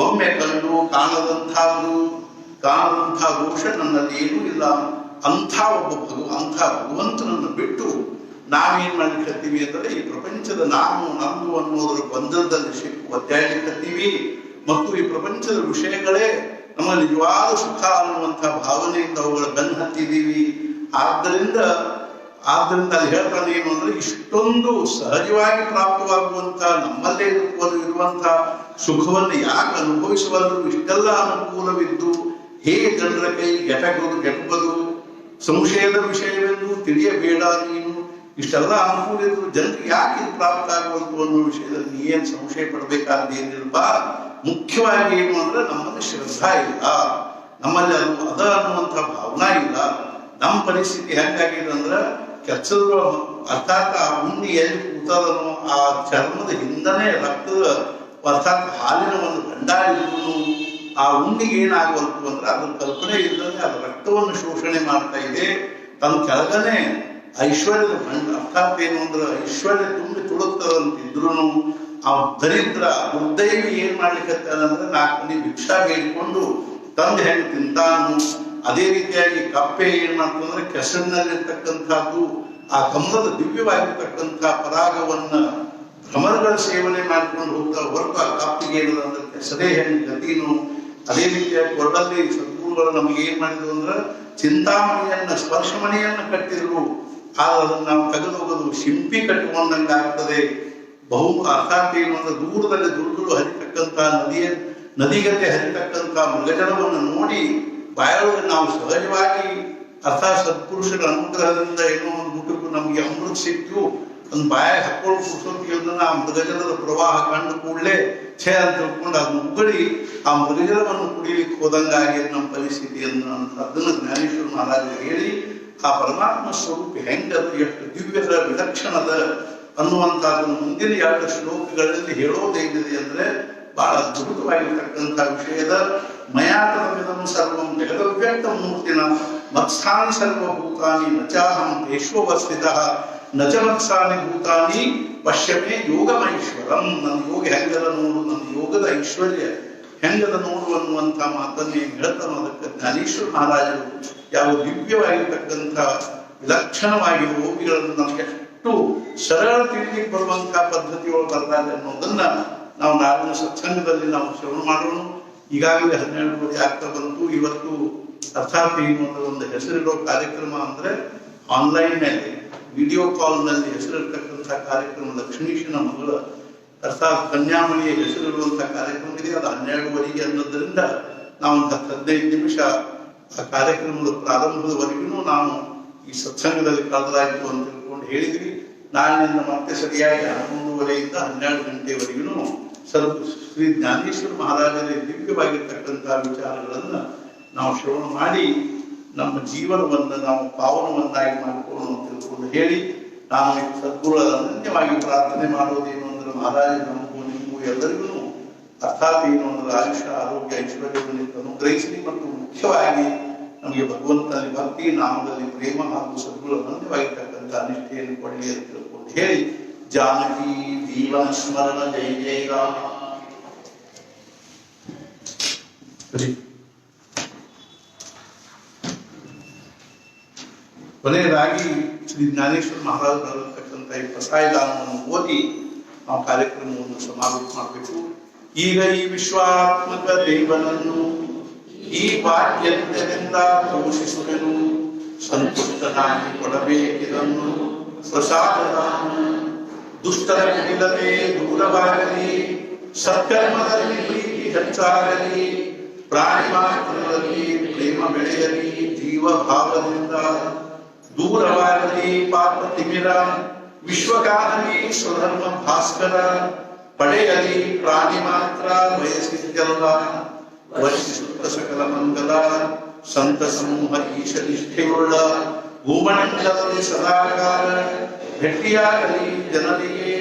ಒಮ್ಮೆ ಕಂಡು ಕಾಣದಂಥದ್ದು, ಕಾಣದಂಥ ದೋಷ ನನ್ನಲ್ಲಿ ಏನೂ ಇಲ್ಲ. ಅಂಥ ಭಗವಂತನನ್ನು ಬಿಟ್ಟು ನಾವೇನ್ ಮಾಡ್ಲಿಕ್ಕತ್ತೀವಿ ಅಂದ್ರೆ ಈ ಪ್ರಪಂಚದ ನಾನು ನಂದು ಅನ್ನೋದ್ರ ಗೊಂದಲದಲ್ಲಿ ಒದ್ದಾಡ್ಲಿಕ್ಕತ್ತೀವಿ. ಮತ್ತು ಈ ಪ್ರಪಂಚದ ವಿಷಯಗಳೇ ನಮ್ಮ ನಿಜವಾದ ಸುಖ ಅನ್ನುವಂಥ ಭಾವನೆಯಿಂದ ಅವುಗಳ ಬೆನ್ನು ಹತ್ತಿದ್ದೀವಿ. ಆದ್ದರಿಂದ ಅಲ್ಲಿ ಹೇಳ್ತಾನೆ ಏನು ಅಂದ್ರೆ ಇಷ್ಟೊಂದು ಸಹಜವಾಗಿ ಪ್ರಾಪ್ತವಾಗುವಂತ ನಮ್ಮಲ್ಲೇ ಇರುವಂತ ಸುಖವನ್ನು ಯಾಕೆ ಅನುಭವಿಸುವವರು? ಇಷ್ಟೆಲ್ಲ ಅನುಕೂಲವಿದ್ದು ಹೇ ಜನರ ಕೈ ಗೆಟುವುದು ಸಂಶಯದ ವಿಷಯವೆಂದು ತಿಳಿಯಬೇಡ ನೀನು. ಇಷ್ಟೆಲ್ಲ ಅನುಕೂಲ ಇದ್ರು ಜನರಿಗೆ ಯಾಕೆ ಇದು ಪ್ರಾಪ್ತ ಆಗುವಂತು ಅನ್ನೋ ವಿಷಯದಲ್ಲಿ ಏನ್ ಸಂಶಯ ಪಡ್ಬೇಕಾದ್ದೇನಿಲ್ವ. ಮುಖ್ಯವಾಗಿ ಏನು ಅಂದ್ರೆ ನಮ್ಮಲ್ಲಿ ಶ್ರದ್ಧಾ ಇಲ್ಲ, ನಮ್ಮಲ್ಲಿ ಅದ ಅನ್ನುವಂಥ ಭಾವನಾ ಇಲ್ಲ. ನಮ್ಮ ಪರಿಸ್ಥಿತಿ ಹೆಂಗಾಗಿದೆ ಅಂದ್ರೆ ಕೆಚ್ಚದ ಅರ್ಥಾತ್ ಆ ಉಣ್ಣಿ ಎಲ್ಲಿ ಕೂತದನೋ ಆ ಚರ್ಮದ ಹಿಂದನೇ ರಕ್ತದ ಅರ್ಥಾತ್ ಹಾಲಿನ ಒಂದು ಭಂಡಾರ ಇದ್ರು ಆ ಉಂಡಿಗೆ ಏನಾಗವಲ್ತು ಅಂದ್ರೆ ಅದ್ರ ಕಲ್ಪನೆ ಇಲ್ಲದೆ ಅದು ರಕ್ತವನ್ನು ಶೋಷಣೆ ಮಾಡ್ತಾ ಇದೆ. ತನ್ನ ಕೆಳಗನೆ ಐಶ್ವರ್ಯದ ಭಂಡ, ಅರ್ಥಾತ್ ಏನು ಅಂದ್ರೆ ಐಶ್ವರ್ಯ ತುಂಬಿ ತುಳುಕ್ತದಂತಿದ್ರು ಆ ದರಿದ್ರ ದುರ್ದೈವಿ ಏನ್ ಮಾಡ್ಲಿಕ್ಕಂದ್ರೆ 4 ಮಂದಿ ಭಿಕ್ಷಾ ಬೇಡಿಕೊಂಡು ತಂದು ಹೆಂಗೆ ತಿಂತಾನು. ಅದೇ ರೀತಿಯಾಗಿ ಕಪ್ಪೆ ಏನ್ ಮಾಡ್ತಂದ್ರೆ ಕೆಸರಿನಲ್ಲಿರ್ತಕ್ಕಂಥದ್ದು ಆ ಕಮ್ಮದ ದಿವ್ಯವಾಗಿರ್ತಕ್ಕಂಥ ಪರಾಗವನ್ನ ಭ್ರಮರಗಳ ಸೇವನೆ ಮಾಡ್ಕೊಂಡು ಹೋಗ್ತಾ ಹೊರತು ಆ ಕಪ್ಪಿಗೆ ಏನದಂದ್ರೆ ಕೆಸರೇ ಹೆಂಗೆ ಗತಿನು. ಅದೇ ರೀತಿಯಾಗಿ ಕೊರಡಲ್ಲಿ ಸದ್ಗುರುಗಳು ನಮ್ಗೆ ಏನ್ ಮಾಡಿದ್ರು ಅಂದ್ರೆ ಚಿಂತಾಮಣಿಯನ್ನ ಸ್ಪರ್ಶಮಣಿಯನ್ನ ಕಟ್ಟಿದ್ರು. ಆದ್ರೆ ಅದನ್ನ ನಾವು ತೆಗೆದೋಗೋದು ಶಿಂಪಿ ಕಟ್ಟಿಕೊಂಡಂಗೆ ಆಗ್ತದೆ. ಅರ್ಥಾತ್ ಏನು ಅಂದ್ರೆ ದೂರದಲ್ಲಿ ದುರ್ಗಳು ಹರಿತಕ್ಕಂಥ ನದಿಗತೆ ಹರಿತಕ್ಕಂಥ ಮೃಗಜಲವನ್ನು ನೋಡಿ ಬಾಯೊಳಗೆ ನಾವು ಸಹಜವಾಗಿ ಅರ್ಥಾತ್ ಸತ್ಪುರುಷರ ಅನುಗ್ರಹದಿಂದ ಏನೋ ಒಂದು ಮುಟುಕು ನಮಗೆ ಅಮೃತ ಸಿಕ್ತು ಒಂದು ಬಾಯ ಹಾಕೊಂಡು ಕುಡಿಸೋಕೆ ಆ ಮೃಗಜಲದ ಪ್ರವಾಹ ಕಂಡು ಕೂಡಲೇ ಛೇ ಅಂತ ತಿಳ್ಕೊಂಡು ಅದನ್ನ ಉಗಡಿ ಆ ಮೃಗಜಲವನ್ನು ಕುಡಿಲಿಕ್ಕೆ ಹೋದಂಗಾಗಿ ನಮ್ಮ ಪರಿಸ್ಥಿತಿ ಅದನ್ನ ಜ್ಞಾನೇಶ್ವರ ಮಹಾರಾಜರು ಹೇಳಿ ಆ ಪರಮಾತ್ಮ ಸ್ವರೂಪ ಹೆಂಗದ ಎಷ್ಟು ದಿವ್ಯದ ವಿಲಕ್ಷಣದ ಅನ್ನುವಂಥದ್ದನ್ನು ಮುಂದಿನ 2 ಶ್ಲೋಕಗಳಲ್ಲಿ ಹೇಳೋದೇನಿದೆ ಅಂದ್ರೆ ಬಹಳ ಅದ್ಭುತವಾಗಿರ್ತಕ್ಕಂಥ ವಿಷಯದ ಮಯಾತಮಿದಂ ಸರ್ವಂ ಜಗದವ್ಯಕ್ತ ಮೂರ್ತಿನ ಮತ್ಸಾನಿ ಸರ್ವಭೂತಾನಿ ನಚಾಹಂ ತೇಷ್ವಸ್ಥಿತಃ ನಚ ಮತ್ಸಾನಿ ಭೂತಾನಿ ಪಶ್ಯಮೇ ಯೋಗಮೈಶ್ವರಂ. ನನ್ನ ಯೋಗ ಹೆಂಗದ ನೋಡು, ನನ್ನ ಯೋಗದ ಐಶ್ವರ್ಯ ಹೆಂಗದ ನೋಡು ಅನ್ನುವಂಥ ಮಾತನ್ನೇ ಹೇಳ್ತಾನೋ ಅದಕ್ಕೆ ಜ್ಞಾನೇಶ್ವರ ಮಹಾರಾಜರು ಯಾವ ದಿವ್ಯವಾಗಿರ್ತಕ್ಕಂಥ ವಿಲಕ್ಷಣವಾಗಿ ಯೋಗಿಗಳನ್ನು ನಮ್ಗೆ ಎಷ್ಟು ಸರಳ ತಿಳಿಲಿಕ್ಕೆ ಬರುವಂತಹ ಪದ್ಧತಿಯೊಳಗೆ ಬರ್ತಾರೆ ಅನ್ನೋದನ್ನ ನಾವು ನಾಳಿನ ಸತ್ಸಂಗದಲ್ಲಿ ನಾವು ಶ್ರವಣ ಮಾಡೋಣ. ಈಗಾಗಲೇ 12 ಆಗ್ತಾ ಬಂತು. ಇವತ್ತು ಅರ್ಥಾತ್ ಏನು ಅನ್ನೋ ಒಂದು ಹೆಸರಿರೋ ಕಾರ್ಯಕ್ರಮ ಅಂದ್ರೆ ಆನ್ಲೈನ್ ನಲ್ಲಿ ವಿಡಿಯೋ ಕಾಲ್ ನಲ್ಲಿ ಹೆಸರಿರ್ತಕ್ಕಂಥ ಕಾರ್ಯಕ್ರಮ ಲಕ್ಷ್ಮೀಶನ ಮಗಳ ಅರ್ಥಾತ್ ಕನ್ಯಾಮಣಿಯ ಹೆಸರಿರುವಂತಹ ಕಾರ್ಯಕ್ರಮ ಇದೆ. ಅದು 12 ಅನ್ನೋದ್ರಿಂದ ನಾವು ಒಂದು 15 ನಿಮಿಷ ಆ ಕಾರ್ಯಕ್ರಮದ ಪ್ರಾರಂಭದವರೆಗೂ ನಾವು ಈ ಸತ್ಸಂಗದಲ್ಲಿ ಕಳೆದಾಯಿತು ಅಂತ ತಿಳ್ಕೊಂಡು ಹೇಳಿದ್ವಿ. ನಾಳಿನಿಂದ ಮತ್ತೆ ಸರಿಯಾಗಿ 11:30 12 ಗಂಟೆವರೆಗೂ ಶ್ರೀ ಜ್ಞಾನೇಶ್ವರ ಮಹಾರಾಜರ ದಿವ್ಯವಾಗಿರ್ತಕ್ಕಂತಹ ವಿಚಾರಗಳನ್ನ ನಾವು ಶ್ರವಣ ಮಾಡಿ ನಮ್ಮ ಜೀವನವನ್ನು ನಾವು ಪಾವನವನ್ನಾಗಿ ಮಾಡಿಕೊಳ್ಳೋಣ ಅಂತ ತಿಳ್ಕೊಂಡು ಹೇಳಿ ನಾನು ಸದ್ಗುರುಗಳ ಅನನ್ಯವಾಗಿ ಪ್ರಾರ್ಥನೆ ಮಾಡೋದೇನು ಅಂದ್ರೆ ಮಹಾರಾಜ ನಮಗೂ ನಿಮಗೂ ಎಲ್ಲರಿಗೂ ಅರ್ಥಾತ್ ಏನು ಅಂದ್ರೆ ಆಯುಷ್ಯ ಆರೋಗ್ಯ ಐಶ್ವರ್ಯವನ್ನು ಅನುಗ್ರಹಿಸಲಿ ಮತ್ತು ಮುಖ್ಯವಾಗಿ ನಮಗೆ ಭಗವಂತನಲ್ಲಿ ಭಕ್ತಿ ನಾಮದಲ್ಲಿ ಪ್ರೇಮ ಹಾಗೂ ಸದ್ಗುರು ಅನನ್ಯವಾಗಿರ್ತಕ್ಕಂಥ ನಿಷ್ಠೆಯನ್ನು ಕೊಡಲಿ ಅಂತ ತಿಳ್ಕೊಂಡು ಹೇಳಿ ಜಾನಕಿ ಜೀವನ ಸ್ಮರಣ ಜೈ ಜೈ ರಾಮ. ಕೊನೆಯದಾಗಿ ಶ್ರೀ ಜ್ಞಾನೇಶ್ವರ ಮಹಾರಾಜರಲ್ಲಿರ್ತಕ್ಕಂಥ ಈ ಪ್ರಸಾಯದಾನವನ್ನು ಓದಿ ನಾವು ಕಾರ್ಯಕ್ರಮವನ್ನು ಸಮಾರೋಪ ಮಾಡಬೇಕು. ಈಗ ಈ ವಿಶ್ವಾತ್ಮಕ ದೇವನನ್ನು ಈ ವಾಕ್ಯದಿಂದ ಪೋಷಿಸುವೆನು, ಸಂತುಷ್ಟನಾಗಿ ಕೊಡಬೇಕಿದನ್ನು ಪ್ರಸಾದದಾನ. ದುಷ್ಟರ ಕುಡಿಲತೆ ದೂರವಾಗಲಿ, ಸತ್ಕರ್ಮದಲ್ಲಿ ಪ್ರೀತಿ ಹೆಚ್ಚಾಗಲಿ, ಪ್ರಾಣಿ ಮಾತ್ರದಲ್ಲಿ ಪ್ರೇಮ ಬೆಳೆಯಲಿ, ಜೀವ ಭಾವದಿಂದ ದೂರವಾಗಲಿ ಪಾಪ ತಿಮಿರ, ವಿಶ್ವಕಾರನಿ ಸ್ವಧರ್ಮ ಭಾಸ್ಕರ, ಪಡೆಯಲಿ ಪ್ರಾಣಿ ಮಾತ್ರ ಬಯಸಿದ್ದಲ್ಲ, ವರ್ಷಿಸುತ್ತ ಸಕಲ ಮಂಗಲ, ಸಂತ ಸಮೂಹ ಈಶ ನಿಷ್ಠೆಯುಳ್ಳ, ಭೂಮಂಡಲದಲ್ಲಿ ಸದಾಕಾಲ ಭೆಟ್ಟಿಯಾಗಲಿ ಜನರಿಗೆ,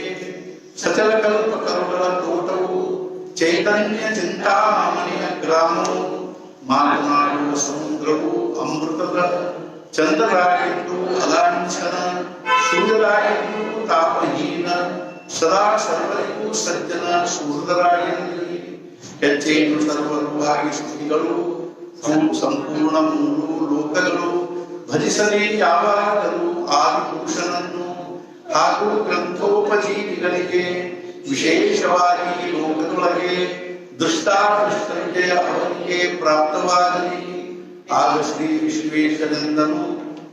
ಸಚಲ ಕಲ್ಪ ಕರುಗಳ ತೋಟವು, ಚೈತನ್ಯ ಚಿಂತಾಮಣಿಯ ಗ್ರಾಮವು, ಮಾತನಾಡುವ ಸಮುದ್ರವು ಅಮೃತದ ಚಂದ್ರರಾಗಿದ್ದು ಅಲಾಂಛನ, ಸೂರ್ಯರಾಗಿದ್ದು ತಾಪಹೀನ, ಸದಾ ಸರ್ವರಿಗೂ ಸಜ್ಜನ ಸುಹೃದರಾಗಿರಲಿ. ಹೆಚ್ಚೇನು ಸರ್ವರುವಾಗಿ ಸ್ತುತಿಗಳು, ಸಂಪೂರ್ಣ 3 ಲೋಕಗಳು ಭಜಿಸಲಿ ಯಾವಾಗಲೂ ಆದಿಪುರುಷನನ್ನು, ಹಾಗೂ ಗ್ರಂಥೋಪಜೀವಿಗಳಿಗೆ ವಿಶೇಷವಾಗಿ ಲೋಕದೊಳಗೆ ದೃಷ್ಟಾದೃಷ್ಟಕ್ಕೆ ಅವರಿಗೆ ಪ್ರಾಪ್ತವಾಗಲಿ. ಆಗ ಶ್ರೀ ವಿಶ್ವೇಶ್ವರನಿಂದನು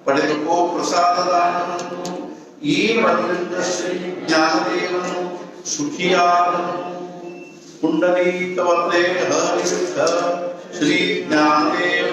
ಪಡೆದುಕೋ ಪ್ರಸಾದದಾನವನ್ನು, ಈ ವರದಿಂದ ಶ್ರೀ ಜ್ಞಾನದೇವನು ಸುಖಿಯಾದನು. ಪುಂಡರೀಕವರ್ದೇ ಹರಿಸಿದ್ಧ ಶ್ರೀ ಜ್ಞಾನದೇವ